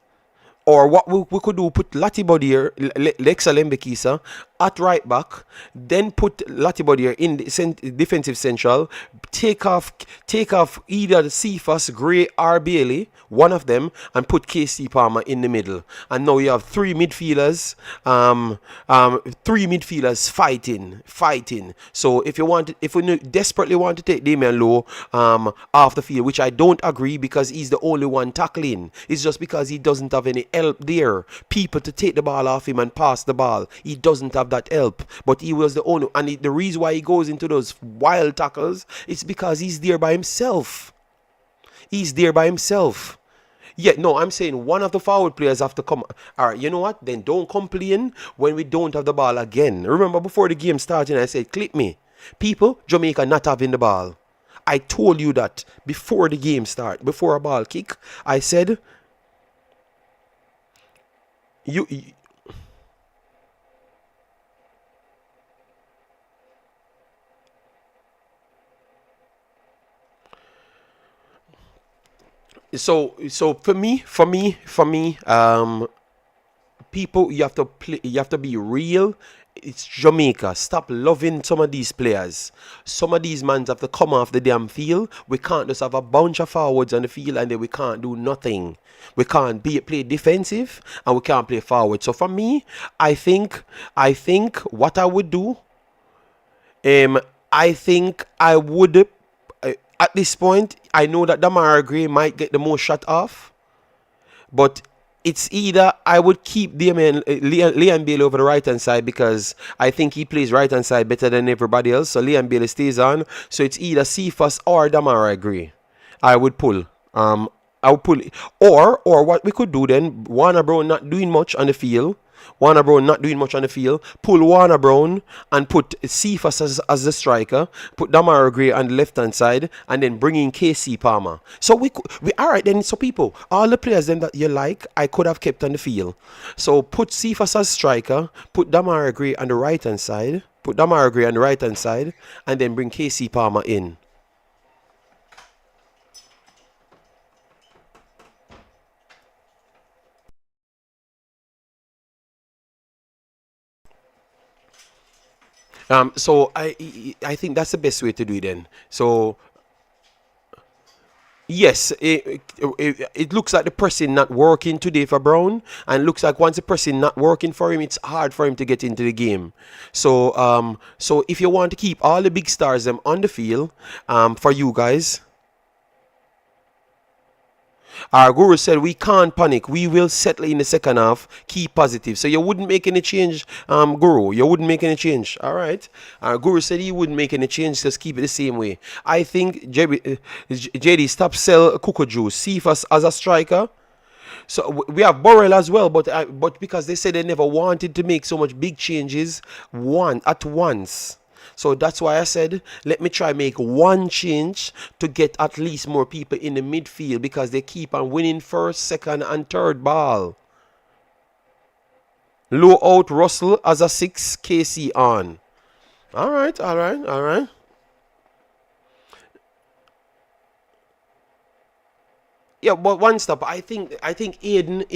Or what we could do, put Latibodier, Lexa Lembekisa at right back, then put Latibodier in the defensive central, take off either Cephas, Gray, or Bailey, one of them, and put KC Palmer in the middle. And now you have three midfielders fighting. So if we desperately want to take Damian Lowe off the field, which I don't agree because he's the only one tackling. It's just because he doesn't have any help there. People to take the ball off him and pass the ball. He doesn't have that help. But he was the only, and the reason why he goes into those wild tackles is because he's there by himself. He's there by himself. Yeah, no, I'm saying one of the forward players have to come. All right, you know what? Then don't complain when we don't have the ball again. Remember before the game started, I said, clip me. People, Jamaica not having the ball. I told you that before the game start, before a ball kick. I said, you so for me, people, you have to be real. It's Jamaica. Stop loving some of these players. Some of these mans have to come off the damn field. We can't just have a bunch of forwards on the field and then we can't do nothing. We can't play defensive and we can't play forward. So for me, I think what I would do, I think I would at this point, I know that Damara Gray might get the most shot off, but it's either I would keep Liam Bailey over the right hand side because I think he plays right hand side better than everybody else. So Liam Bailey stays on. So it's either Cephas or Damara Gray. I would pull. I would pull. Or what we could do then, Warner Brown not doing much on the field. Pull Warner Brown and put Cephas as the striker. Put Damara Gray on the left hand side, and then bring in KC Palmer. So we all right then. So people, all the players then that you like, I could have kept on the field. So put Cephas as striker. Put Damara Gray on the right hand side. And then bring KC Palmer in. So I think that's the best way to do it then. So yes, it looks like the pressing not working today for Brown, and looks like once the pressing not working for him, it's hard for him to get into the game. So if you want to keep all the big stars them on the field, for you guys. Our guru said we can't panic. We will settle in the second half. Keep positive. So you wouldn't make any change, guru. You wouldn't make any change. All right. Our guru said he wouldn't make any change. Just keep it the same way. I think JD stop sell Cocoa Juice. Cephas as a striker. So we have Borrell as well, but because they said they never wanted to make so much big changes at once. So that's why I said, let me try make one change to get at least more people in the midfield because they keep on winning first, second, and third ball. Low out Russell as a 6, KC on. All right. Yeah, but one stop. I think Aiden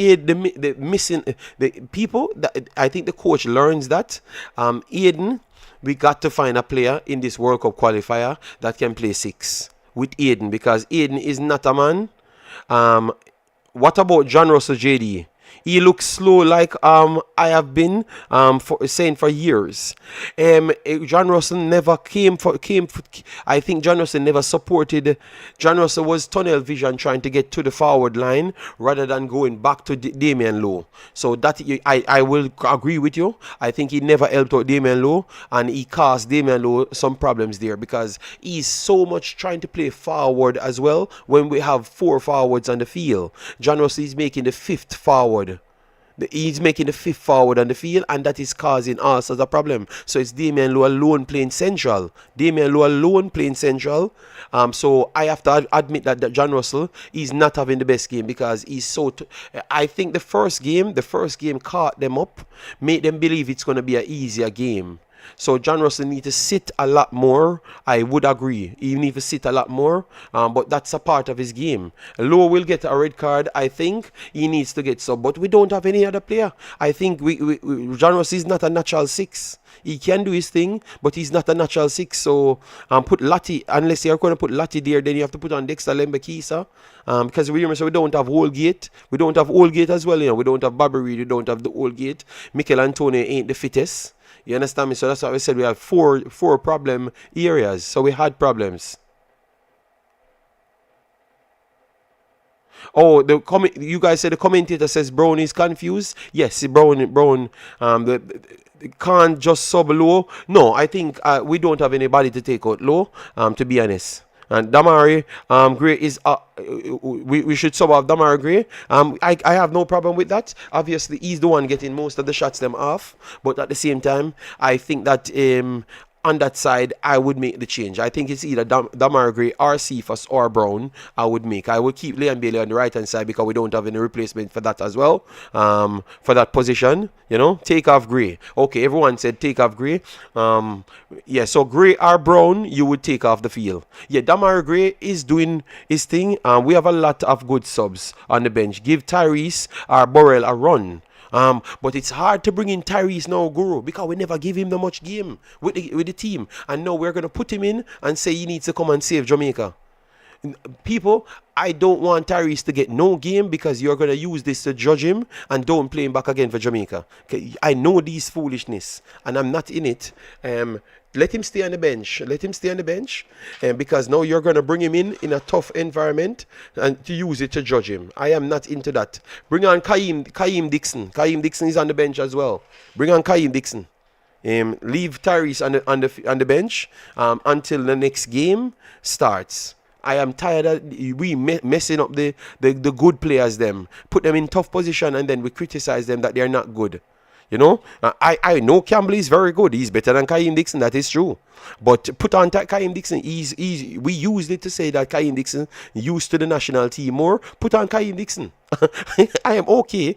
the missing the people that I think the coach learns that Aiden, we got to find a player in this World Cup qualifier that can play 6 with Aiden because Aiden is not a man. What about John Russell JD? He looks slow, like I have been saying for years. John Russell never I think John Russell never supported. John Russell was tunnel vision, trying to get to the forward line rather than going back to Damian Lowe. So that I will agree with you. I think he never helped out Damian Lowe, and he caused Damian Lowe some problems there because he's so much trying to play forward as well when we have four forwards on the field. John Russell is making the fifth forward. He's making the fifth forward on the field, and that is causing us as a problem. So it's Damian Lowe alone playing central. Damian Lowe alone playing central. So I have to admit that John Russell is not having the best game because he's so. I think the first game caught them up, made them believe it's going to be an easier game. So John Russell need to sit a lot more. I would agree. He need to sit a lot more. But that's a part of his game. Lowe will get a red card. I think he needs to get sub. But we don't have any other player. I think John Russell is not a natural six. He can do his thing, but he's not a natural six. So put Lati, unless you're going to put Lati there, then you have to put on Dexter Lembekisa. Because we don't have Holgate. We don't have Holgate as well. You know, we don't have Bobby Reed. We don't have the Holgate. Mikel Antonio ain't the fittest. You understand me? So that's why we said we have four problem areas. So we had problems. Oh, you guys said the commentator says Brown is confused. Yes, Brown. Can't just sub Low. No, I think we don't have anybody to take out Low. To be honest. And Damari Gray is we should sub off Damari Gray. I have no problem with that. Obviously, he's the one getting most of the shots them off. But at the same time, I think that on that side, I would make the change. I think it's either Damar Gray or Cephas or Brown. I would keep Leon Bailey on the right hand side because we don't have any replacement for that as well. For that position, you know, take off Gray. Okay, everyone said take off Gray. Yeah, so Gray or Brown, you would take off the field. Yeah, Damar Gray is doing his thing. We have a lot of good subs on the bench. Give Tyrese or Burrell a run. But it's hard to bring in Tyrese now, Guru, because we never give him that much game with the team. And now we're going to put him in and say he needs to come and save Jamaica. People, I don't want Tyrese to get no game because you're going to use this to judge him and don't play him back again for Jamaica. Okay, I know these foolishness and I'm not in it. Let him stay on the bench. Let him stay on the bench because now you're going to bring him in a tough environment and to use it to judge him. I am not into that. Bring on Kaim Dixon. Kaim Dixon is on the bench as well. Bring on Kaim Dixon. Leave Tyrese on the bench until the next game starts. I am tired of we messing up the good players them. Put them in tough position and then we criticize them that they are not good. You know, I know Campbell is very good. He's better than Kaim Dixon. That is true. But put on Kaim Dixon. We used it to say that Kaim Dixon used to the national team more. Put on Kaim Dixon. I am okay.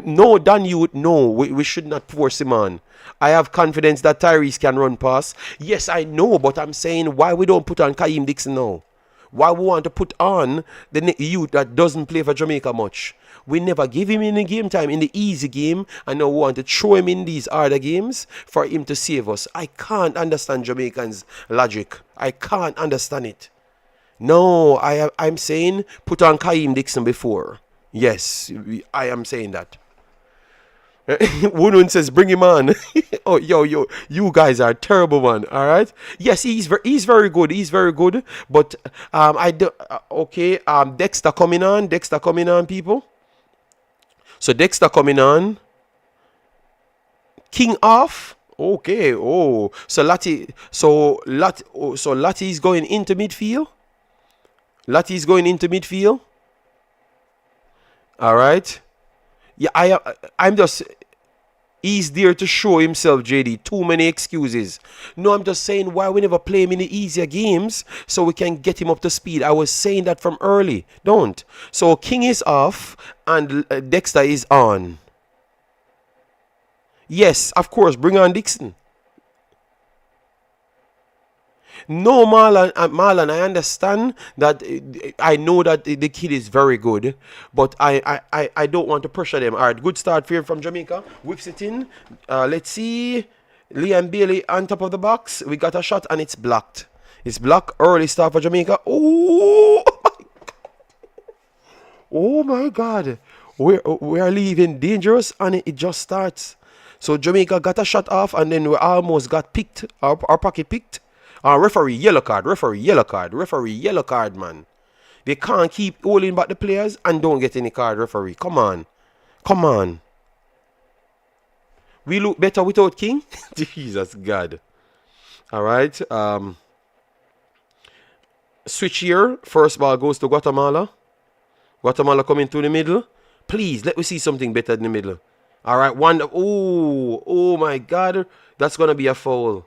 No, Dan Youth, no. We should not force him on. I have confidence that Tyrese can run past. Yes, I know, but I'm saying why we don't put on Kaim Dixon now? Why we want to put on the youth that doesn't play for Jamaica much? We never give him any game time in the easy game, and now we want to throw him in these harder games for him to save us. I can't understand Jamaicans' logic. I can't understand it. No, I'm saying put on Kaim Dixon before. Yes, I am saying that. Wunun says bring him on. Oh, yo, you guys are terrible, man. All right. Yes, he's very good. He's very good. But okay. Dexter coming on. People. So Dexter coming on. King off. Okay. Oh, so Lati is going into midfield. All right. Yeah, I'm just. He's there to show himself, JD. Too many excuses. No, I'm just saying why we never play him in the easier games so we can get him up to speed. I was saying that from early. Don't. So King is off and Dexter is on. Yes, of course. Bring on Dixon. No, Marlon, I understand that. I know that the kid is very good, but I don't want to pressure them. All right, good start here from Jamaica. Whips it in. Let's see. Liam Bailey on top of the box. We got a shot and it's blocked. It's blocked. Early start for Jamaica. Oh my God. we are leaving dangerous, and it just starts. So Jamaica got a shot off, and then we almost got picked, our pocket picked. Referee yellow card, referee yellow card, referee yellow card, man. They can't keep holding back the players and don't get any card, referee. Come on, come on. We look better without King. Jesus God. All right. Switch here. First ball goes to Guatemala. Guatemala coming through the middle. Please, let me see something better in the middle. All right, one. Oh my God. That's going to be a foul.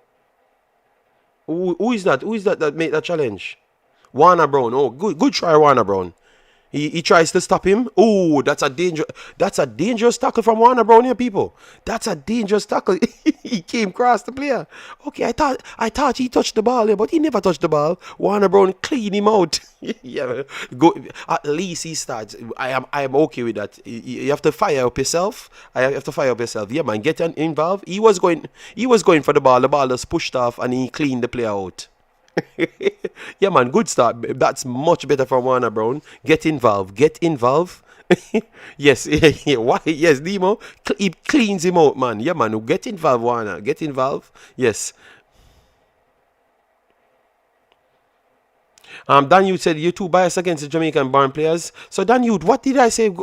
Who is that? Who is that made that challenge? Warner Brown. Oh, good try, Warner Brown. He tries to stop him. Oh, that's a dangerous tackle from Warner Brown here, people. That's a dangerous tackle. He came across the player. Okay, I thought he touched the ball here, but he never touched the ball. Warner Brown clean him out. Yeah, go. At least he starts. I am okay with that. You have to fire up yourself. I have to fire up yourself. Yeah, man, get involved. He was going for the ball. The ball just pushed off, and he cleaned the player out. Yeah, man, good start. That's much better from Warner Brown. Get involved. Get involved. Yes, yeah, why? Yes, Demo. He cleans him out, man. Yeah, man. Get involved, Warner. Get involved. Yes. Dan Youth said you're too biased against the Jamaican born players. So Dan Youth, what did I say?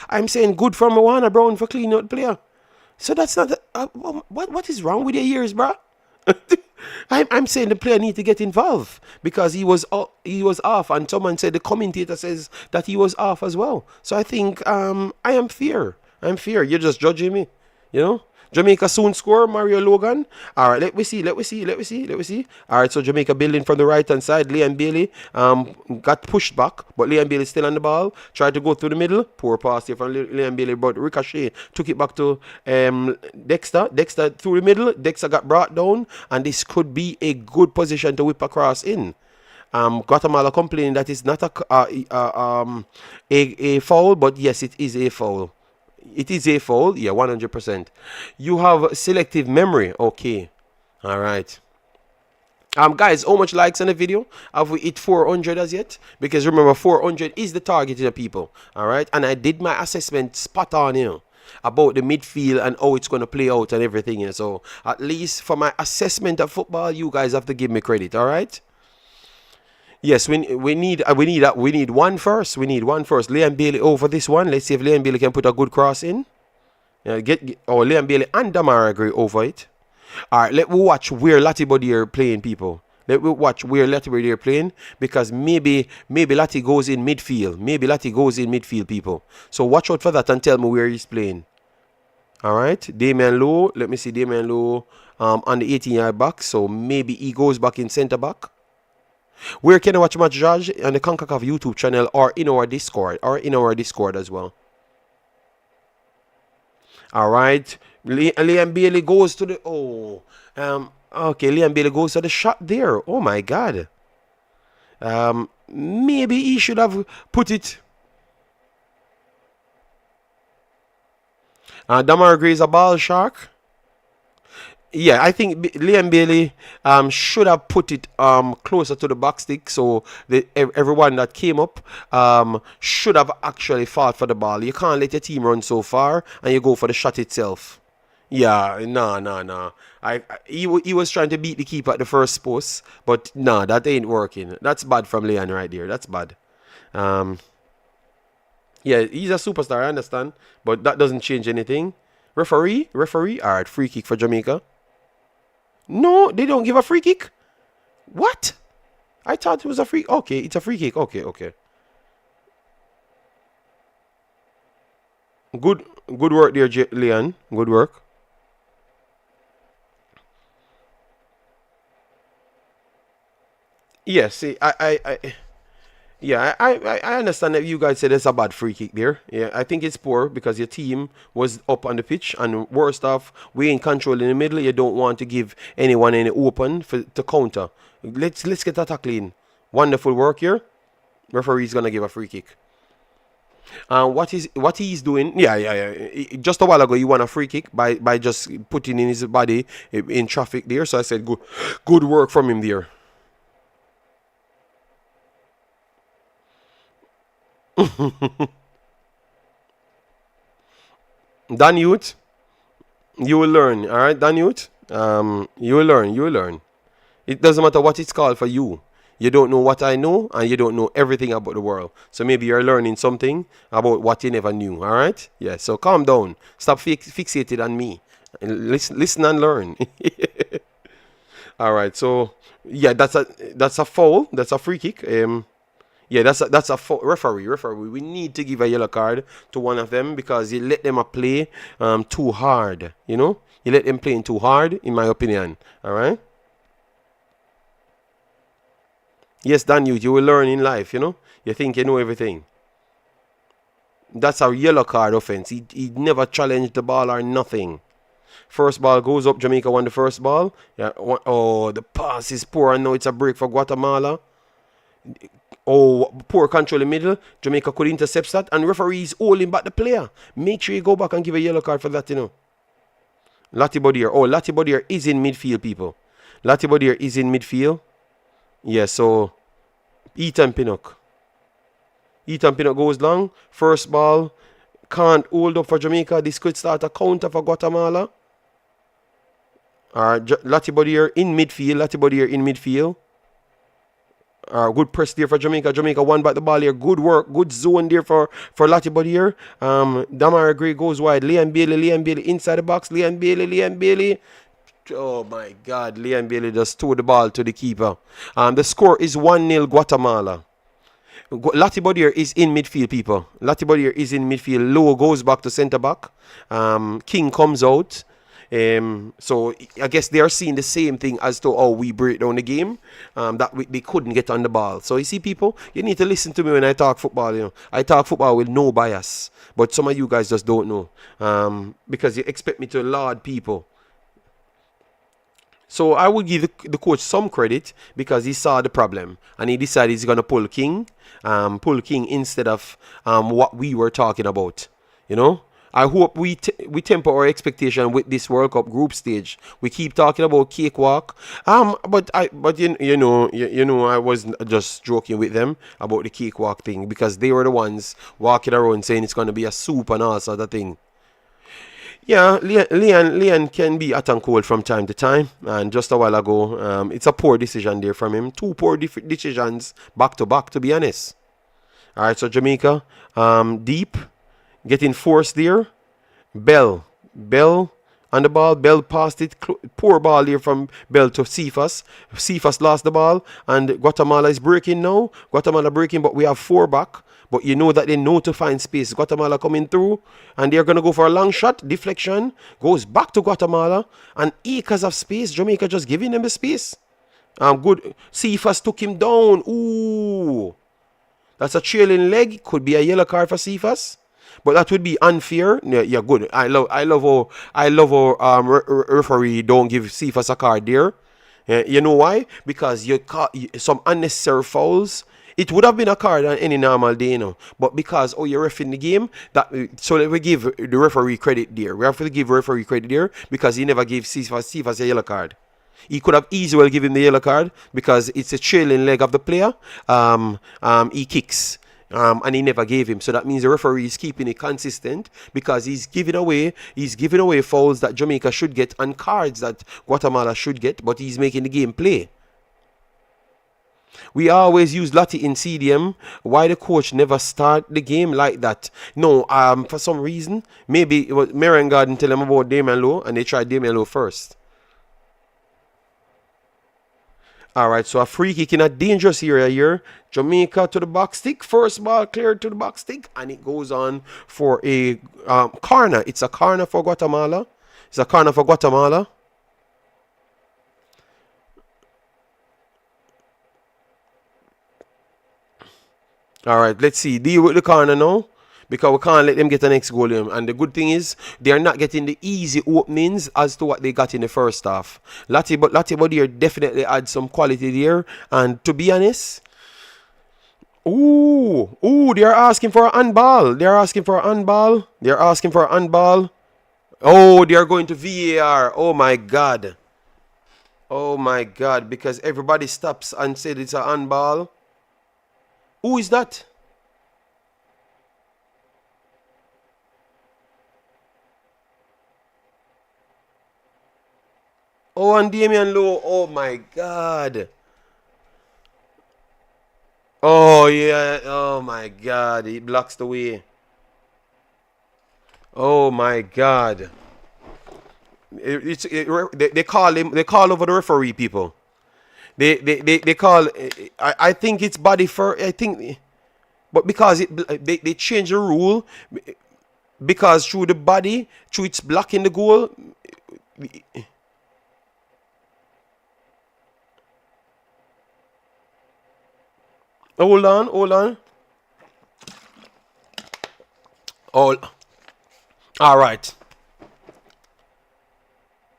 I'm saying good from Warner Brown for cleaning out the player. So that's not. What is wrong with your ears, bruh? I'm saying the player need to get involved because he was off, and someone said the commentator says that he was off as well. So I think I am fair. I'm fair. You're just judging me, you know. Jamaica soon score, Mario Logan. All right, let me see. All right, so Jamaica building from the right hand side. Liam Bailey got pushed back, but Liam Bailey still on the ball. Tried to go through the middle. Poor pass here from Liam Bailey, but Ricochet took it back to Dexter. Dexter through the middle. Dexter got brought down, and this could be a good position to whip across in. Guatemala complaining that it's not a foul, but yes, it is a foul. It is a foul, yeah, 100%. You have selective memory, okay. All right. Guys, how much likes on the video? Have we hit 400 as yet? Because remember, 400 is the target of the people. All right. And I did my assessment spot on, about the midfield and how it's going to play out and everything. So at least for my assessment of football, you guys have to give me credit. All right. Yes, we need one first. We need one first. Liam Bailey over this one. Let's see if Liam Bailey can put a good cross in. Liam Bailey and Damara agree over it. All right, let me watch where Latibody are playing, people. Let me watch where Latibody are playing, because maybe Lati goes in midfield. Maybe Lati goes in midfield, people. So watch out for that and tell me where he's playing. All right, Damian Lowe. Let me see Damian Lowe on the 18-yard back. So maybe he goes back in centre back. Where can I watch Match Judge? On the Concacaf YouTube channel or in our Discord as well. All right. Liam Bailey goes to the okay, Liam Bailey goes to the shot there. Oh my God. Maybe he should have put it. Damar Gray is a ball shark. Yeah, I think Liam Bailey should have put it closer to the back stick, so everyone that came up should have actually fought for the ball. You can't let your team run so far and you go for the shot itself. Yeah, no. He was trying to beat the keeper at the first post, but no, that ain't working. That's bad from Leon right there. That's bad. Yeah, he's a superstar, I understand, but that doesn't change anything. Referee. All right, free kick for Jamaica. No, they don't give a free kick. What? I thought it was a free. Okay, it's a free kick. Okay. Good work there, Leon. Good work. Yes, see, I understand that you guys said it's a bad free kick there. Yeah, I think it's poor because your team was up on the pitch, and worst off, we in control in the middle. You don't want to give anyone any open to counter. Let's get that tackle in. Wonderful work here. Referee's gonna give a free kick. What he's doing? Yeah. Just a while ago, he won a free kick by just putting in his body in traffic there. So I said, good work from him there. Dan Youth, you will learn. All right, Dan Youth. You will learn. You will learn. It doesn't matter what it's called for you. You don't know what I know, and you don't know everything about the world. So maybe you're learning something about what you never knew. All right? Yeah. So calm down. Stop fixated on me. And listen and learn. All right. So yeah, that's a foul. That's a free kick. Yeah, that's a referee. Referee. We need to give a yellow card to one of them because you let them play too hard. You know, you let them playing too hard, in my opinion. All right. Yes, Dan, you will learn in life. You know, you think you know everything. That's a yellow card offense. He never challenged the ball or nothing. First ball goes up. Jamaica won the first ball. Yeah. Oh, the pass is poor. I know it's a break for Guatemala. Oh, poor control in the middle. Jamaica could intercept that, and referees holding back the player. Make sure you go back and give a yellow card for that, you know. Lati Bodier. Oh, Lati Bodier is in midfield, people. Lati Bodier is in midfield. Yeah, so Ethan Pinnock. Ethan Pinnock goes long. First ball. Can't hold up for Jamaica. This could start a counter for Guatemala. Lati Bodier in midfield. Lati Bodier in midfield. Good press there for Jamaica. Jamaica won back the ball here. Good work. Good zone there for Latibody here. Damara Gray goes wide. Liam Bailey inside the box. Liam Bailey. Oh my God. Liam Bailey just threw the ball to the keeper. The score is 1-0 Guatemala. Latibody here is in midfield, people. Latibody here is in midfield. Low goes back to centre back. King comes out. So I guess they are seeing the same thing as to how we break down the game, that they couldn't get on the ball. So you see, people, you need to listen to me when I talk football. You know, I talk football with no bias, but some of you guys just don't know, because you expect me to laud people. So I would give the coach some credit because he saw the problem and he decided he's gonna pull King instead of what we were talking about. You know. I hope we temper our expectation with this World Cup group stage. We keep talking about cakewalk. But you know I was just joking with them about the cakewalk thing because they were the ones walking around saying it's gonna be a soup and all sort of thing. Yeah, Leon can be hot and cold from time to time, and just a while ago, it's a poor decision there from him. Two poor decisions back to back, to be honest. All right, so Jamaica, deep. Getting forced there. Bell on the ball. Bell passed it. Poor ball here from Bell to Cephas. Cephas lost the ball. And Guatemala is breaking now. Guatemala breaking, but we have 4 back. But you know that they know to find space. Guatemala coming through. And they're going to go for a long shot. Deflection. Goes back to Guatemala. And acres of space. Jamaica just giving them the space. Good. Cephas took him down. Ooh. That's a trailing leg. Could be a yellow card for Cephas. But that would be unfair. Yeah, good. I love how referee don't give Cephas a card there. You know why? Because you caught some unnecessary fouls. It would have been a card on any normal day, you know. But because you're ref in the game, so let we give the referee credit there. We have to give referee credit there because he never gave Cephas a yellow card. He could have easily well given the yellow card because it's a trailing leg of the player. He kicks. And he never gave him. So that means the referee is keeping it consistent because he's giving away fouls that Jamaica should get and cards that Guatemala should get, but he's making the game play. We always use Lati in CDM. Why the coach never start the game like that? No, for some reason, maybe it was Merengarden tell him about Damian Lowe and they tried Damian Lowe first. Alright, so a free kick in a dangerous area here. Jamaica to the box stick. First ball cleared to the box stick. And it goes on for a corner. It's a corner for Guatemala. It's a corner for Guatemala. Alright, let's see. Deal with the corner now. Because we can't let them get the next goal. And the good thing is, they are not getting the easy openings as to what they got in the first half. Latibody definitely had some quality there. And to be honest, they are asking for an handball. They are asking for an handball. Oh, they are going to VAR. Oh my God. Because everybody stops and said it's a handball. Who is that? Oh, and Damian Lowe. Oh my God. Oh yeah. Oh my God. He blocks the way. Oh my God. They call him. They call over the referee people. They call. I think it's body for. I think, but because they change the rule because through the body, through it's blocking the goal. Hold on, hold on. Oh, all right.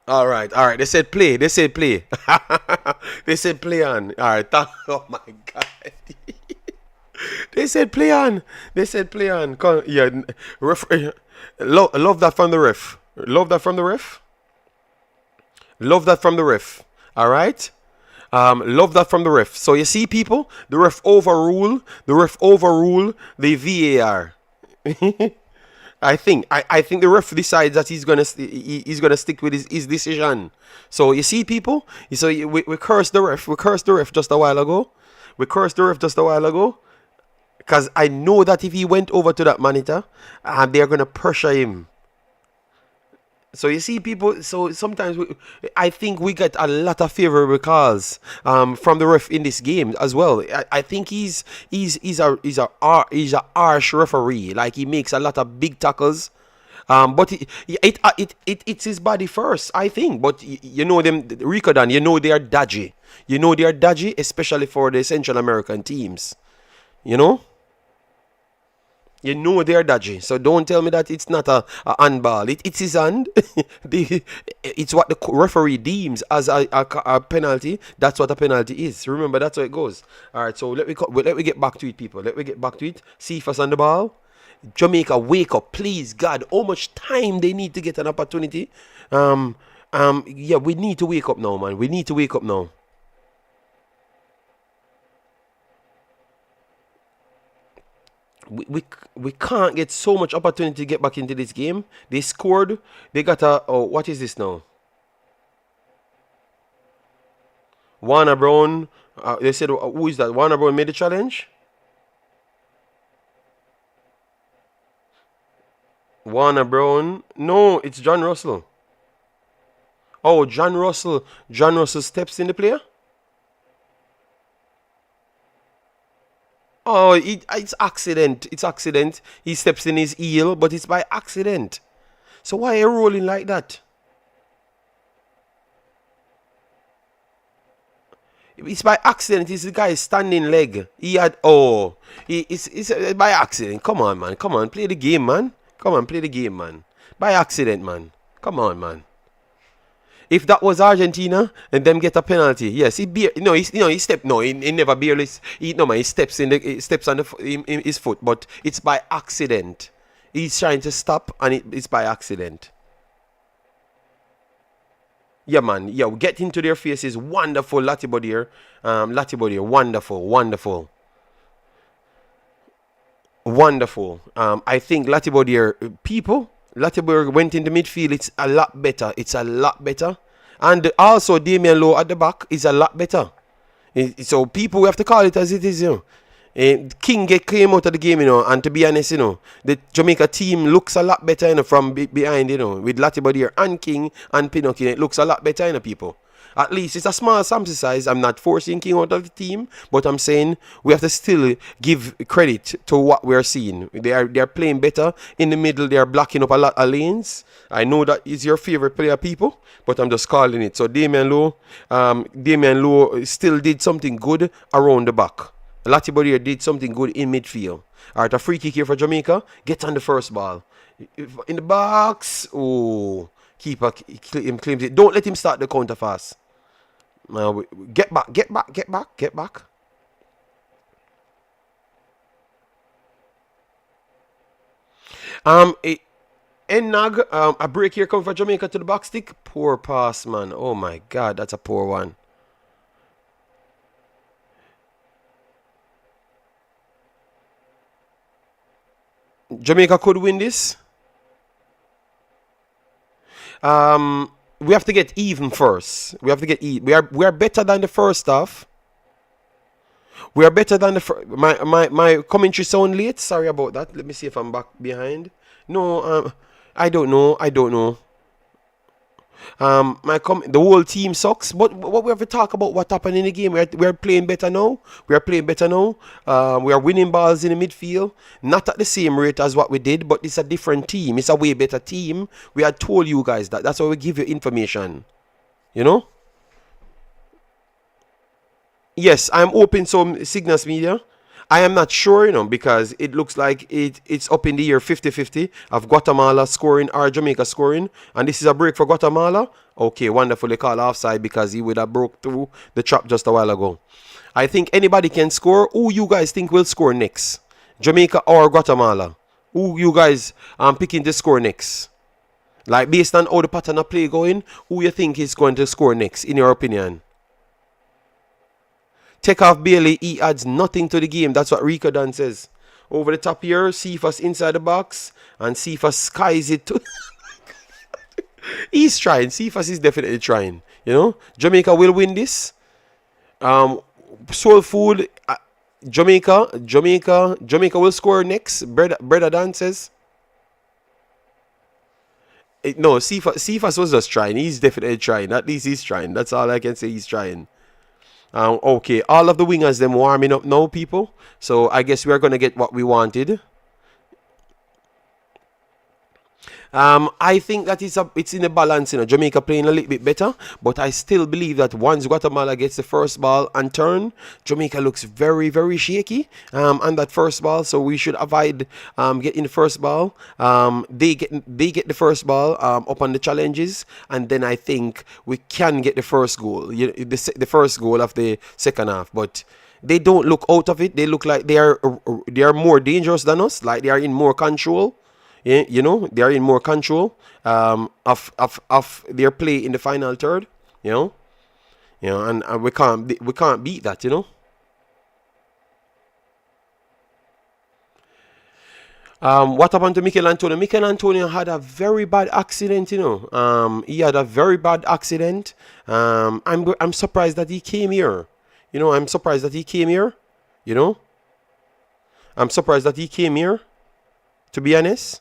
All right, all right. They said play. They said play. They said play on. All right. Oh my God. They said play on. They said play on. Yeah. Love that from the ref. Love that from the ref. Love that from the ref. All right. Love that from the ref. So you see, people, the ref overrule. The ref overrule the VAR. I think the ref decides that he's gonna stick with his decision. So you see, people. So we cursed the ref. We cursed the ref just a while ago. We cursed the ref just a while ago because I know that if he went over to that monitor, they're gonna pressure him. So you see, people. So sometimes I think we get a lot of favorable calls from the ref in this game as well. I think he's a harsh referee. Like he makes a lot of big tackles. But it's his body first, I think. But you know them, Rico Dan. You know they are dodgy. You know they are dodgy, especially for the Central American teams. You know. You know they're dodgy, so don't tell me that it's not a handball. It's his hand. It's what the referee deems as a penalty. That's what a penalty is. Remember, that's how it goes. All right, so let me get back to it, people. Let me get back to it. See if us on the ball. Jamaica, wake up, please, God. How much time they need to get an opportunity? Yeah, we need to wake up now, man. We need to wake up now. We can't get so much opportunity to get back into this game. They scored. They got a. Oh, what is this now? Warner Brown. They said, who is that? Warner Brown made the challenge. Warner Brown. No, it's John Russell. Oh, John Russell. John Russell steps in the player. Oh, it's accident. It's accident. He steps in his heel, but it's by accident. So why are you rolling like that? It's by accident. It's the guy's standing leg. He had it's by accident. Come on, man. Come on, play the game, man. Come on, play the game, man. By accident, man. Come on, man. If that was Argentina and them get a penalty, yes, he stepped. No, he never barely. No man, he steps on in his foot, but it's by accident. He's trying to stop, and it's by accident. Yeah, man. Yeah, get into their faces. Wonderful, Latibodier. Latibodier, wonderful, wonderful, wonderful. I think Latibodier people. Latibodier went in the midfield. It's a lot better. It's a lot better. And also Damian Lowe at the back is a lot better. So people, we have to call it as it is, you know. King came out of the game, you know, and to be honest, you know, the Jamaica team looks a lot better, you know, from behind, you know, with Latibodier and King and Pinocchio. It looks a lot better, you know, people. At least it's a small sample size. I'm not forcing King out of the team, but I'm saying we have to still give credit to what we're seeing. They are playing better in the middle. They are blocking up a lot of lanes. I know that is your favorite player, people, but I'm just calling it. So Damian Lowe still did something good around the back. Latibodier did something good in midfield. All right, a free kick here for Jamaica. Get on the first ball. In the box. Oh, keeper claims it. Don't let him start the counter fast. Get back, get back, get back, get back. Enag, a break here coming for Jamaica to the back stick. Poor pass, man. Oh my God, that's a poor one. Jamaica could win this. we have to get even first. We have to get even. We are better than the first half. We are better than the first. My commentary sound late. Sorry about that. Let me see if I'm back behind. No, I don't know. I don't know. The whole team sucks. But what we have to talk about what happened in the game. We are playing better now. We are playing better now. We are winning balls in the midfield. Not at the same rate as what we did, but it's a different team. It's a way better team. We had told you guys that. That's why we give you information. You know? Yes, I'm open some Signals Media. I am not sure, because it looks like it's up in the year 50-50 of Guatemala scoring or Jamaica scoring. And this is a break for Guatemala. Okay, wonderfully called offside because he would have broke through the trap just a while ago. I think anybody can score. Who you guys think will score next? Jamaica or Guatemala? Who you guys picking to score next? Like based on how the pattern of play going, who you think is going to score next, in your opinion? Take off Bailey, he adds nothing to the game. That's what Rico Dan says. Over the top here, Cephas inside the box, and Cephas skies it to. He's trying. Cephas is definitely trying. Jamaica will win this. Soul Food, Jamaica will score next. Brother Dan says. No, Cephas was just trying. He's definitely trying. At least he's trying. That's all I can say. He's trying. Okay, all of the wingers them warming up now, people. So I guess we are gonna get what we wanted. I think that it's in a balance. Jamaica playing a little bit better, but I still believe that once Guatemala gets the first ball and turn, Jamaica looks very, very shaky on that first ball. So we should avoid getting the first ball. They get the first ball up on the challenges, and then I think we can get the first goal, the first goal of the second half. But they don't look out of it. They look like they are more dangerous than us. Like they are in more control. They are in more control of their play in the final third. And we can't beat that. What happened to Mikel Antonio? Mikel Antonio had a very bad accident. He had a very bad accident. I'm surprised that he came here. I'm surprised that he came here. I'm surprised that he came here. To be honest.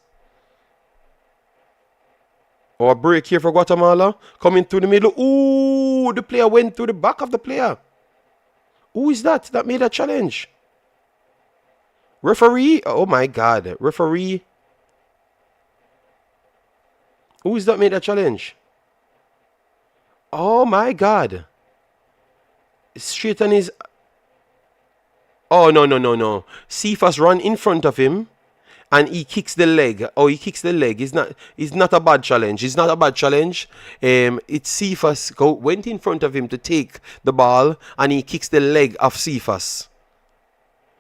Or a break here for Guatemala. Coming through the middle. Ooh, the player went through the back of the player. Who is that made a challenge? Referee? Oh my God. Referee. Who is that made a challenge? Oh my God. Straight on his... Oh, no. Cephas run in front of him. And he kicks the leg. Oh, he kicks the leg. It's not a bad challenge. It's not a bad challenge. It's Cephas went in front of him to take the ball, and he kicks the leg of Cephas.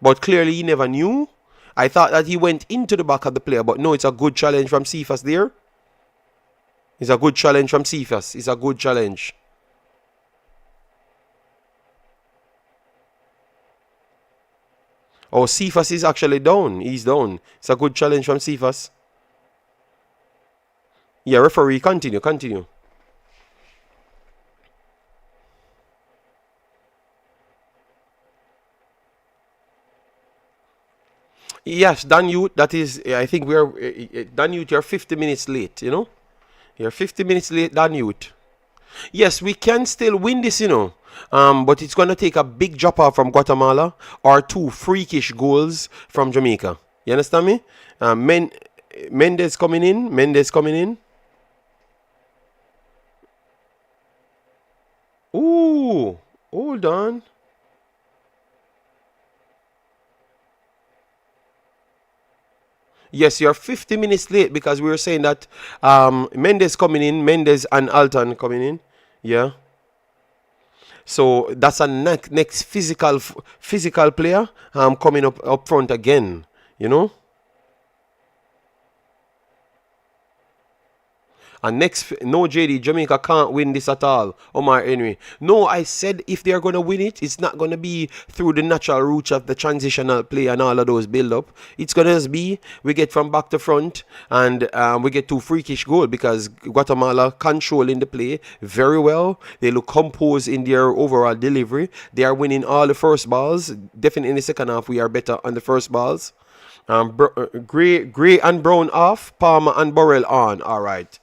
But clearly he never knew. I thought that he went into the back of the player, but no, it's a good challenge from Cephas there. It's a good challenge from Cephas. It's a good challenge. Oh, Cephas is actually down. He's down. It's a good challenge from Cephas. Yeah, referee, continue. Yes, Dan Youth, that is, I think we are, Dan Youth, you're 50 minutes late, You're 50 minutes late, Dan Youth. Yes, we can still win this, but it's going to take a big drop off from Guatemala or two freakish goals from Jamaica. You understand me? Mendes coming in. Ooh, hold on. Yes, you're 50 minutes late because we were saying that Mendes coming in, Mendes and Alton coming in. Yeah. So that's a next physical player coming up front again, And next, no JD, Jamaica can't win this at all. Omar Henry. No, I said if they're going to win it, it's not going to be through the natural route of the transitional play and all of those build up. It's going to be we get from back to front and we get two freakish goals because Guatemala controlling the play very well. They look composed in their overall delivery. They are winning all the first balls. Definitely in the second half, we are better on the first balls. Gray and Brown off, Palmer and Burrell on. All right.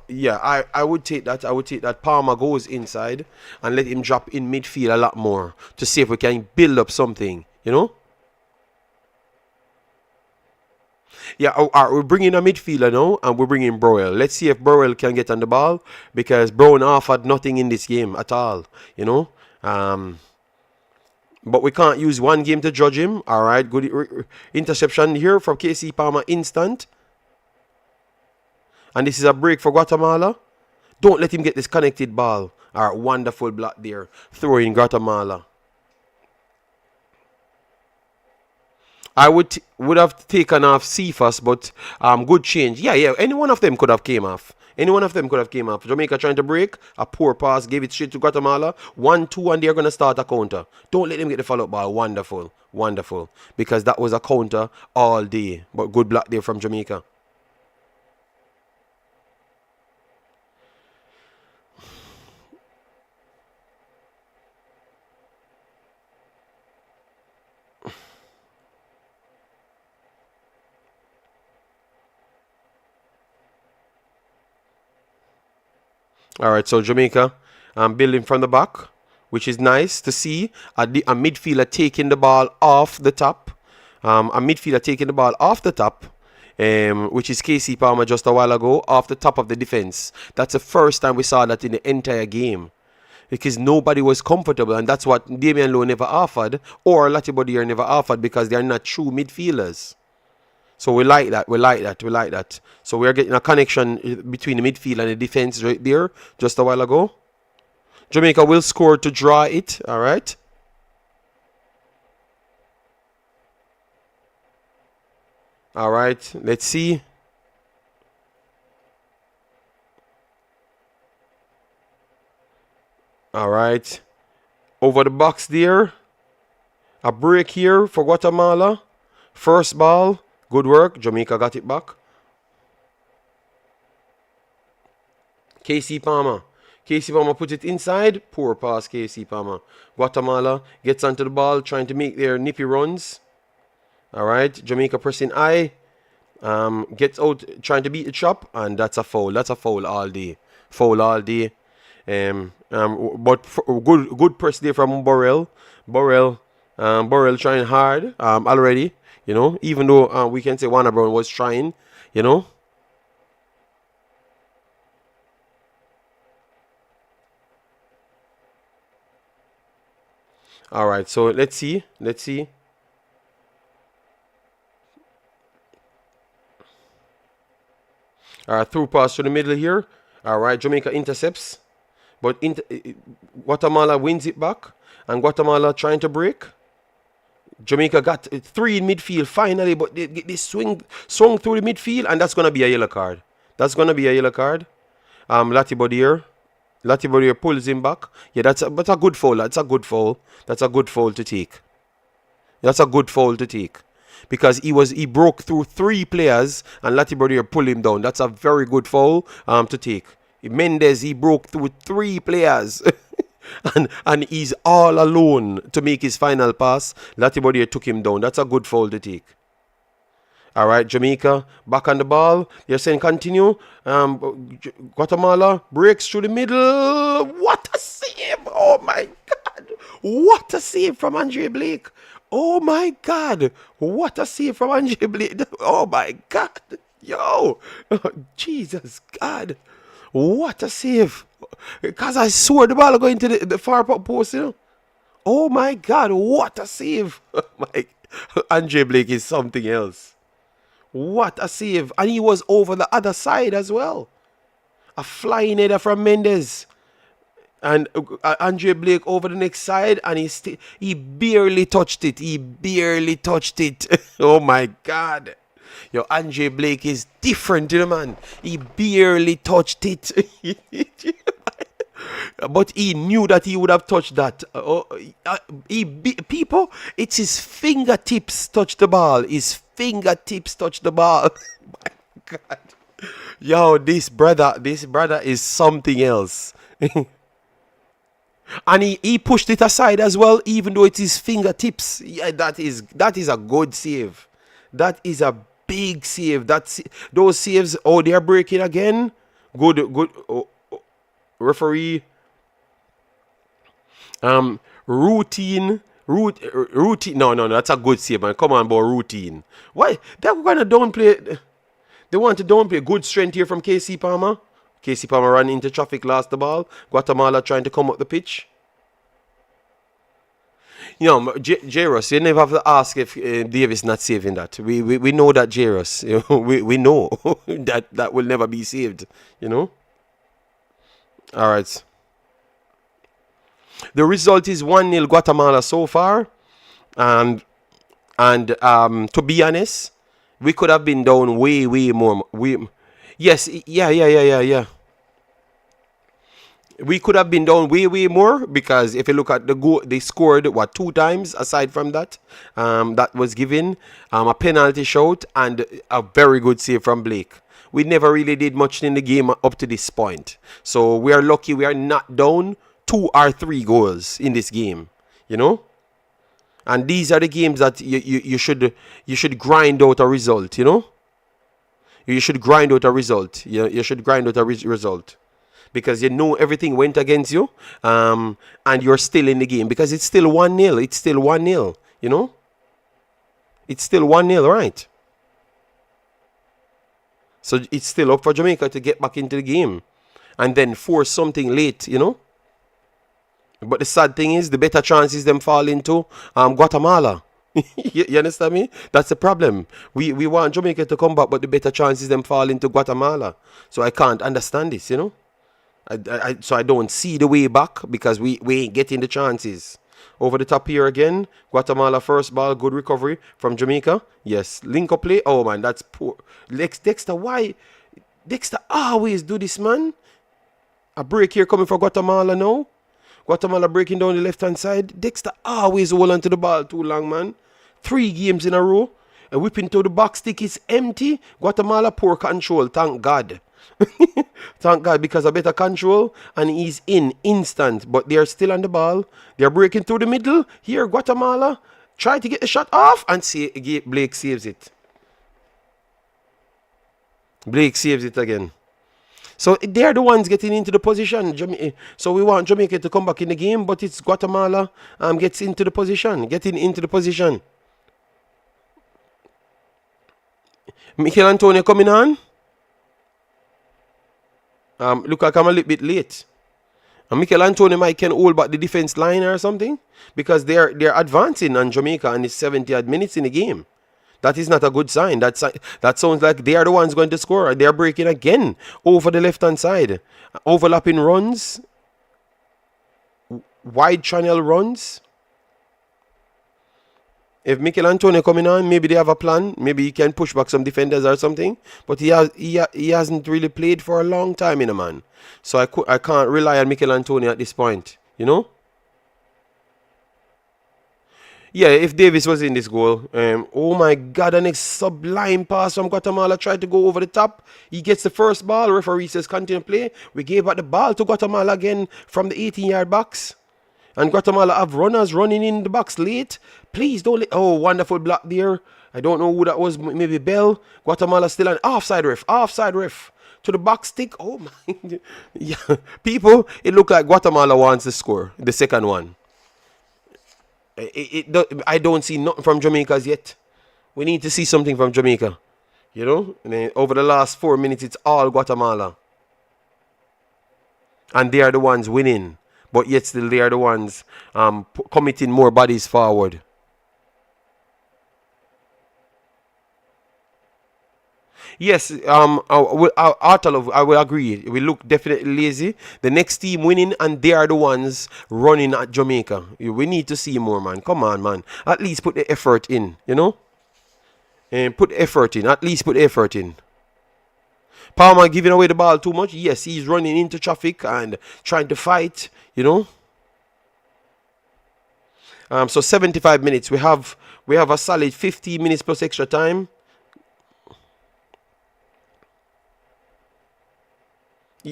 Yeah, I would take that. I would take that. Palmer goes inside and let him drop in midfield a lot more to see if we can build up something, you know? Yeah, we're bringing a midfielder now and we're bringing Burrell. Let's see if Burrell can get on the ball because Brown offered nothing in this game at all, you know? But we can't use one game to judge him. All right, good interception here from KC Palmer, instant. And this is a break for Guatemala. Don't let him get this connected ball. All right, wonderful block there. Throw in Guatemala. I would have taken off Cephas, but good change. Yeah. Any one of them could have came off. Any one of them could have came off. Jamaica trying to break. A poor pass. Gave it straight to Guatemala. 1-2 and they're going to start a counter. Don't let them get the follow-up ball. Wonderful. Wonderful. Because that was a counter all day. But good block there from Jamaica. All right, so Jamaica building from the back, which is nice to see. A midfielder taking the ball off the top. Which is KC Palmer just a while ago, off the top of the defense. That's the first time we saw that in the entire game. Because nobody was comfortable, and that's what Damian Lowe never offered, or Latibodier never offered, because they're not true midfielders. So we like that. So we're getting a connection between the midfield and the defense right there just a while ago. Jamaica will score to draw it. All right. All right. Let's see. All right. Over the box there. A break here for Guatemala. First ball. Good work. Jamaica got it back. KC Palmer. KC Palmer put it inside. Poor pass, KC Palmer. Guatemala gets onto the ball, trying to make their nippy runs. All right. Jamaica pressing I. Gets out, trying to beat the chop. And that's a foul. That's a foul all day. Foul all day. But good press there from Burrell. Burrell trying hard already. You know, even though we can say Warner Brown was trying, you know. All right, so let's see. Through pass to the middle here. All right, Jamaica intercepts. But Guatemala wins it back. And Guatemala trying to break. Jamaica got 3 in midfield finally, but they swung through the midfield, and that's going to be a yellow card. Latibodier pulls him back. Yeah, that's a good foul. That's a good foul to take. Because he broke through 3 players, and Latibodier pulled him down. That's a very good foul to take. Mendes, he broke through 3 players. and he's all alone to make his final pass. Latibodier took him down. That's a good foul to take. All right, Jamaica back on the ball. They're saying continue. Guatemala breaks through the middle. What a save! Oh my God! What a save from Andre Blake! Oh my God! What a save from Andre Blake! Oh my God! Yo! Jesus God! What a save! Because I saw the ball going to the far post, you know. Oh my God, what a save! Andre Blake is something else. What a save! And he was over the other side as well. A flying header from Mendes. And Andre Blake over the next side, and he barely touched it. Oh my God. Yo, Andre Blake is different, you know, man. He barely touched it. But he knew that he would have touched that. People, it's his fingertips touch the ball. His fingertips touch the ball. My God. Yo, this brother is something else. And he pushed it aside as well, even though it's his fingertips. Yeah, that is a good save. That is a big save. Those saves. Oh, they are breaking again. Good. Oh, referee. Routine. Routine. No. That's a good save, man. Come on, boy. Routine. Why? They're gonna downplay. They want to downplay. Good strength here from KC Palmer. KC Palmer ran into traffic, lost the ball. Guatemala trying to come up the pitch. You know, Jairus, you never have to ask if Davis not saving that. We know that, Jairus. You know, we know that will never be saved. You know. All right. The result is 1-0 Guatemala so far, and to be honest, we could have been down way more. Yes, yeah. We could have been down way more, because if you look at the goal, they scored what 2 times. Aside from that, that was given a penalty shot and a very good save from Blake. We never really did much in the game up to this point, so we are lucky we are not down 2 or 3 goals in this game. You know. And these are the games that you should grind out a result, you know. You should grind out a result. You should grind out a result, because you know everything went against you, and you're still in the game, because it's still 1-0. It's still 1-0, you know. It's still 1-0, right? So it's still up for Jamaica to get back into the game, and then force something late, you know. But the sad thing is, the better chances them fall into Guatemala. you understand me? That's the problem. We want Jamaica to come back, but the better chances them fall into Guatemala. So I can't understand this, you know. So I don't see the way back, because we ain't getting the chances. Over the top here again. Guatemala first ball. Good recovery from Jamaica. Yes. Link up play. Oh, man, that's poor. Dexter, why? Dexter always do this, man. A break here coming for Guatemala now. Guatemala breaking down the left-hand side. Dexter always hold on to the ball too long, man. 3 games in a row. And whipping to the box stick is empty. Guatemala poor control. Thank God. Thank God, because of better control. And he's in instant. But they're still on the ball. They're breaking through the middle. Here, Guatemala. Try to get the shot off. And Blake saves it. Blake saves it again. So they're the ones getting into the position. So we want Jamaica to come back in the game, but it's Guatemala gets into the position, getting into the position. Mikel Antonio coming on. Look like I'm a little bit late. And Mikel Antonio might can hold back the defense line or something, because they're advancing on Jamaica and it's 70 minutes in the game. That is not a good sign. That sounds like they are the ones going to score. They are breaking again over the left-hand side. Overlapping runs. Wide channel runs. If Mikel Antonio coming on, maybe they have a plan. Maybe he can push back some defenders or something. But he hasn't really played for a long time, in a man. So I can't rely on Mikel Antonio at this point. You know? Yeah, if Davis was in this goal, oh my God, a next sublime pass from Guatemala, tried to go over the top. He gets the first ball. Referee says continue play. We gave back the ball to Guatemala again from the 18-yard box. And Guatemala have runners running in the box late. Please don't let... Oh, wonderful block there. I don't know who that was. Maybe Bell. Guatemala still an offside ref. Offside ref. To the box stick. Oh my... Yeah. People, it looked like Guatemala wants to score. The second one. I don't see nothing from Jamaica yet. We need to see something from Jamaica. You know? And then over the last 4 minutes, it's all Guatemala. And they are the ones winning. But yet still they are the ones committing more bodies forward. Yes, I will agree. We look definitely lazy. The next team winning, and they are the ones running at Jamaica. We need to see more, man. Come on, man. At least put the effort in, you know? And put effort in. At least put effort in. Palmer giving away the ball too much. Yes, he's running into traffic and trying to fight, you know. So 75 minutes. We have a solid 15 minutes plus extra time.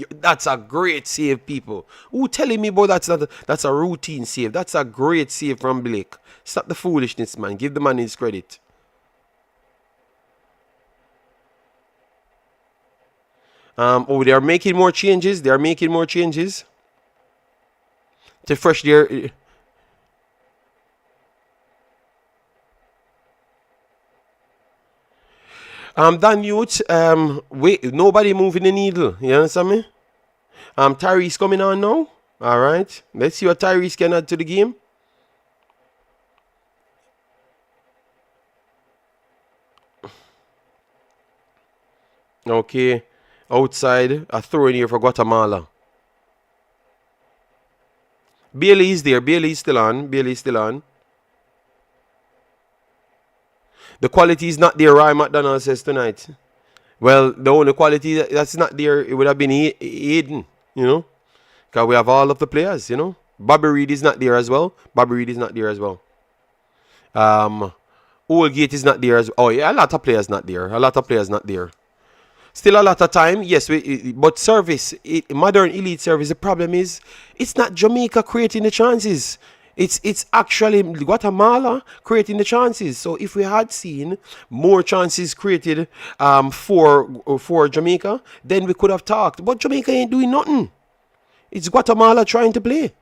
That's a great save, people. Who telling me about that's a routine save? That's a great save from Blake. Stop the foolishness, man. Give the man his credit. They are making more changes. They are making more changes to fresh their. Dan Youth, wait, nobody moving the needle. You understand me? Tyrese coming on now. All right. Let's see what Tyrese can add to the game. Okay. Outside, a throw in here for Guatemala. Bailey is there. Bailey is still on. Bailey is still on. The quality is not there, Ryan McDonald says tonight. Well, the only quality that's not there, it would have been Aiden, you know. Because we have all of the players, you know. Bobby Reed is not there as well. Bobby Reed is not there as well. Oldgate is not there as well. Oh, yeah, a lot of players not there. A lot of players not there. Still a lot of time, yes, but service, modern elite service, the problem is it's not Jamaica creating the chances. It's actually Guatemala creating the chances. So if we had seen more chances created for Jamaica, then we could have talked. But Jamaica ain't doing nothing. It's Guatemala trying to play.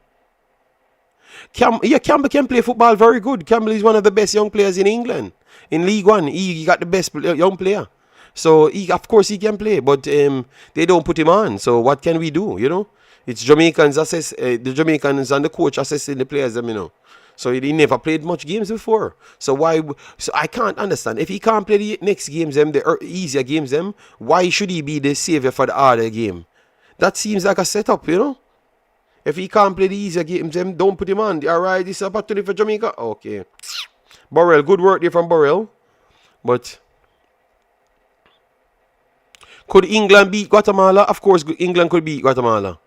Campbell can play football very good. Campbell is one of the best young players in England. In League One, he got the best young player. So, of course, he can play, but they don't put him on. So, what can we do, you know? It's Jamaicans the Jamaicans and the coach assessing the players, you know. So, he never played much games before. So, I can't understand. If he can't play the next games, the easier games, why should he be the savior for the harder game? That seems like a setup, you know? If he can't play the easier games, don't put him on. All right, this is an opportunity for Jamaica. Okay. Burrell, good work there from Burrell. But could England beat Guatemala? Of course, England could beat Guatemala.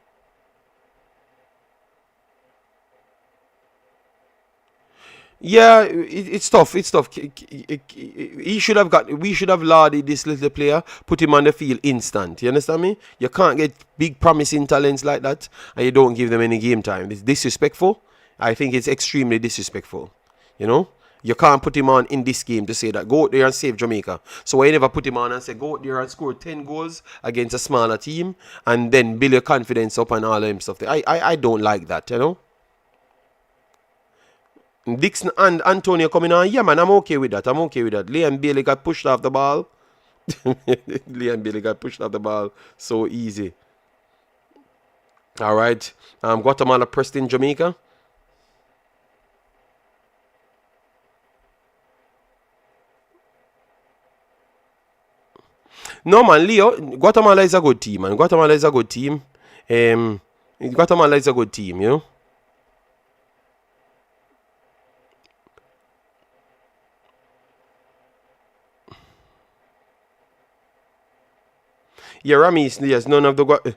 Yeah, it's tough. It's tough. We should have lauded this little player, put him on the field instant. You understand me? You can't get big promising talents like that and you don't give them any game time. It's disrespectful. I think it's extremely disrespectful. You know? You can't put him on in this game to say that go out there and save Jamaica. So I never put him on and say go out there and score 10 goals against a smaller team and then build your confidence up and all them stuff. I don't like that, you know? Dixon and Antonio coming on. Yeah, man, I'm okay with that. I'm okay with that. Liam Bailey got pushed off the ball. Liam Bailey got pushed off the ball so easy. All right. Guatemala pressed in Jamaica. No, man, Leo, Guatemala is a good team, man. Guatemala is a good team. Guatemala is a good team, you know? Yeah, Ramis, yes, none of the...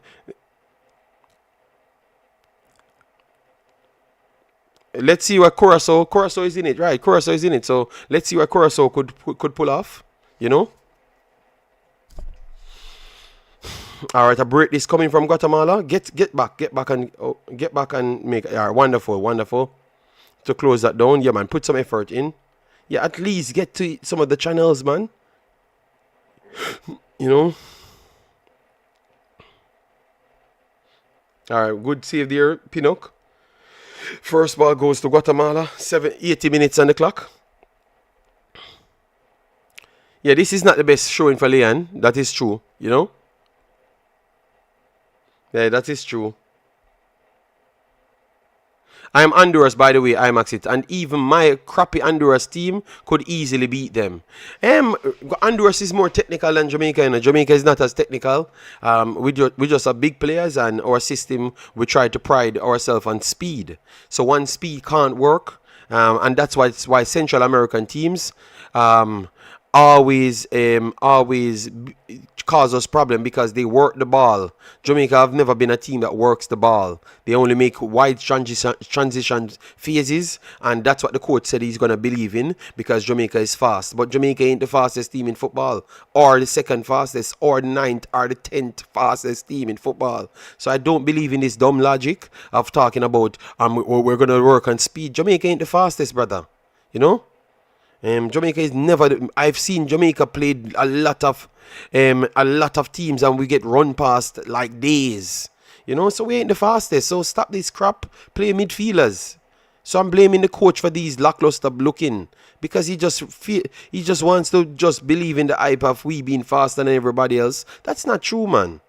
Let's see what Curacao is in it, right? Curacao is in it, so let's see what Curacao could pull off, you know? All right, a break is coming from Guatemala. Get back and make. Yeah, wonderful. To close that down, yeah, man. Put some effort in. Yeah, at least get to some of the channels, man. You know. All right, good save there, Pinnock. First ball goes to Guatemala. 80 minutes on the clock. Yeah, this is not the best showing for Leon. That is true, you know. Yeah, that is true. I'm Honduras, by the way, Imaxit, and even my crappy Honduras team could easily beat them. Honduras is more technical than Jamaica, and Jamaica is not as technical. We just have big players, and our system, we try to pride ourselves on speed. So one speed can't work, and that's why Central American teams cause us problem because they work the ball. Jamaica have never been a team that works the ball. They only make wide transition phases, and that's what the coach said he's gonna believe in because Jamaica is fast. But Jamaica ain't the fastest team in football, or the second fastest, or the ninth, or the 10th fastest team in football. So I don't believe in this dumb logic of talking about we're gonna work on speed. Jamaica ain't the fastest, brother. You know. Jamaica is never. I've seen Jamaica played a lot of teams, and we get run past like days. You know, so we ain't the fastest. So stop this crap. Play midfielders. So I'm blaming the coach for these lackluster looking because he just wants to just believe in the hype of we being faster than everybody else. That's not true, man.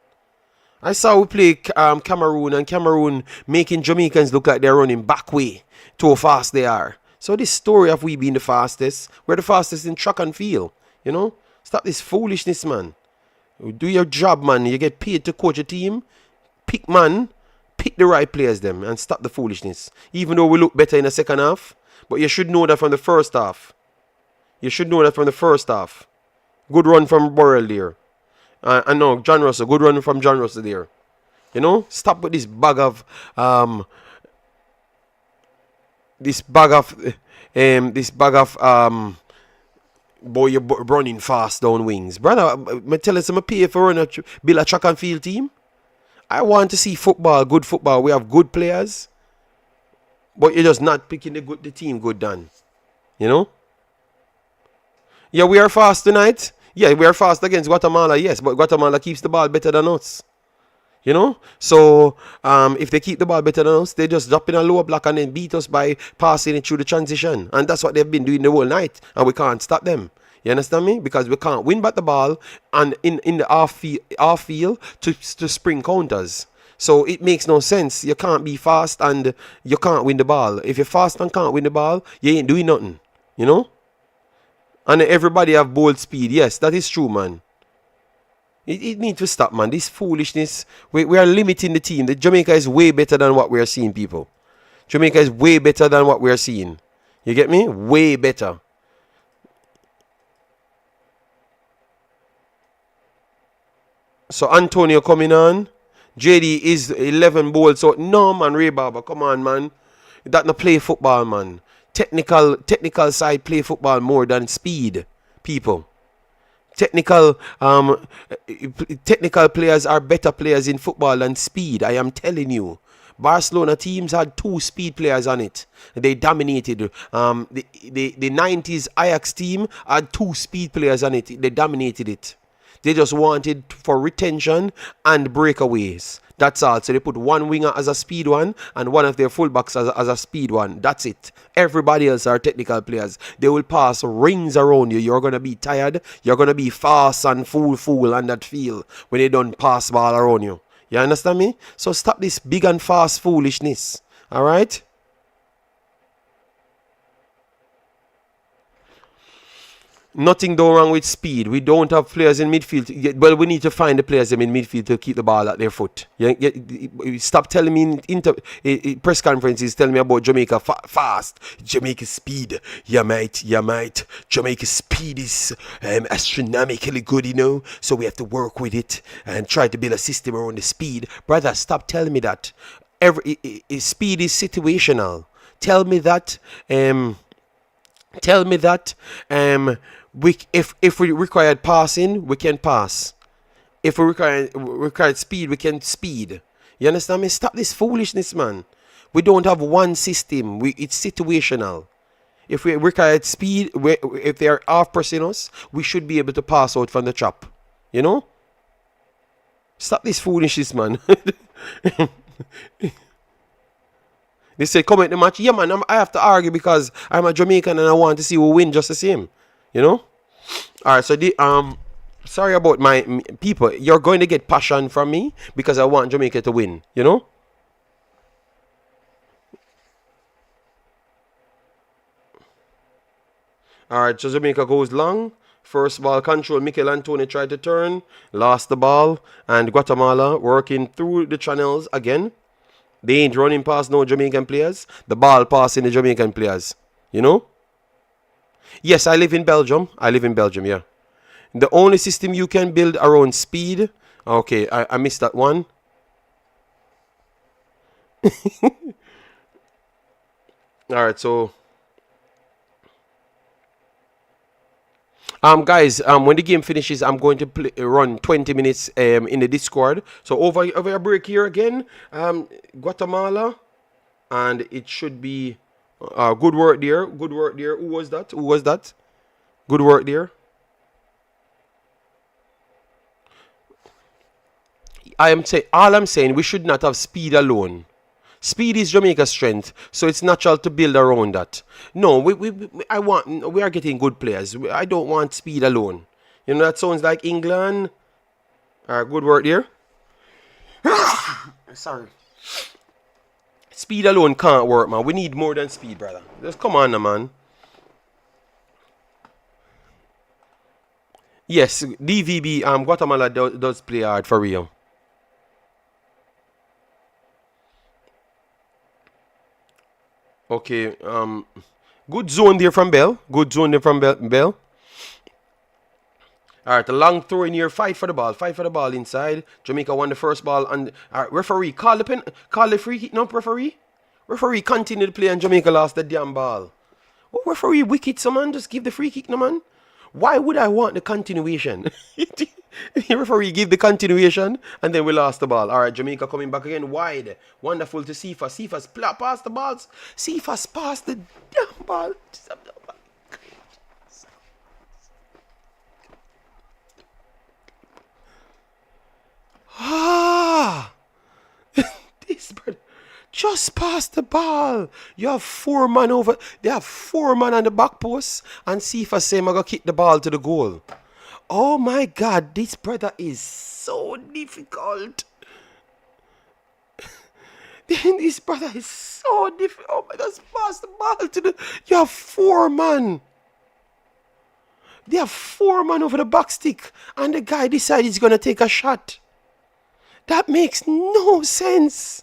I saw we play Cameroon, and Cameroon making Jamaicans look like they're running back way to how fast they are. So this story of we being the fastest, we're the fastest in track and field. You know? Stop this foolishness, man. Do your job, man. You get paid to coach a team. Pick the right players them and stop the foolishness. Even though we look better in the second half, but you should know that from the first half. Good run from Burrell there. And no, John Russell. Good run from John Russell there. You know? Stop with this bag of boy, you're running fast down wings, brother. I tell us, I'm pay for build a track and field team. I want to see football, good football. We have good players, but you're just not picking the team good done. You know? Yeah, we are fast tonight. Yeah, we are fast against Guatemala, yes, but Guatemala keeps the ball better than us. You know? So, if they keep the ball better than us, they just drop in a lower block and then beat us by passing it through the transition. And that's what they've been doing the whole night. And we can't stop them. You understand me? Because we can't win back the ball and in the half field to spring counters. So it makes no sense. You can't be fast and you can't win the ball. If you're fast and can't win the ball, you ain't doing nothing. You know? And everybody have bold speed. Yes, that is true, man. It needs to stop, man. This foolishness. We are limiting the team. The Jamaica is way better than what we are seeing, people. Jamaica is way better than what we are seeing. You get me? Way better. So Antonio coming on. JD is 11 bowls. So no, man, Ray Barber, come on, man. That no play football, man. Technical side play football more than speed, people. Technical players are better players in football than speed. I am telling you. Barcelona teams had 2 speed players on it. They dominated. The 90s Ajax team had 2 speed players on it. They dominated it. They just wanted for retention and breakaways. That's all. So they put one winger as a speed one and one of their fullbacks as a speed one. That's it. Everybody else are technical players. They will pass rings around you. You're going to be tired. You're going to be fast and fool on that field when they don't pass ball around you. You understand me? So stop this big and fast foolishness. All right? Nothing done wrong with speed. We don't have players in midfield. Well, we need to find the players in midfield to keep the ball at their foot. Stop telling me in press conferences, telling me about Jamaica fast. Jamaica speed. Yeah, mate. Jamaica speed is astronomically good, you know. So we have to work with it and try to build a system around the speed. Brother, stop telling me that. Speed is situational. Tell me that. If we required passing, we can pass. If we required speed, we can speed. You understand me? Stop this foolishness, man. We don't have one system. It's situational. If we required speed, if they are half pressing us, we should be able to pass out from the trap. You know? Stop this foolishness, man. They said, come at the match. Yeah, man, I have to argue because I'm a Jamaican and I want to see who win just the same. You know? Alright, so sorry about my people. You're going to get passion from me because I want Jamaica to win. You know? Alright, so Jamaica goes long. First ball control. Mikel Antoni tried to turn. Lost the ball. And Guatemala working through the channels again. They ain't running past no Jamaican players. The ball passing the Jamaican players. You know? Yes, I live in Belgium. I live in Belgium, yeah. The only system you can build around speed. Okay, I missed that one. All right, so guys, when the game finishes, I'm going to run 20 minutes in the Discord. So over a break here again, Guatemala, and it should be good work there. Good work there. Who was that? Who was that? Good work there. All I'm saying, we should not have speed alone. Speed is Jamaica's strength, so it's natural to build around that. No, we are getting good players. I don't want speed alone. You know, that sounds like England. Good work there. Sorry. Speed alone can't work, man. We need more than speed, brother. Just come on, man. Yes, DVB, Guatemala does play hard for real. Okay, good zone there from Bell. Good zone there from Bell. All right, a long throw in here. Fight for the ball. Fight for the ball inside. Jamaica won the first ball. And referee, call the free kick. No, referee. Referee continued to play and Jamaica lost the damn ball. Oh, referee, wicked, someone. Just give the free kick, no man. Why would I want the continuation? The referee give the continuation and then we lost the ball. All right, Jamaica coming back again wide. Wonderful to Cephas. Cephas pass the balls. Cephas pass the damn ball. Ah, this brother. Just pass the ball. You have 4 man over. They have 4 man on the back post. And Cephas say, I'm going to kick the ball to the goal. Oh my God, this brother is so difficult. This brother is so difficult. Oh my, just pass the ball to the. You have 4 man. They have 4 man over the back stick. And the guy decides he's going to take a shot. That makes no sense.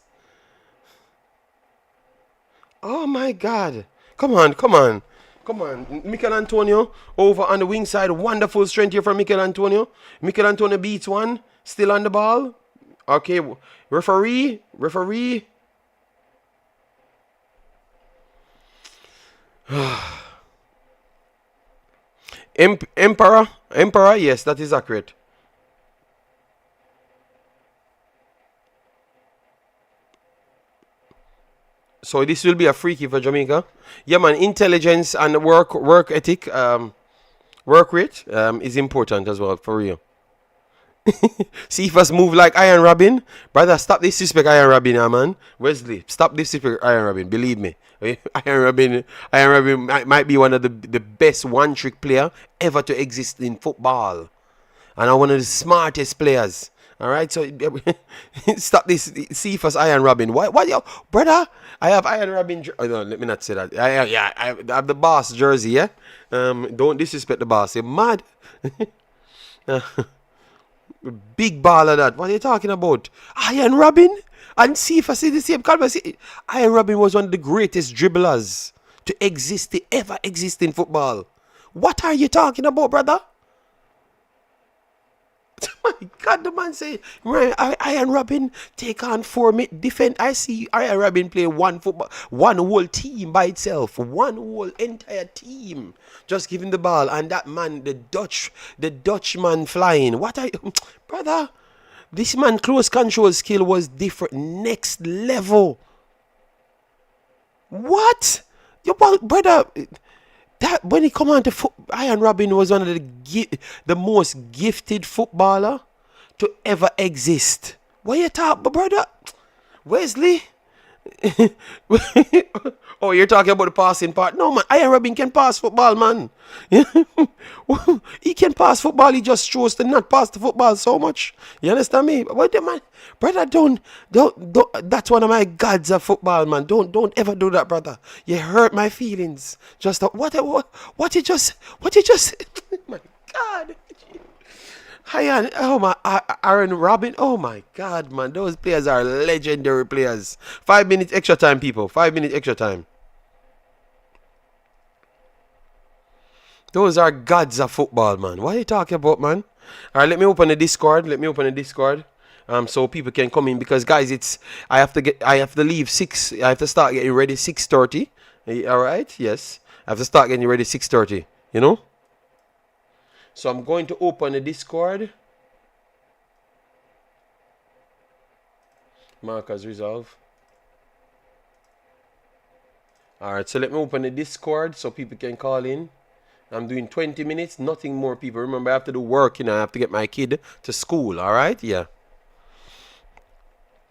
Oh my God. Come on, come on. Come on. Mikel Antonio over on the wing side. Wonderful strength here from Mikel Antonio. Mikel Antonio beats one. Still on the ball. Okay. Referee. Referee. Emperor. Emperor. Yes, that is accurate. So this will be a free kick for Jamaica. Yeah, man. Intelligence and work ethic, work rate is important as well, for real. See if us move like Iron Robin. Brother, stop this disrespect, Iron Robin, man. Wesley, stop this disrespect, Iron Robin. Believe me. Iron Robin might be one of the best one-trick player ever to exist in football. And one of the smartest players. All right, so stop this. See if us Iron Robin. What, yo, brother? I have Iron Robin. Oh, no, let me not say that. I have the boss jersey. Yeah. Don't disrespect the boss. You're mad. Big ball of that. What are you talking about? Iron Robin? And see if I see the same conversation. Iron Robin was one of the greatest dribblers to ever exist in football. What are you talking about, brother? My God, the man say, right, Iron Robin take on 4 minute defense. I see Iron Robin play one whole team by itself, one whole entire team, just giving the ball, and that man, the Dutch man flying. What are you, brother? This man close control skill was different, next level. What? Your brother. That when he come on to Iron Robin was one of the most gifted footballer to ever exist. What you talk, brother? Wesley? Oh, you're talking about the passing part? No, man. Iron Robin can pass football, man. He can pass football. He just chose to not pass the football so much. You understand me? What the man, brother? Don't. That's one of my gods of football, man. Don't ever do that, brother. You hurt my feelings. Just what you just. My God. Hi, oh my, Aaron Robin. Oh my God, man, those players are legendary players. 5 minutes extra time, people. 5 minutes extra time. Those are gods of football, man. What are you talking about, man? All right, let me open the Discord. Let me open the Discord. So people can come in because guys, I have to leave 6. I have to start getting ready 6:30. All right, yes. I have to start getting ready 6:30. You know. So I'm going to open the Discord. Markers resolve. All right, so let me open the Discord so people can call in. I'm doing 20 minutes, nothing more, people. Remember, I have to do work, I have to get my kid to school, all right? Yeah.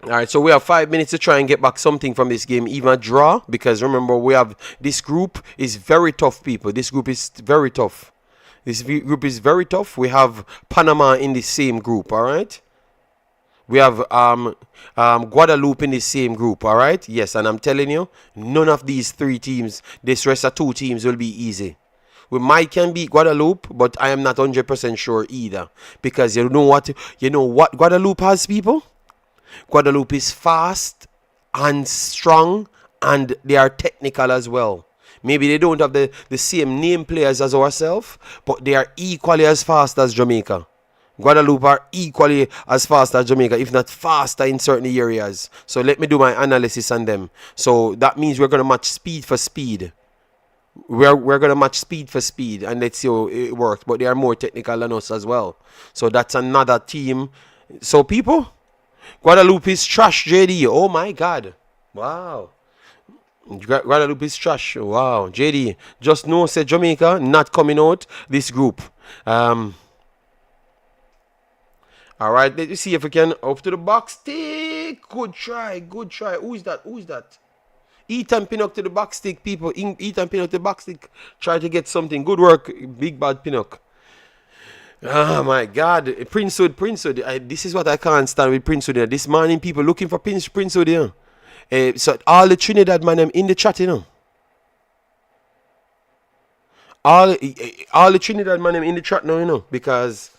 All right, so we have 5 minutes to try and get back something from this game, even a draw, because remember, we have this group is very tough, people. This group is very tough. This group is very tough. We have Panama in the same group, all right? We have Guadeloupe in the same group, all right? Yes, and I'm telling you, none of these 3 teams, this rest of 2 teams will be easy. We might can beat Guadeloupe, but I am not 100% sure either. Because you know what Guadeloupe has, people? Guadeloupe is fast and strong, and they are technical as well. Maybe they don't have the same name players as ourselves, but they are equally as fast as Jamaica. Guadeloupe are equally as fast as Jamaica, if not faster in certain areas. So let me do my analysis on them. So that means we're going to match speed for speed. We're going to match speed for speed, and let's see how it works. But they are more technical than us as well. So that's another team. So people, Guadeloupe is trash, JD. Oh my God. Wow. Guadeloupe is trash. Wow. JD, just know, say Jamaica not coming out this group. All right, let's see if we can up to the box stick. Good try, good try. Who is that? Who is that? Ethan Pinnock to the box stick, people. Ethan Pinnock to the box stick. Try to get something. Good work, big bad Pinnock. Oh my God, Princewood. This is what I can't stand with Princewood. This morning, people looking for Princewood. So all the Trinidad man them in the chat, All the Trinidad man them in the chat now, because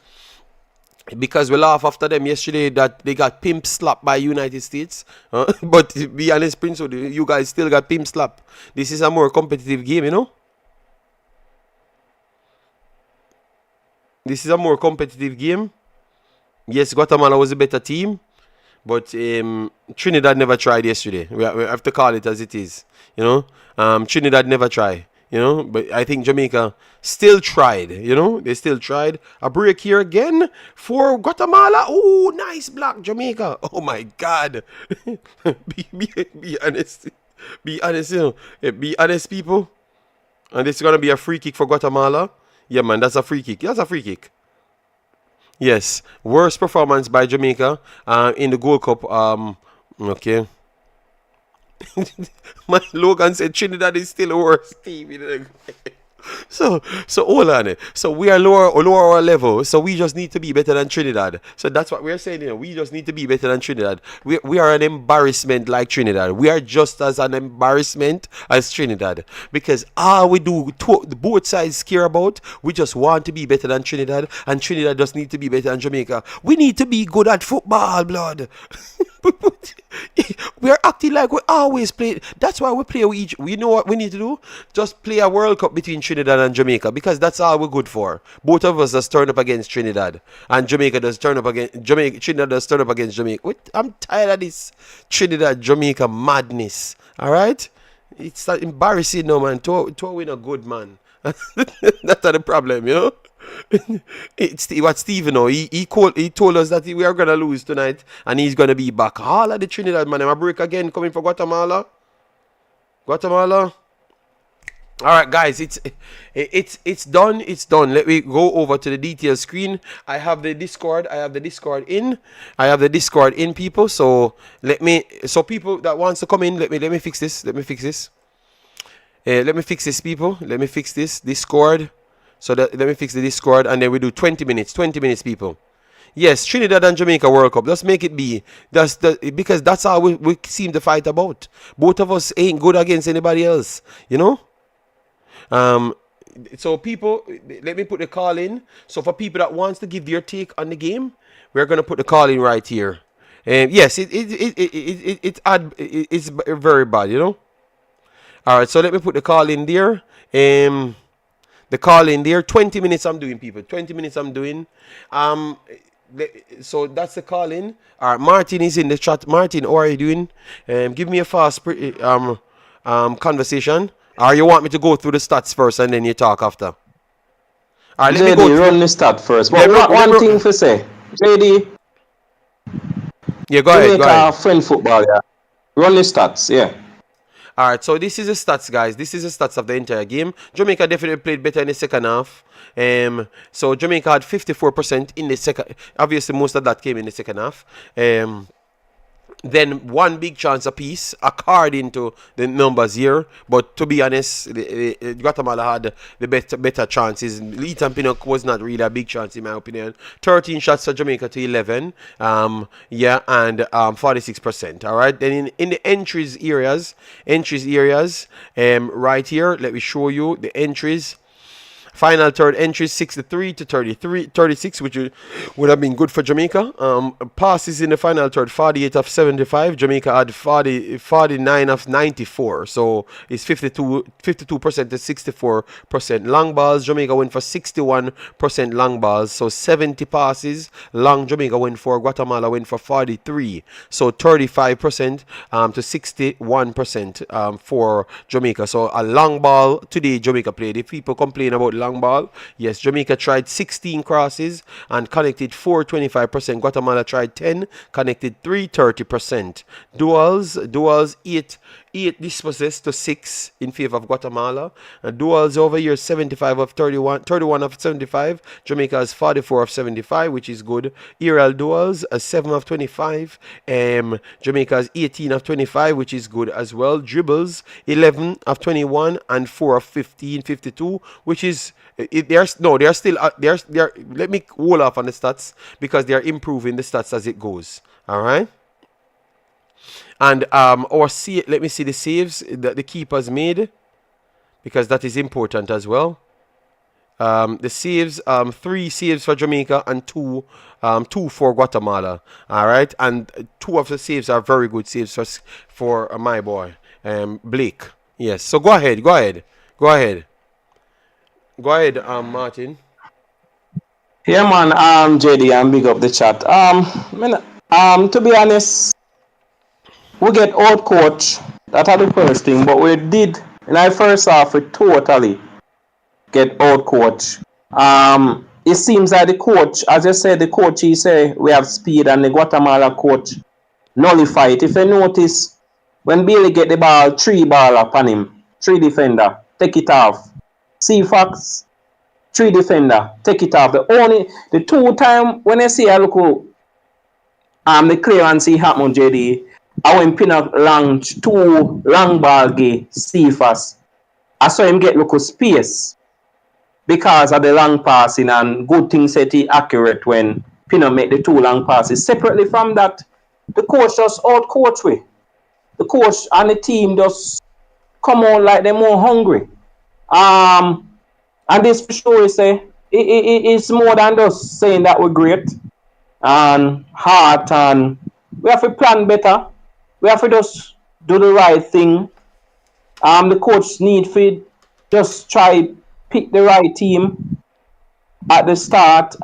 we laugh after them yesterday that they got pimp slapped by United States. But to be honest, Princewood, you guys still got pimp slap. This is a more competitive game, This is a more competitive game. Yes, Guatemala was a better team, but Trinidad never tried yesterday. We have to call it as it is, Trinidad never tried. But I think Jamaica still tried, they still tried. A break here again for Guatemala. Oh, nice block, Jamaica. Oh my God. be honest. Be honest, Be honest, people. And this is going to be a free kick for Guatemala. Yeah, man, that's a free kick. That's a free kick. Yes. Worst performance by Jamaica in the Gold Cup. Okay. My Logan said Trinidad is still a worst team. So hold on. So we are lower our level. So we just need to be better than Trinidad. So that's what we're saying. We just need to be better than Trinidad. We are an embarrassment like Trinidad. We are just as an embarrassment as Trinidad. Because all we do, both sides care about, we just want to be better than Trinidad. And Trinidad just need to be better than Jamaica. We need to be good at football, blood. We are acting like we always play. That's why we play with each. We know what we need to do. Just play a World Cup between Trinidad and Jamaica, because that's all we're good for. Both of us just turn up against Trinidad, and Jamaica does turn up against Jamaica. Trinidad does turn up against Jamaica. I'm tired of this Trinidad Jamaica madness. All right, it's embarrassing, no man. To win a good man. That's not the problem, It's what Stephen he told us that we are gonna lose tonight, and he's gonna be back. All of the Trinidad man, a break again coming for Guatemala. All right, guys, it's done. It's done. Let me go over to the details screen. I have the Discord. in, people. So people that wants to come in, let me fix this. Let me fix this, people. Let me fix this Discord. So let me fix the Discord, and then we do 20 minutes. 20 minutes, people. Yes, Trinidad and Jamaica World Cup. Just make it be. Because that's how we seem to fight about. Both of us ain't good against anybody else. So people, let me put the call in. So for people that wants to give their take on the game, we're gonna put the call in right here. Yes, it's very bad, All right, so let me put the call in there. The call in there. 20 minutes I'm doing, people. 20 minutes I'm doing. Um, so that's the call in. All right, Martin is in the chat. Martin, how are you doing? Give me a fast conversation. Or you want me to go through the stats first and then you talk after? All right, let me go JD, through. run the stat first. But Let me, let one me, thing for say, JD, yeah, go ahead, go Jamaica ahead. friend football, yeah. Run the stats, yeah. All right, so this is the stats, guys. This is the stats of the entire game. Jamaica definitely played better in the second half. So Jamaica had 54% in the second. Obviously, most of that came in the second half. Then one big chance apiece, according to the numbers here. But to be honest, Guatemala had the better chances. Ethan Pinnock was not really a big chance in my opinion. 13 shots for Jamaica to 11. Yeah, and 46%. All right. Then in the entries areas, right here, let me show you the entries. Final third entries 63 to 36, which would have been good for Jamaica. Passes in the final third 48 of 75. Jamaica had 49 of 94. So it's 52% to 64%. Long balls, Jamaica went for 61% long balls. So 70 passes. Long Jamaica went for. Guatemala went for 43. So 35% to 61% for Jamaica. So a long ball today Jamaica played. If people complain about long ball, yes, Jamaica tried 16 crosses and connected 425%. Guatemala tried 10, connected 330%. Duels 8 dispossessed to 6 in favor of Guatemala. Duels over here 75 of 31 of 75. Jamaica has 44 of 75, which is good. Aerial duels 7 of 25. Jamaica has 18 of 25, which is good as well. Dribbles 11 of 21 and 4 of 15, 52, which is they're still let me hold off on the stats because they're improving the stats as it goes. All right. And let me see the saves that the keepers made, because that is important as well. The saves, 3 saves for Jamaica and 2 for Guatemala. All right, and 2 of the saves are very good saves for my boy Blake. Yes. So go ahead, Martin. Yeah, man, JD, I'm big up the chat. To be honest, we get out coach. That are the first thing, but we did in our first half we totally get out coach. It seems like the coach, as I said, the coach he say we have speed, and the Guatemala coach nullify it. If you notice, when Bailey get the ball, 3 ball upon him, 3 defender, take it off. C-Fox, 3 defender, take it off. The 2 time when I see I look the clearance he happen, JD, I went pin up long 2 long ball gay C-Fox. I saw him get local space because of the long passing, and good thing said he accurate when Pino make the 2 long passes. Separately from that, the coach just out coach way. The coach and the team just come on like they're more hungry. And this for sure is it's more than just saying that we're great and hard, and we have to plan better. We have to just do the right thing. The coach need to just try pick the right team at the start.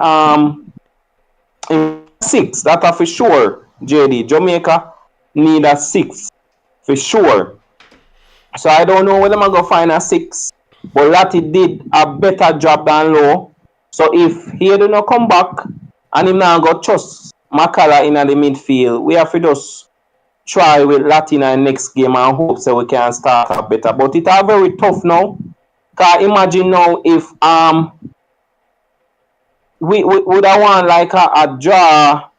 In 6, that are for sure. JD, Jamaica need a 6 for sure. So I don't know whether I'm gonna find a 6, but Lati did a better job than Low. So if he do not come back and him now go trust Makala in the midfield, we have to just try with Latina next game and hope so we can start up better. But it are very tough now. Cause imagine now if we would have won like a draw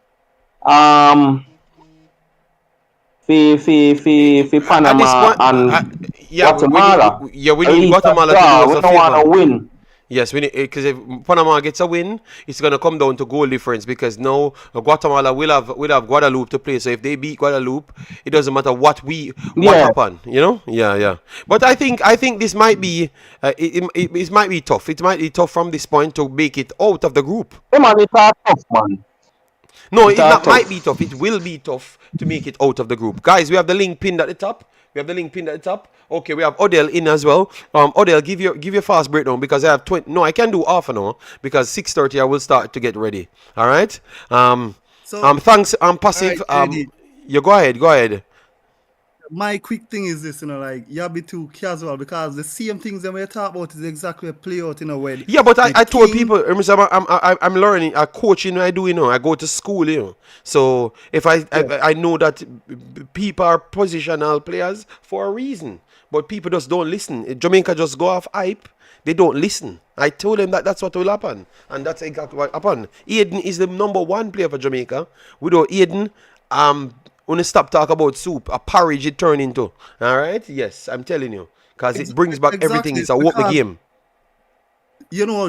for At this Panama point, and yeah, Guatemala. we At need least a Guatemala to do draw. us We a don't want favor. to win. Yes, we need, because if Panama gets a win, it's gonna come down to goal difference, because now Guatemala will have Guadeloupe to play. So if they beat Guadeloupe, it doesn't matter what Yeah. happened, you know. Yeah. But I think this might be it might be tough. It might be tough from this point to make it out of the group. Hey man, it's a tough man. No, It it are not might be tough. tough. It will be tough to make it out of the group. Guys, we have the link pinned at the top. We have the link pinned at the top. Okay, we have Odell in as well. Odell, give your fast breakdown because I have 20. No, I can do half an hour because 6:30 I will start to get ready. All right. So, Thanks. all right, Passive. JD. You go ahead. Go ahead. My quick thing is this, like you be too casual because the same things that we talk about is exactly a play out, where Yeah, but I the told king. people, I'm learning, I coaching, I do, I go to school, So if Yeah. I know that people are positional players for a reason, but people just don't listen. Jamaica just go off hype. They don't listen. I told them that that's what will happen, and that's exactly what happened. Aiden is the number one player for Jamaica. Without Aiden, when you stop talk about soup, a porridge it turn into. All right, yes, I'm telling you, because it brings back everything. Exactly, It's a whoop me because game.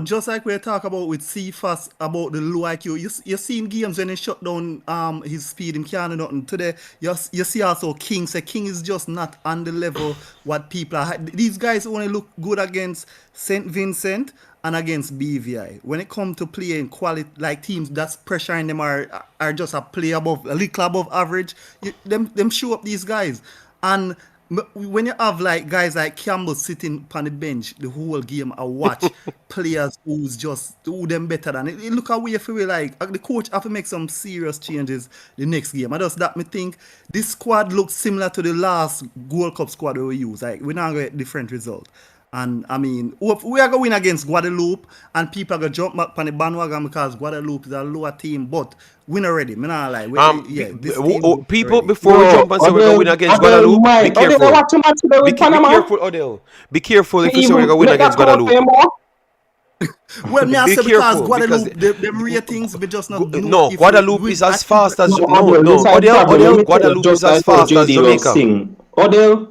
just like we talk about with CFAS about the low IQ, you see in games when he shut down his speed, him can't do nothing. Today, you see also King. Say King is just not on the level what people are. These guys only look good against St. Vincent and against BVI. When it comes to playing quality like teams that's pressuring them are just a play above a little above average. Them show up these guys. And when you have like guys like Campbell sitting on the bench the whole game, I watch players who them better than it. It look away for me like the coach have to make some serious changes the next game. I just that me think this squad looks similar to the last Gold Cup squad we use. Like we're not gonna get different result. And I mean, we are going to win against Guadeloupe, and people are going to jump back on the bandwagon because Guadeloupe is a lower team. But win already. Me not lie. Yeah, this team win People, already. before we Bro, jump and say we're gonna win Odell, against Odell, Guadeloupe, be Mike, Odell, careful. watch him match today with Be Panama. careful, Odell. Be careful if Me you say we're even gonna win make that against call for Guadeloupe. him, bro. Well, me I Be say because careful because Guadeloupe, them ratings, we just not know no, if we Guadeloupe win. is as I think fast as No, no, Odell, this is no, a problem. Let Odell, me tell you, Guadeloupe is just as like how fast as JD Love Jamaica. sing. Odell,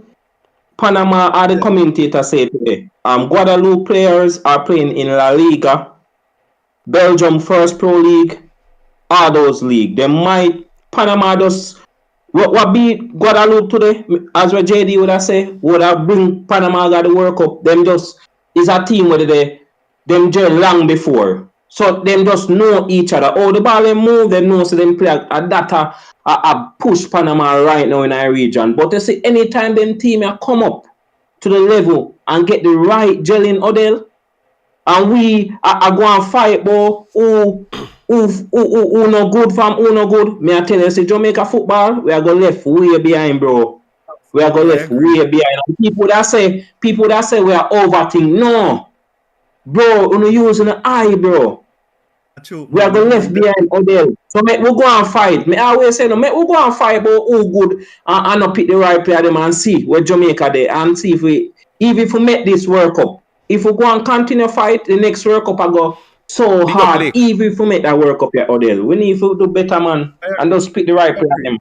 Panama are the yeah, commentator say today. Guadeloupe players are playing in La Liga, Belgium First Pro League, all those league. They might Panama just what beat Guadeloupe today, as what JD would have say, would have bring Panama got the World Cup. Them just is a team where they them gel long before. So them just know each other. Oh, the ball they move, they know so them play a data a push Panama right now in our region. But they say anytime them team come up to the level and get the right gelling Odell, and we are going to fight, boy, who no good from who no good. Me I tell you, say Jamaica football, we are going left way behind, bro. We are going absolutely, I left agree. way behind. And people that say we are overthink. No, bro, you using the eye, bro. True, We are man. going left behind Odell. So make we go and fight. Me always say no, make we go and fight about who good and not pick the right player them and see where Jamaica there and see if we make this World Cup. If we go and continue fight, the next World Cup I go so Big up hard. Blake. Even if we make that World Cup here, Odell. We need to do better, man. And just pick the right I player agree. them.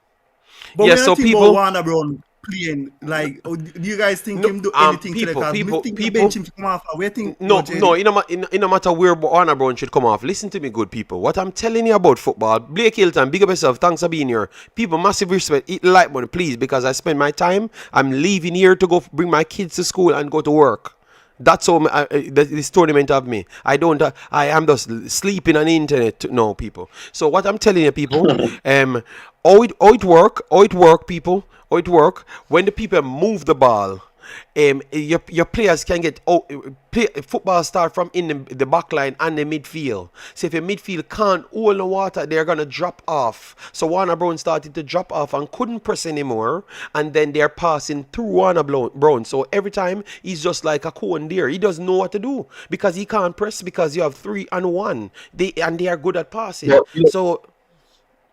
But Yeah, when I so think about people, Warner Brown playing, like, do you guys think no, him do anything today? people, Because me people, think the bench people. him come off. Where think No, about no, JD? in no matter where Honor Brown should come off. Listen to me, good people. What I'm telling you about football, Blake Hilton, big up yourself. Thanks for being here. People, massive respect. Eat like money, please, because I spend my time. I'm leaving here to go bring my kids to school and go to work. That's all this tournament of me. I don't. I am just sleeping on the internet. No, people. So what I'm telling you, people, how it work, people, how it work. When the people move the ball, your players can get football start from in the back line and the midfield. So if your midfield can't hold the water, they're gonna drop off. So Warner Brown started to drop off and couldn't press anymore, and then they're passing through Brown. So every time he's just like a cone there. He doesn't know what to do because he can't press because you have 3-1. They are good at passing. But, So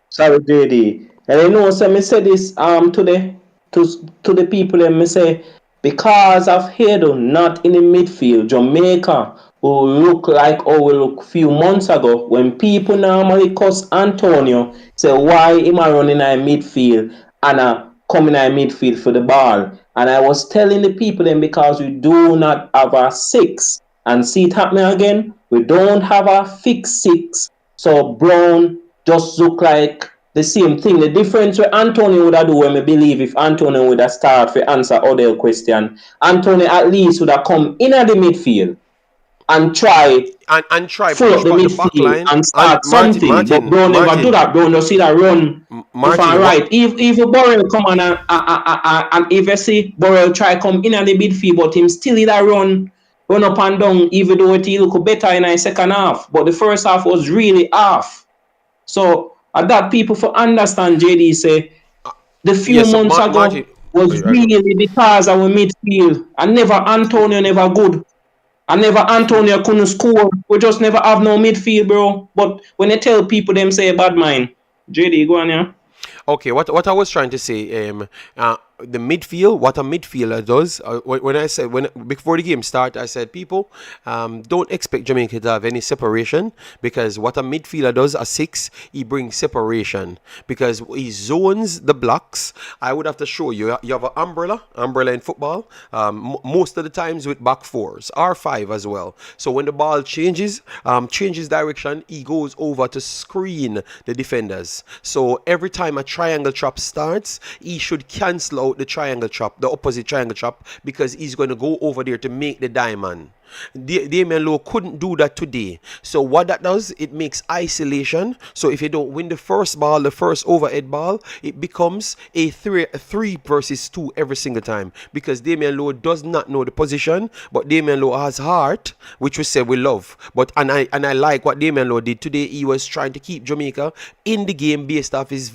sorry, JD. And I know, so me say this today to the people and me say because of Hedo not in the midfield, Jamaica will look like how we look few months ago when people normally cuss Antonio say why am I running in midfield and coming in midfield for the ball. And I was telling the people then because we do not have a six and see it happening again, we don't have a fixed six. So Brown just look like the same thing. The difference with Antonio would have do when me believe if Antonio would have start for answer Odell question, Antonio at least would have come in at the midfield and try and try full push up the back the back midfield line. and And start something. But bro never do Martin, that. Bro no see that run left and Martin, what? right. If Borrell come on and if you see Borrell try come in at the midfield, but him still in that run up and down, even though it look better in the second half. But the first half was really half. So that people for understand JD say the few Yes, months Martin. ago Oh, was I go. really because our midfield and never Antonio never good. And never Antonio couldn't score. We just never have no midfield, bro. But when they tell people them say bad mind, JD, go on, yeah. Okay, what I was trying to say, the midfield, what a midfielder does. When I said before the game start, I said people, don't expect Jamaica to have any separation because what a midfielder does, a six, he brings separation because he zones the blocks. I would have to show you. You have an umbrella in football. Most of the times with back fours, R5 as well. So when the ball changes direction, he goes over to screen the defenders. So every time a triangle trap starts, he should cancel out the triangle trap, the opposite triangle trap, because he's going to go over there to make the diamond. Damian Lowe couldn't do that today. So what that does, it makes isolation. So if you don't win the first ball, the first overhead ball, it becomes a three versus two every single time because Damian Lowe does not know the position, but Damian Lowe has heart, which we say we love. But and I like what Damian Lowe did today. He was trying to keep Jamaica in the game based off his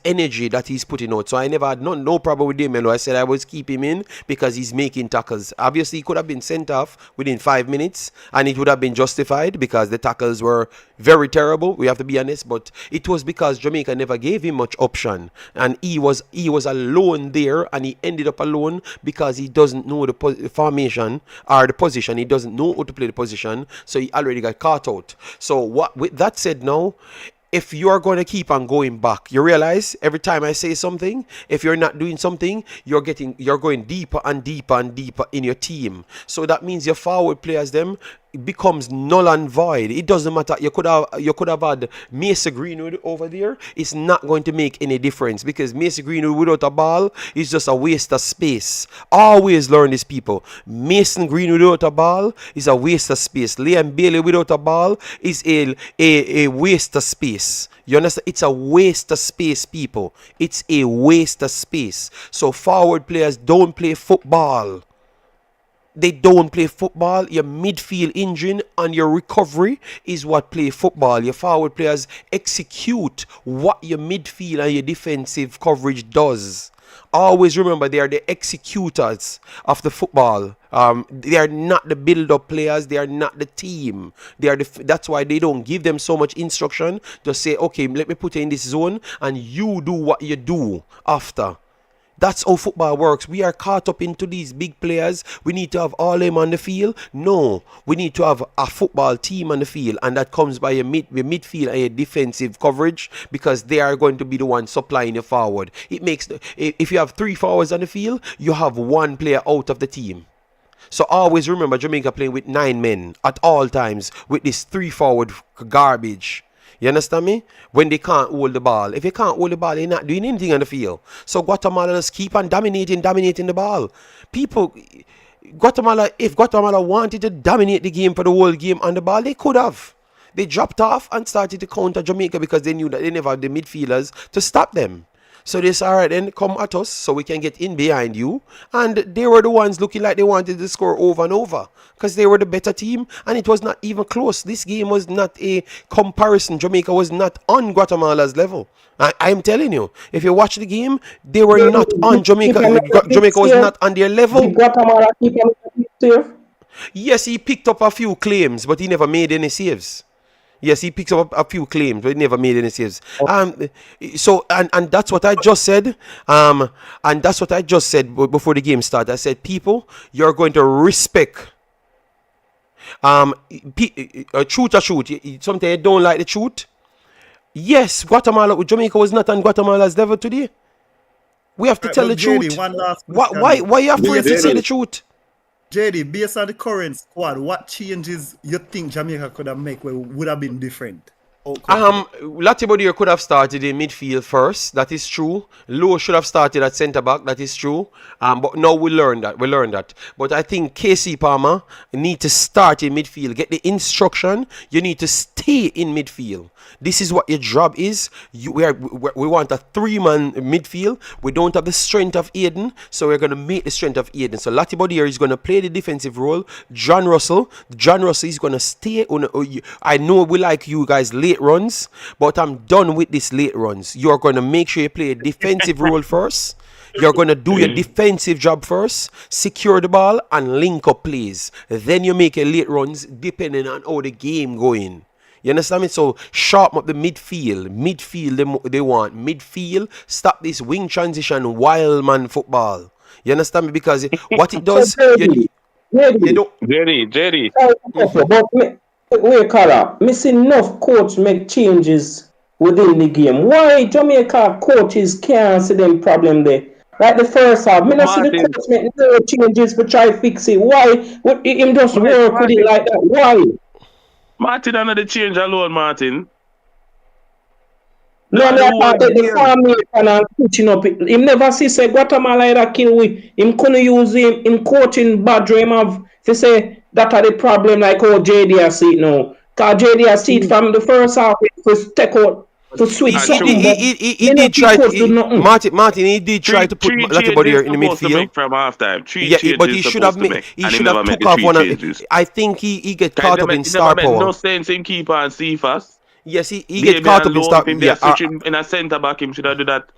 energy that he's putting out. So I never had no problem with Damian Lowe. I said I was keep him in because he's making tackles. Obviously, he could have been sent off within 5 minutes and it would have been justified because the tackles were very terrible, we have to be honest, but it was because Jamaica never gave him much option and he was alone there and he ended up alone because he doesn't know the formation or the position. He doesn't know how to play the position, so he already got caught out. So what with that said, now if you are going to keep on going back, you realize every time I say something, if you're not doing something, you're going deeper and deeper and deeper in your team. So that means your forward players them becomes null and void. It doesn't matter. You could have had Mason Greenwood over there. It's not going to make any difference because Mason Greenwood without a ball is just a waste of space. Always learn this, people. Mason Greenwood without a ball is a waste of space. Liam Bailey without a ball is a waste of space. You understand? It's a waste of space, people. It's a waste of space. So forward players don't play football. They don't play football. Your midfield engine and your recovery is what play football. Your forward players execute what your midfield and your defensive coverage does. Always remember, they are the executors of the football. They are not the build-up players. They are not the team. That's why they don't give them so much instruction to say, okay, let me put you in this zone and you do what you do after. That's how football works. We are caught up into these big players. We need to have all them on the field. No, we need to have a football team on the field, and that comes by your midfield and your defensive coverage because they are going to be the ones supplying you forward. If you have 3 forwards on the field, you have 1 player out of the team. So always remember Jamaica playing with 9 men at all times with this 3 forward garbage. You understand me? When they can't hold the ball. If you can't hold the ball, they're not doing anything on the field. So Guatemala just keep on dominating the ball. People, if Guatemala wanted to dominate the game for the whole game on the ball, they could have. They dropped off and started to counter Jamaica because they knew that they never had the midfielders to stop them. So they said, all right, then come at us so we can get in behind you. And they were the ones looking like they wanted to score over and over because they were the better team. And it was not even close. This game was not a comparison. Jamaica was not on Guatemala's level. I'm telling you, if you watch the game, they were not on Jamaica. Jamaica was not on their level. Guatemala keep him. Yes, he picked up a few claims, but he never made any saves. Yes, he picks up a few claims, but he never made any saves. So that's what I just said. And that's what I just said before the game started. I said, people, you're going to respect. Truth or shoot. Sometimes you don't like the truth. Yes, Jamaica was not on Guatemala's level today. We have to tell the JD, truth. one last Why are you afraid to say the truth? JD, based on the current squad, what changes you think Jamaica could have made would have been different? outcome today. Latibodier could have started in midfield first. That is true. Lowe should have started at centre back. That is true. But now we learn that. We learn that. But I think KC Palmer need to start in midfield. Get the instruction. You need to stay in midfield. This is what your job is. We want a three-man midfield. We don't have the strength of Aiden, so we're going to make the strength of Aiden. So Latibodier is going to play the defensive role. John Russell is going to stay on. I know we like you guys late runs, but I'm done with these late runs. You're going to make sure you play a defensive role first. You're going to do your defensive job first, secure the ball, and link up plays. Then you make your late runs depending on how the game going. You understand me? So sharpen up the midfield. Midfield they want. Midfield, stop this wing transition wild man football. You understand me? Because what it does, you don't. Jerry. But wait, Cara, missing enough coach make changes within the game. Why Jamaica coaches can't see them problem there? Like the first half, me not see the coach make no changes for try fix it. Why? Would him just work with it like that? Why? Martin another change alone, Martin. No, me can't take the formation and switching up it. Him never see say Guatemala that kill we. Him couldn't use him coaching bad him have to say that are the problem like how JD has see it now. Cause JD has see it from the first half to take out to switch something. He did try to Martin he did try to put Latibodier in the midfield from halftime. But he should have took off one of, I think he get caught up in star power. No sense in keep on Cephas. Yes, he get caught up in star power. In a centre back him should have do that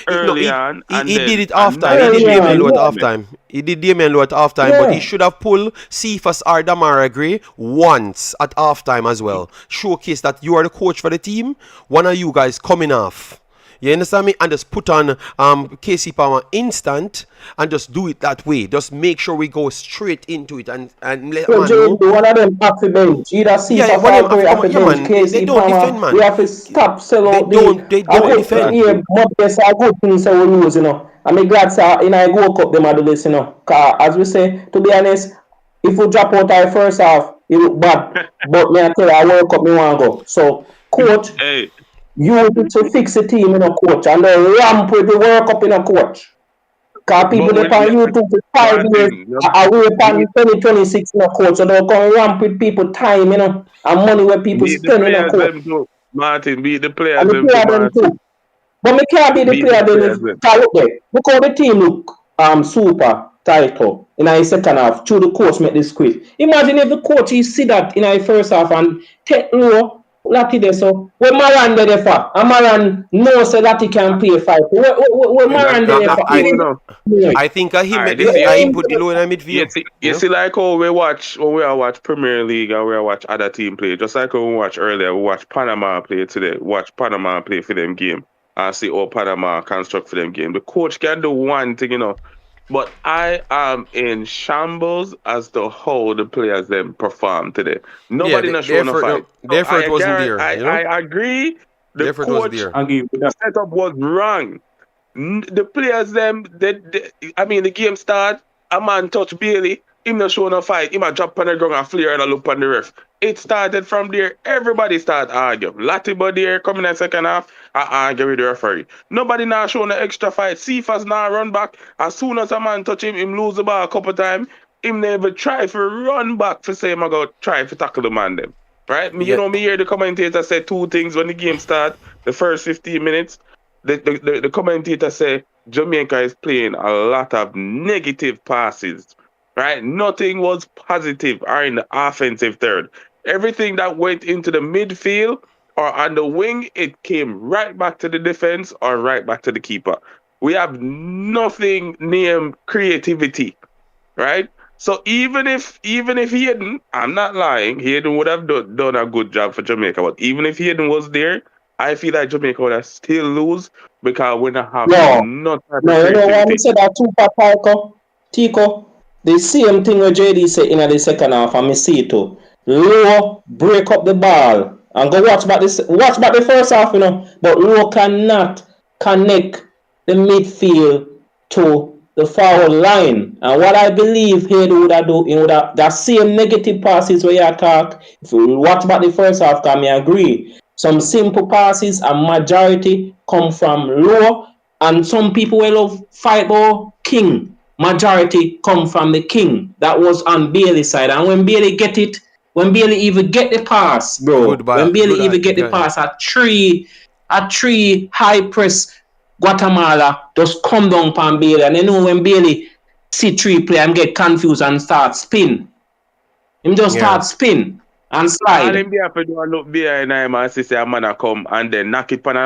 early on. He did it halftime. He did Damien Lowe at halftime. But he should have pulled Cephas or Damara Gray once at halftime as well. Showcase that you are the coach for the team. One of you guys coming off. You understand me? And just put on KC Palmer instant and just do it that way. Just make sure we go straight into it and let man know. One of them off the bench. Either Cephas or off the bench. They don't defend, man. We have to stop sell out They don't defend. Yes, I good things so we use, you know. I'm glad sir, I go up them do this, you know. Cause as we say, to be honest, if we drop out our first half, it look bad. But me I tell you, I work up me want go. So coach, you need to fix the team in a coach and then ramp with the work up in a coach. Because people depend on YouTube for 5 years away from 2026 in a coach. So they'll come ramp with people time, you know, and money where people spend in a coach. Martin, be the players too. But me can't be the player then look there. Look how the team look super title in a second half. Through the coach make this quit. Imagine if the coach he see that in a first half and take low. Lati there so when Maran there for and Maran knows say that he can play 5. When Maran there for I think him put the low in the midfield. You see like how we watch when we watch Premier League and we watch other team play. Just like when we watch earlier, we watch Panama play today. Watch Panama play for them game. And see how Panama construct for them game. The coach can do one thing, you know. But I am in shambles as to how the players them perform today. Nobody not showing a fight. The effort wasn't there. I agree. The effort coach, the setup was wrong. The players them, the game start. A man touch Bailey. Him not showing a fight. Him a drop on the ground and flare and a look on the ref. It started from there. Everybody start arguing. Latibodier coming in second half. I argue with the referee. Nobody now showing an extra fight. Cephas now run back. As soon as a man touch him lose the ball a couple times. Him never try to run back for say him go try to tackle the man them. Right? Me hear the commentator say two things when the game start. The first 15 minutes. The commentator say Jamaica is playing a lot of negative passes. Right? Nothing was positive or in the offensive third. Everything that went into the midfield or on the wing, it came right back to the defense or right back to the keeper. We have nothing named creativity, right? So even if Hayden, I'm not lying, Hayden would have done a good job for Jamaica. But even if Hayden was there, I feel like Jamaica would have still lose because we don't have you know why we said that too, Tico. The same thing with JD said in the second half, and me see it too. Low break up the ball and go watch back the first half, you know. But Low cannot connect the midfield to the forward line. And what I believe he would have do, he would have that same negative passes where you talk. If you watch about the first half, can me agree. Some simple passes and majority come from low. And some people will love fight ball king. Majority come from the king. That was on Bailey's side. And when Bailey even get the pass, Good bro, when ball. Bailey Good even get the guy. pass at three high press Guatemala just come down upon Bailey. And you know when Bailey see three play and get confused and start spin. Him just Yeah. start spin and All slide. him be have to do a look behind him and see a man a come and then knock it on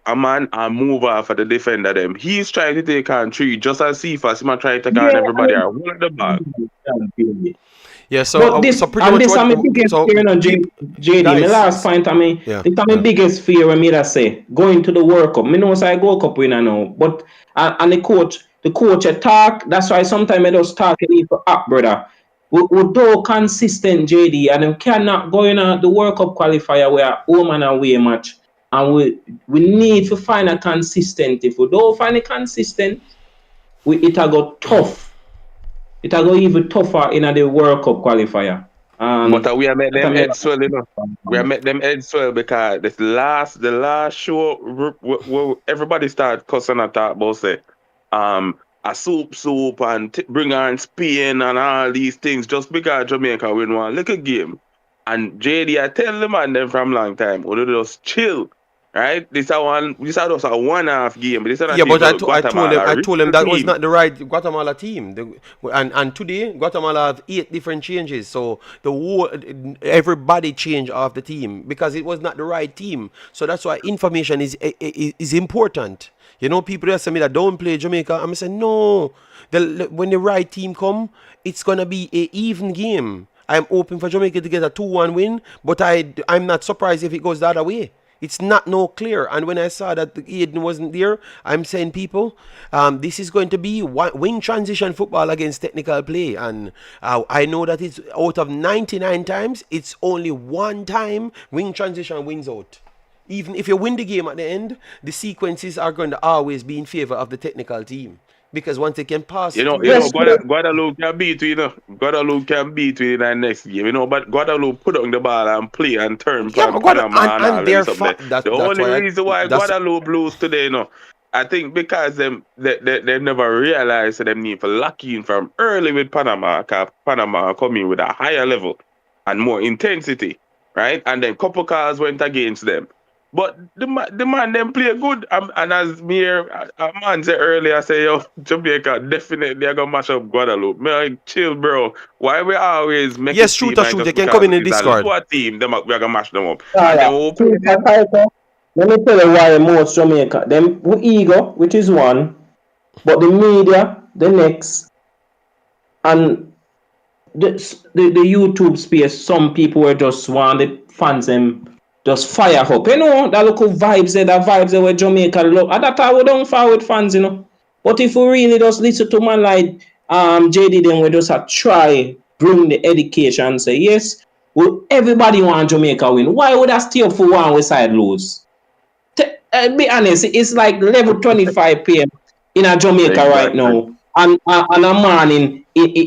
a man and move off of the defender them. He's trying to take on three just as Cephas. He might try to take on Yeah, I everybody or hold the ball. mean, Yeah. but So this pretty and much this what. is my biggest fear, you know, Keep JD. My guys. last point, I mean, Yeah. this is my Yeah. biggest fear when me that say going to the World Cup. Me know say I go Cup winner now, but and the coach attack. That's why sometimes I just talk a little up, brother. We do consistent, JD, and we cannot go in the World Cup qualifier where home and away match, and we need to find a consistent. If we don't find a consistent, it'll go tough. It'll go even tougher in the World Cup qualifier. But And we have made that I them mean, head swell, you know. We have made them head swell because the last show where everybody started cussing and talk about say, a soup and bring on Spain and all these things just because Jamaica win one little game. And JD, I tell them and them from long time, we just chill. Right? This is just a 1-half game. But this is not Yeah, but even I Guatemala told real him that was team. not the right Guatemala team. And today Guatemala have 8 different changes, so the whole everybody changed off the team because it was not the right team. So that's why information is important. You know, people that say me that don't play Jamaica. I'm saying no. When the right team come, it's gonna be a even game. I'm hoping for Jamaica to get a 2-1 win, but I'm not surprised if it goes the other way. It's not no clear. And when I saw that Aiden wasn't there, I'm saying people, this is going to be wing transition football against technical play. And I know that it's out of 99 times, it's only one time wing transition wins out. Even if you win the game at the end, the sequences are going to always be in favor of the technical team. Because once they can pass through. yes, Guadalupe can beat you, you know. Guadalupe can beat you in that next game, you know. But Guadalupe put on the ball and play and turn Yeah, from but God, Panama and all and them they're stuff there. The that's only why reason why that's Guadalupe lose today, you know, I think because they never realized that them need to lock in from early with Panama, because Panama come in with a higher level and more intensity, right? And then couple cars went against them. But the man them play good. And as me a man said earlier, I say, yo, Jamaica definitely are going to mash up Guadeloupe. Me like, chill, bro. Why we always make it yes, seem shoot or like shoot. You just can come because in the it's a Discord. lower team, we are going to mash them up. all And then right. we will play Super them. Tiger. Let me tell you why most Jamaica. Them we ego, which is one, but the media, the next, and the YouTube space, some people were just want the fans them just fire up. You know, that local vibes there, that vibes there where Jamaica love. At that time we don't fire with fans, you know. But if we really just listen to man like JD, then we just try bring the education and say, yes, well, everybody want Jamaica win. Why would I stay up for one we side lose? Be honest, it's like level 25 p.m. in a Jamaica right Exactly. now, and a man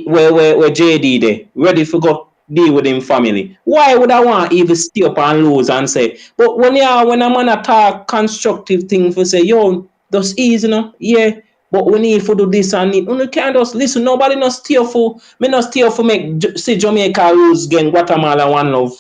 where JD there, ready for go deal with him family. Why would I want even stay up and lose and say? But when a man attack constructive thing for say, yo, that's easy, no, yeah. But we need to do this and it. You can't just listen. Nobody not steal for me. Not steal for make see Jamaica lose again Guatemala one love.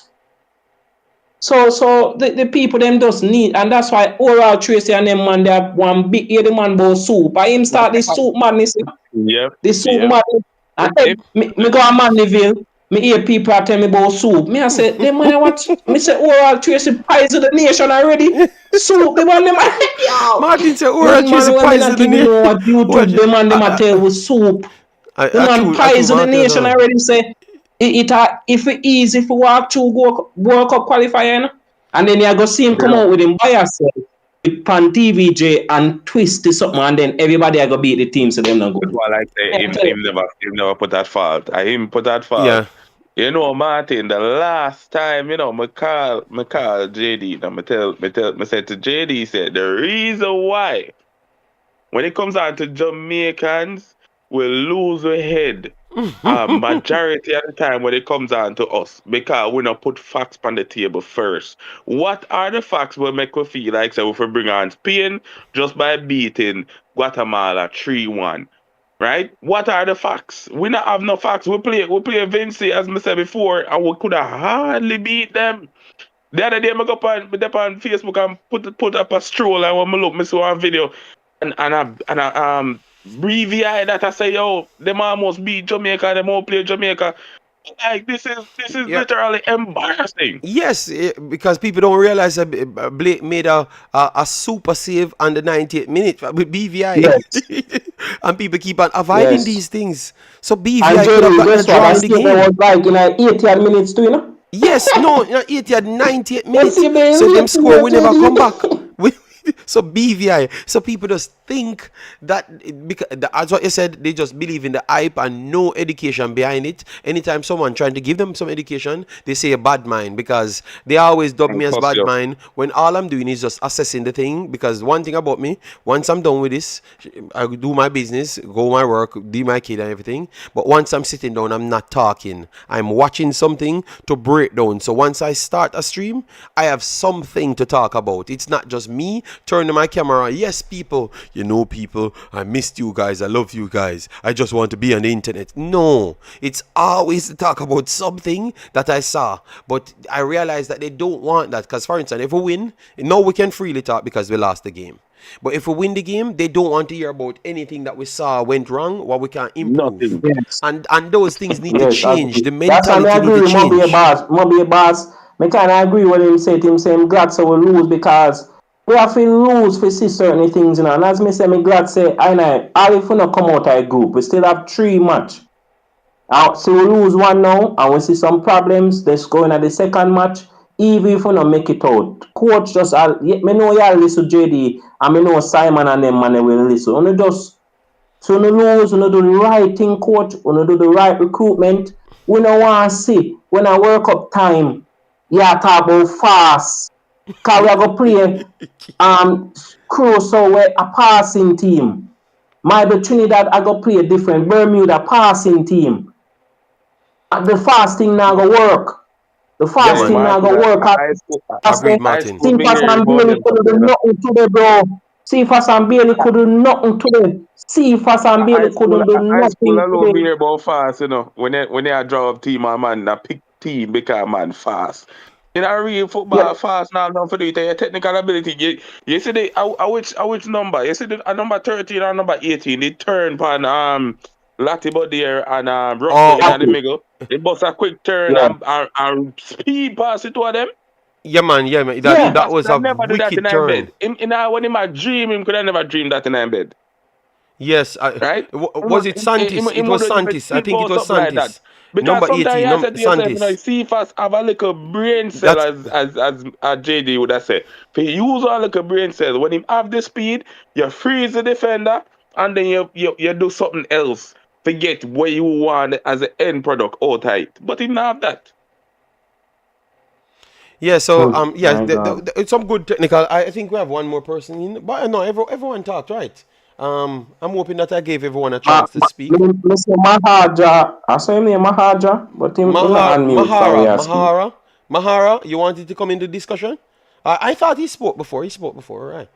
So the people them just need, and that's why oral Tracy and them man they have one big hear the man about soup. I him start the soup madness, Yep. the soup Yep. madness. And If, me go a Manlyville, me hear people a tell me about soup. Me I say, them man what? Me say oral Tracy pies of the nation already. Soup, the man them yo. Martin said Man, oral Tracy when me pies not of the even name. know what Watch YouTube, it. the man them a tell with soup. The man I true pies of the Martin as nation well. already say if it easy if we walk through World Cup qualifying, and then you go see him you come know, out with him by yourself with pan TVJ and twist this something, and then everybody I go beat the team so them not that's good. what I like say, Yeah, tell you. him never put that fault. I him put that fault. Yeah. You know, Martin, the last time, you know, me call JD, and me said to JD, said the reason why when it comes down to Jamaicans, will lose their head majority of the time when it comes on to us because we not put facts on the table first. What are the facts will make we feel like so if we bring on Spain just by beating Guatemala 3-1? Right? What are the facts? We not have no facts. We play Vinci as I said before, and we could have hardly beat them. The other day, I go up on Facebook and put up a stroll, and when I look, I saw a video, and BVI that I say, yo, them almost beat Jamaica, them all play Jamaica. Like this is Yeah. literally embarrassing. Yes, because people don't realize that Blake made a super save on the 98th minute with BVI. Yes. And people keep on avoiding Yes. these things. So And BVI could have JD, gotten a guess what? draw I in the still there game. was like in 80 minutes too, you know? Yes, no, not 80 at 98th You minute. see me So them late in score, there, we never come back. JD? So BVI. So people just think that because as what you said, they just believe in the hype and no education behind it. Anytime someone trying to give them some education, they say a bad mind because they always dub And me as cuss bad you. mind when all I'm doing is just assessing the thing. Because one thing about me, once I'm done with this, I do my business, go my work, do my kid and everything. But once I'm sitting down, I'm not talking. I'm watching something to break down. So once I start a stream, I have something to talk about. It's not just me turning my camera. Yes, people, people, I missed you guys. I love you guys. I just want to be on the internet. No, it's always to talk about something that I saw. But I realize that they don't want that because, for instance, if we win, now we can freely talk because we lost the game. But if we win the game, they don't want to hear about anything that we saw went wrong, what we can improve. Nothing. Yes. And those things need to Yes, change. agree. The That's why I mentality need to agree with change. Moby Boss. Me kind of agree when him say it, him say him glad so we lose because we have to lose for see certain things, you know. And as me say, me glad say, I know, all if we not come out of a group, we still have 3 match. So we lose one now, and we see some problems. Let's go into the second match. Even if we not make it out, coach just me know y'all listen JD, and me know Simon and them man they will listen. Only just so we lose, we do the right thing, coach. We do the right recruitment. We don't want to see when I work up time. Yeah, talk about fast. Cause we are gonna play Crusoe we a passing team. Maybe Trinidad I go play a different Bermuda passing team. The fasting now go work. The Yeah, Hey, man. fasting now go Martin, work. I Agreed, say, Martin. see I if hear you and about Bailey them could something, do you know. nothing today, bro. See if and Bailey could do nothing today. See if and High Bailey school, couldn't do high school nothing alone me today. hear about fast, you know. When they are draw up team and man, that pick team because man fast. In a real Yeah, football fast now don't for it. Your technical ability. You see the which number? You see the number 13 or number 18, they turn pan Latibo there and Russell in the Oh, exactly. middle. They bust a quick turn Yeah, and speed pass it to them. yeah, man. Yeah, man. That yeah. that Seafast was could a have never do that in wicked a turn. bed. When him a dream, him could have never dreamed that in a bed. Yes, Right? was it Santis? It Him was wouldn't even Santis. I think think it about was something like that. Santis. Because Number sometimes 18, you say to yourself, Santis. Seafast have a little brain cell That's as JD would have said. If you use a little brain cell, when him have the speed, you freeze the defender and then you do something else. Forget what you want as an end product out of it. But he don't have that. yeah. So yeah, My God. it's some good technical. I think we have one more person in, but no, everyone talked right. I'm hoping that I gave everyone a chance to speak. Mr. Mahaja, I saw him name Mahaja, but him not unmute from where I speak. Mahara, you wanted to come into discussion? I thought he spoke before. He spoke before, right?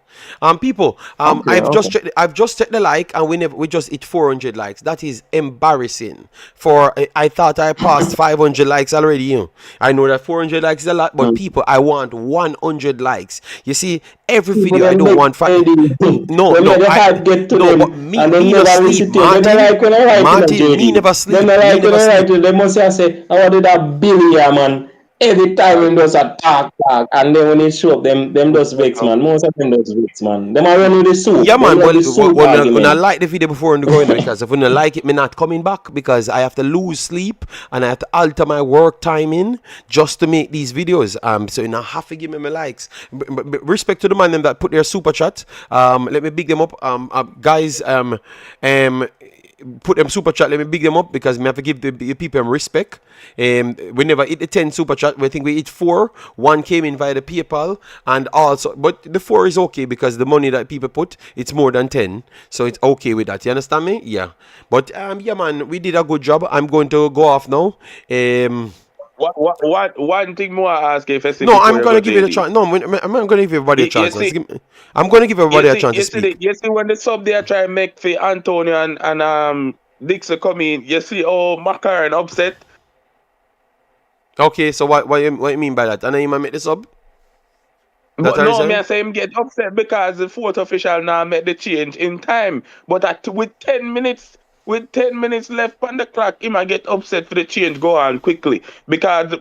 People, Okay, I've okay. just checked. I've just checked the like, and we just hit 400 likes. That is embarrassing. For I thought I passed 500 likes already. I know that 400 likes is a lot, but Mm. people, I want 100 likes. You see, every People video I them don't beg want five. them No, let no, the hype get to no, but them me, and them me no never sleep, listen to you. They don't Martin. like when I write in a Martin, me JD. never They sleep. don't Me like when never I write sleep. it. They must say, I wanted that Billy here, man. Every time when does a talk, and then when they show up, them does vex, man. Most of them does vex, man. Them are running the soup. Yeah, Them man. love Well, the soup when I argument. like the video before and go in because if I don't like it, me not coming back because I have to lose sleep and I have to alter my work timing just to make these videos. So you know, have to give me my likes. Respect to the man them that put their super chat. Let me big them up. Guys. put them super chat. Let me big them up because me have to give the people respect. We never hit the 10 super chat. We think we hit 4. 1 came in via the PayPal, and also, but the 4 is okay because the money that people put, it's more than 10, so it's okay with that. You understand me? Yeah. But yeah, man, we did a good job. I'm going to go off now. One thing more I ask if I see No, before I'm you gonna go, give you the JD. chance. No, I'm not gonna give everybody a You chance. see, I'm gonna give everybody a chance to speak. you see when the sub they are trying to make for Antonio and Dixon come in, you see Macaron upset. Okay, so what you mean by that? And then you might make this up? That's But what you no, me I saying? say him get upset because the fourth official now made the change in time. But with 10 minutes left on the clock, he might get upset for the change go on quickly because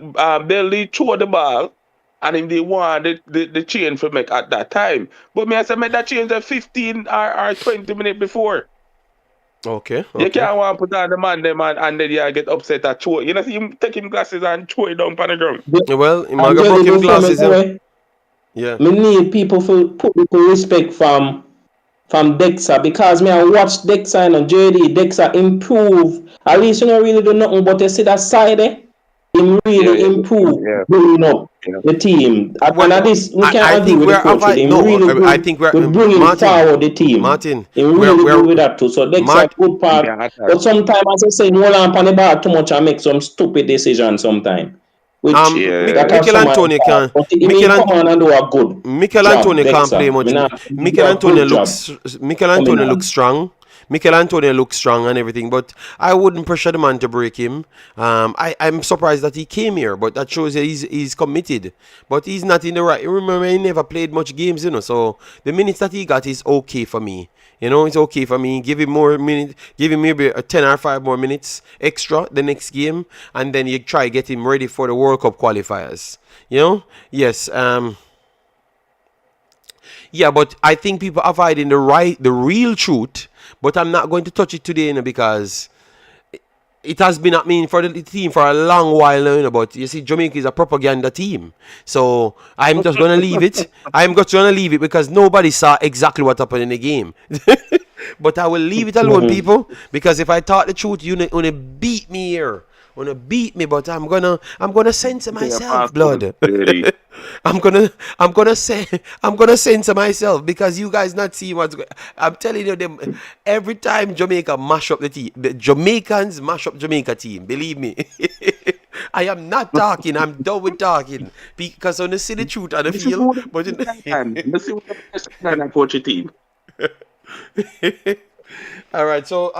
they'll throw the ball and if they want the change for make at that time. But me I say make that change at 15 or 20 minutes before. Okay, You okay. can't want to put on the man them and then you get upset at throw. You know see him take him glasses and throw it down on the ground. Well, him And got Jody, broke him before me glasses, yeah. go away, Yeah. me need people to put people respect from Dexa because me I watch Dexa and JD. Dexa improve. At least you don't really do nothing but you see that side there. Him Yeah, really improve yeah, building up yeah. the team. And at Well, this we I can't agree think with the we're coach with him. no. Really I good think we're with bringing forward the team. Martin. Him We're really good we're with that too. So Dexa Mart. good part. Yeah, But sometimes as I say, hold on the ball too much and make some stupid decisions sometimes. Which that have Michael some Antonio can but he may Michael come on and do a good Michael job, Antonio can't play Dexa. much. Me not do Michael a Antonio good job coming looks on. strong. Michael Antonio looks strong and everything, but I wouldn't pressure the man to break him. I'm surprised that he came here, but that shows that he's committed. But he's not in the right. Remember, he never played much games, so the minutes that he got is okay for me. It's okay for me. Give him more minutes. Give him maybe a 10 or 5 more minutes extra the next game, and then you try get him ready for the World Cup qualifiers. Yes. Yeah, but I think people are avoiding the real truth. But I'm not going to touch it today, because it has been happening for the team for a long while now, but you see, Jamaica is a propaganda team. So I'm just going to leave it. I'm just going to leave it because nobody saw exactly what happened in the game. But I will leave it alone, people, because if I talk the truth, you gonna beat me here. Wanna beat me, but I'm gonna censor myself, blood. I'm gonna censor myself because you guys not see what's going. I'm telling you, them every time Jamaica mash up the team, the Jamaicans mash up Jamaica team. Believe me. I am not talking. I'm done with talking because I want to see the truth and the This is feel. what the But This is what the best kind of coach team. all right, so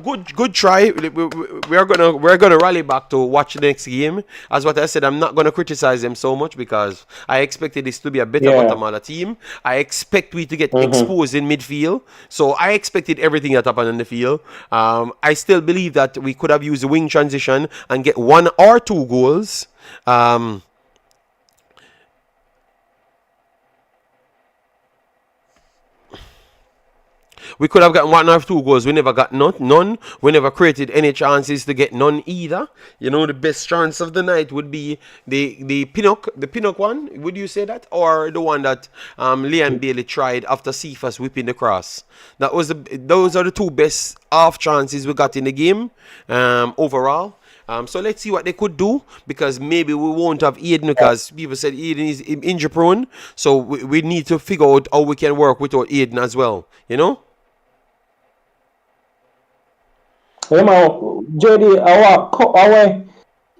good try. We're gonna rally back to watch the next game. As what I said, I'm not gonna criticize them so much because I expected this to be a better Yeah. Guatemala team. I expect we to get exposed in midfield, so I expected everything that happened in the field. I still believe that we could have used the wing transition and get 1 or 2 goals. We could have gotten 1 or 2 goals. We never got none. We never created any chances to get none either. The best chance of the night would be the Pinnock one. Would you say that, or the one that Liam Bailey tried after Cephas whipping the cross? Those are the 2 best half chances we got in the game overall. So let's see what they could do, because maybe we won't have Aiden because people said Aiden is injury prone. So we need to figure out how we can work without Aiden as well. Yeah, man, JD,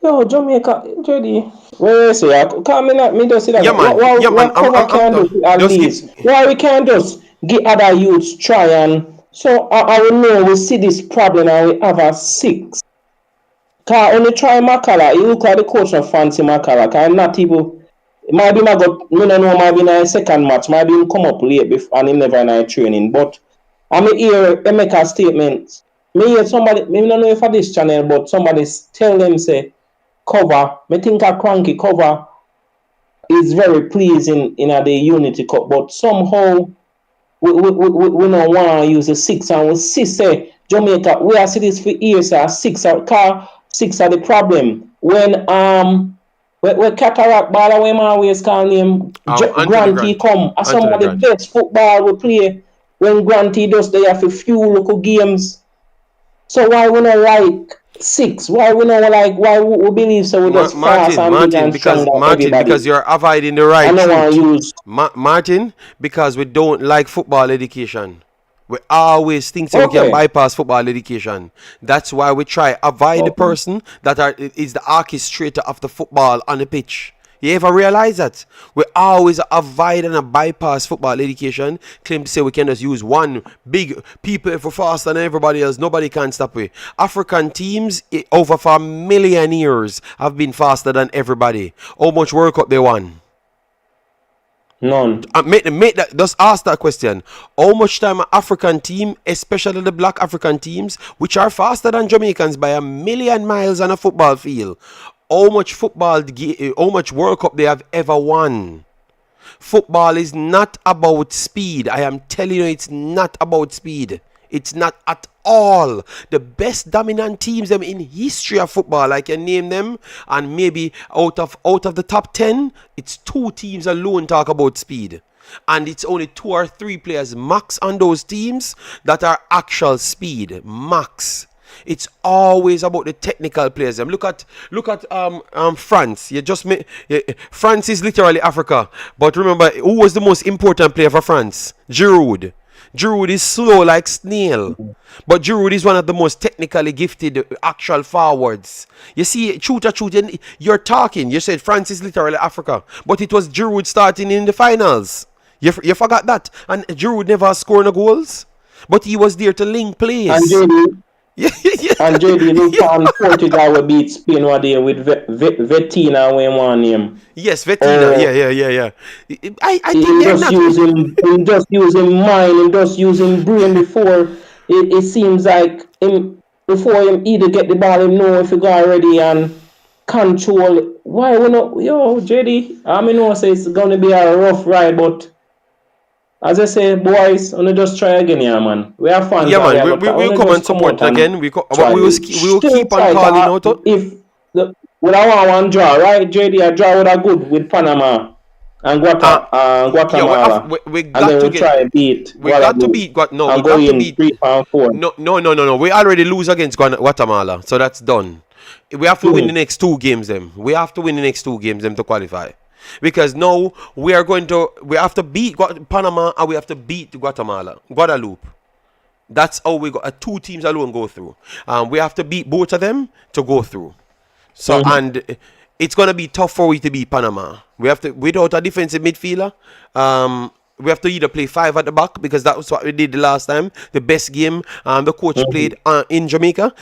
yo, Jamaica, JD, where is it? Can't me just see that. Yeah, man. Yeah, man. What cover I'm can done. do at Just least? give. Why we can't just get other youths try and so I will know we see this problem and we have a 6. Can only try Makala. You look like the coach of fancy Makala. Can not even. Maybe I got. Me no know. Maybe in a second match. Maybe he come up late before and he never in a training. But I mean here they make a statement. Me hear somebody. Me no know if for this channel, but somebody tell them say cover. Me think a cranky cover is very pleasing in a the Unity Cup, but somehow we don't want to use a 6 and we see say Jamaica we are see this for years 6 car 6 are the problem when cataract ball when man always call him Anthony Granty Grant. come as some Anthony of the Grant. best football we play when Granty does they have a few local games So why we not like 6? Why we not like, why we believe so we're just fast and big and strong than Because everybody? you're avoiding the I right don't want truth. to use. Martin, because we don't like football education. We always think so we can Okay. bypass football education. That's why we try avoid the person that is the orchestrator of the football on the pitch. You ever realize that? We always avoid and bypass football education. Claim to say we can just use one big people if we're faster than everybody else. Nobody can stop we. African teams over for a million years have been faster than everybody. How much World Cup they won? None. Make that. Just ask that question. How much time an African team, especially the black African teams, which are faster than Jamaicans by a million miles on a football field, how much how much World Cup they have ever won? Football is not about speed. I am telling you, it's not about speed. It's not at all. The best dominant teams them in history of football, I can name them, and maybe out of the top 10, it's 2 teams alone talk about speed. And it's only 2 or 3 players max on those teams that are actual speed. Max. It's always about the technical players. Look at France. France is literally Africa. But remember, who was the most important player for France? Giroud. Giroud is slow like snail. But Giroud is one of the most technically gifted actual forwards. You see, truth, you're talking. You said France is literally Africa. But it was Giroud starting in the finals. You forgot that. And Giroud never scored no goals. But he was there to link plays. And JD, Yeah. and JD look on Portugal will beat Spain one day with Vetina when one name. Yes, Vetina. Yeah. I think He they're just not. using mind, he just using brain before. It seems like him before him either get the ball, him know if he go already and control. Why we not, JD? I mean, no say it's gonna be a rough ride, but as I say, boys, only just try again, yeah, man. We have fun. Yeah, man. We We'll come and support it again. try. We will Still keep on try. calling out. If we don't want one draw, right, JD? A draw with a good with Panama and Guatemala. We And got then to we try get. beat We got to Guadeloupe beat. No, we and go got to in beat. 3-4. No. We already lose against Guatemala, so that's done. We have to win the next 2 games. We have to win the next 2 games to qualify. Because now we have to beat Panama and we have to beat Guadeloupe. That's how we got 2 teams alone go through. We have to beat both of them to go through. So and it's gonna be tough for we to beat Panama. We have to without a defensive midfielder. We have to either play 5 at the back because that was what we did the last time. The best game the coach played in Jamaica.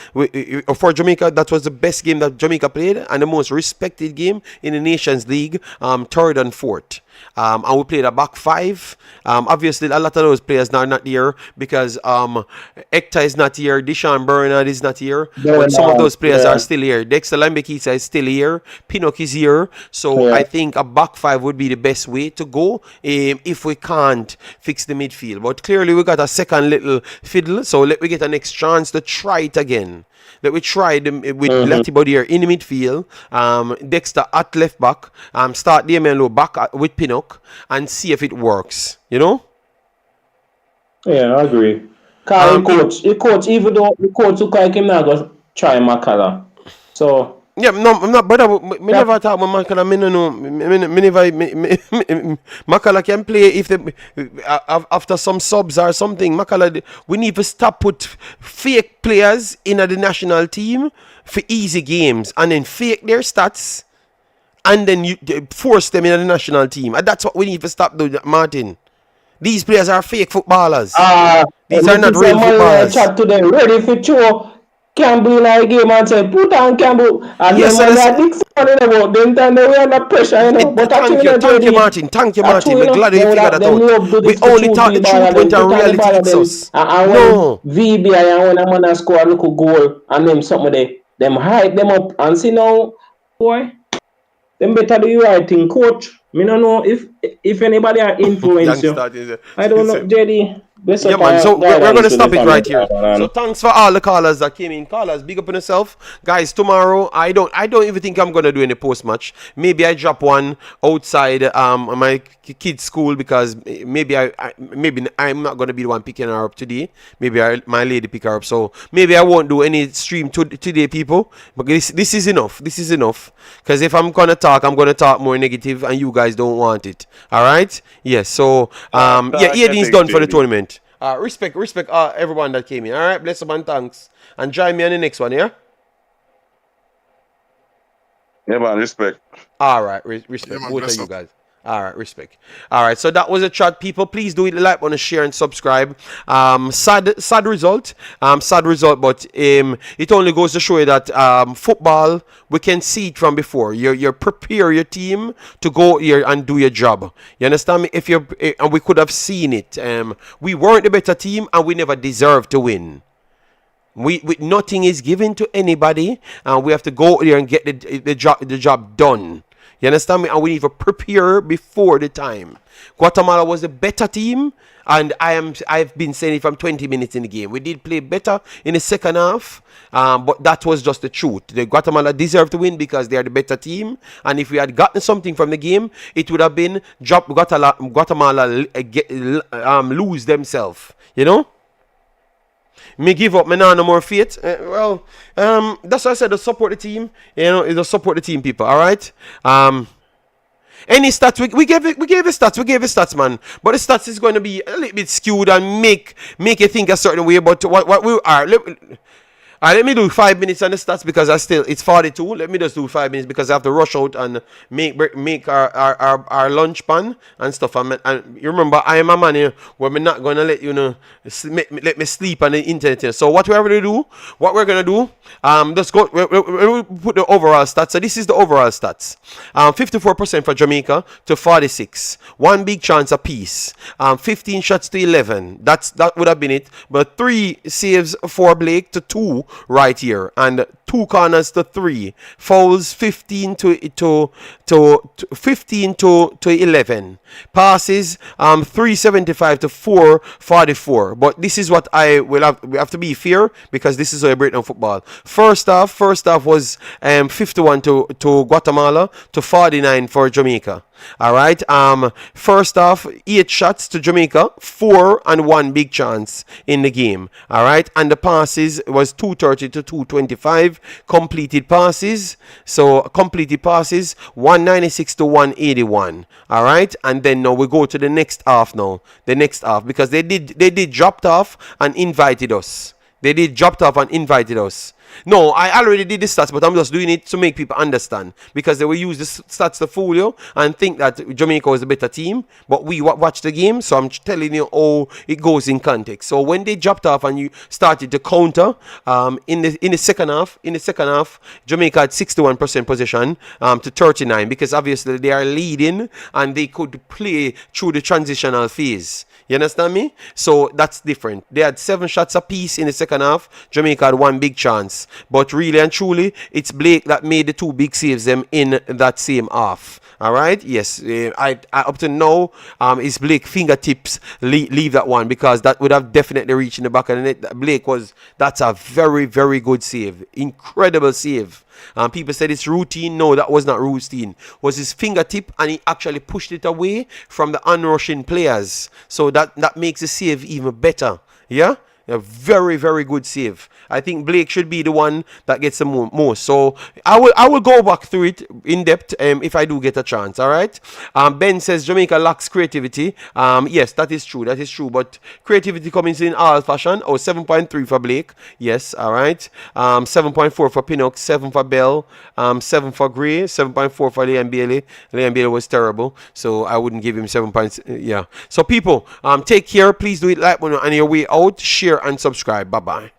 For Jamaica, that was the best game that Jamaica played and the most respected game in the Nations League, 3rd and 4th. And we played a back 5. Obviously, a lot of those players are not here because Hector is not here, Deshaun Bernard is not here, but some of those players are still here. Dexter Lambekisa is still here, Pinnock is here, so I think a back 5 would be the best way to go if we can't fix the midfield. But clearly, we got a second little fiddle, so let me get a next chance to try it again. That we tried with Latibo here in the midfield, Dexter at left back, start Damian back with Pinnock and see if it works. You know? Yeah, I agree. Because the coach, even though the coach look like him now, go try Makala. So yeah, no, I'm not, brother. Me never talk about Makala. Me no know. Makala can play if they after some subs or something. Makala, we need to stop put fake players in the national team for easy games and then fake their stats and then you force them in the national team. And that's what we need to stop doing, Martin. These players are fake footballers. These are not real footballers. Chat to them, ready for show. Campbell in a game and say, put on Campbell. And yes, then when they are big fan about them, then they were under pressure, you know. But thank you, Martin. Thank you, Martin. We're glad you figured that out. We only thought the truth when the reality hits us. No. VB and when a man score a little goal and them something them hype them up and see now, boy, them better do you right thing, coach. Me don't know if anybody are influence you. I don't know, JD. Bless Yeah, up man. So and we're going to guidance with the stop it family, right here. So man. thanks for all the callers that came in. Callers, big up on yourself, guys. Tomorrow, I don't even think I'm going to do any post match. Maybe I drop one outside my kid's school because maybe I'm not going to be the one picking her up today. Maybe my lady pick her up. So maybe I won't do any stream today, people. But this is enough. This is enough. Because if I'm going to talk, I'm going to talk more negative, and you guys don't want it. All right? Yes. So yeah, Aiden's done for the tournament. Respect everyone that came in. All right, bless up and thanks. And join me on the next one, yeah? Yeah, man, respect. All right, respect. Yeah, man, Both of bless you up. guys. All right, respect. All right, so that was a chat, people. Please do it, like, want to share and subscribe. Sad result. Sad result, but it only goes to show you that football, we can see it from before. You prepare your team to go here and do your job. You understand me? And we could have seen it. We weren't the better team, and we never deserved to win. Nothing is given to anybody, and we have to go there and get the job done. You understand me? And we need to prepare before the time. Guatemala was a better team, and I've been saying it from 20 minutes in the game. We did play better in the second half, but that was just the truth. The Guatemala deserved to win because they are the better team, and if we had gotten something from the game, it would have been Guatemala lose themselves. You know? Me give up, me nah no more faith. That's why I said to support the team. You know, to support the team, people. All right. Any stats we gave stats, man. But the stats is going to be a little bit skewed and make you think a certain way. But what we are. Let me do 5 minutes on the stats because it's 42. Let me just do 5 minutes because I have to rush out and make our lunch pan and stuff. And you remember, I am a man here where I'm not going to let you know, let me sleep on the internet here. So what we're going to do, let's go, we put the overall stats. So this is the overall stats. 54% for Jamaica to 46. One big chance apiece. 15 shots to 11. That would have been it. But 3 saves for Blake to 2. Right here, and 2 corners to 3, fouls 15 to 11, passes 375 to 444. But this is what we have to be fair because this is how I break down football. First half was 51 to Guatemala to 49 for Jamaica. All right. First off, 8 shots to Jamaica, 4 and 1 big chance in the game. All right. And the passes was 230 to 225. Completed passes. So completed passes 196 to 181. All right. And then now we go to the next half now. The next half because they did dropped off and invited us. No, I already did the stats, but I'm just doing it to make people understand because they will use the stats to fool you and think that Jamaica was a better team, but we watched the game, so I'm telling you how it goes in context. So when they dropped off and you started to counter in the second half, Jamaica had 61% possession to 39 because obviously they are leading and they could play through the transitional phase. You understand me? So that's different. They had 7 shots apiece in the second half. Jamaica had 1 big chance. But really and truly, it's Blake that made the 2 big saves them in that same half. All right? Yes. I up to now, is Blake fingertips leave that one because that would have definitely reached in the back of the net. That's a very, very good save. Incredible save. People said it's routine. No, that was not routine. It was his fingertip and he actually pushed it away from the onrushing players. So that makes the save even better. Yeah? A very, very good save. I think Blake should be the one that gets the most. So I will go back through it in depth if I do get a chance. All right. Ben says Jamaica lacks creativity. Yes, that is true. But creativity comes in all fashion. 7.3 for Blake. Yes. All right. 7.4 for Pinnock. 7 for Bell. 7 for Gray. 7.4 for Liam Bailey. Liam Bailey was terrible, so I wouldn't give him 7 points. Yeah. So people, take care. Please do it like on your way out. Share and subscribe. Bye bye.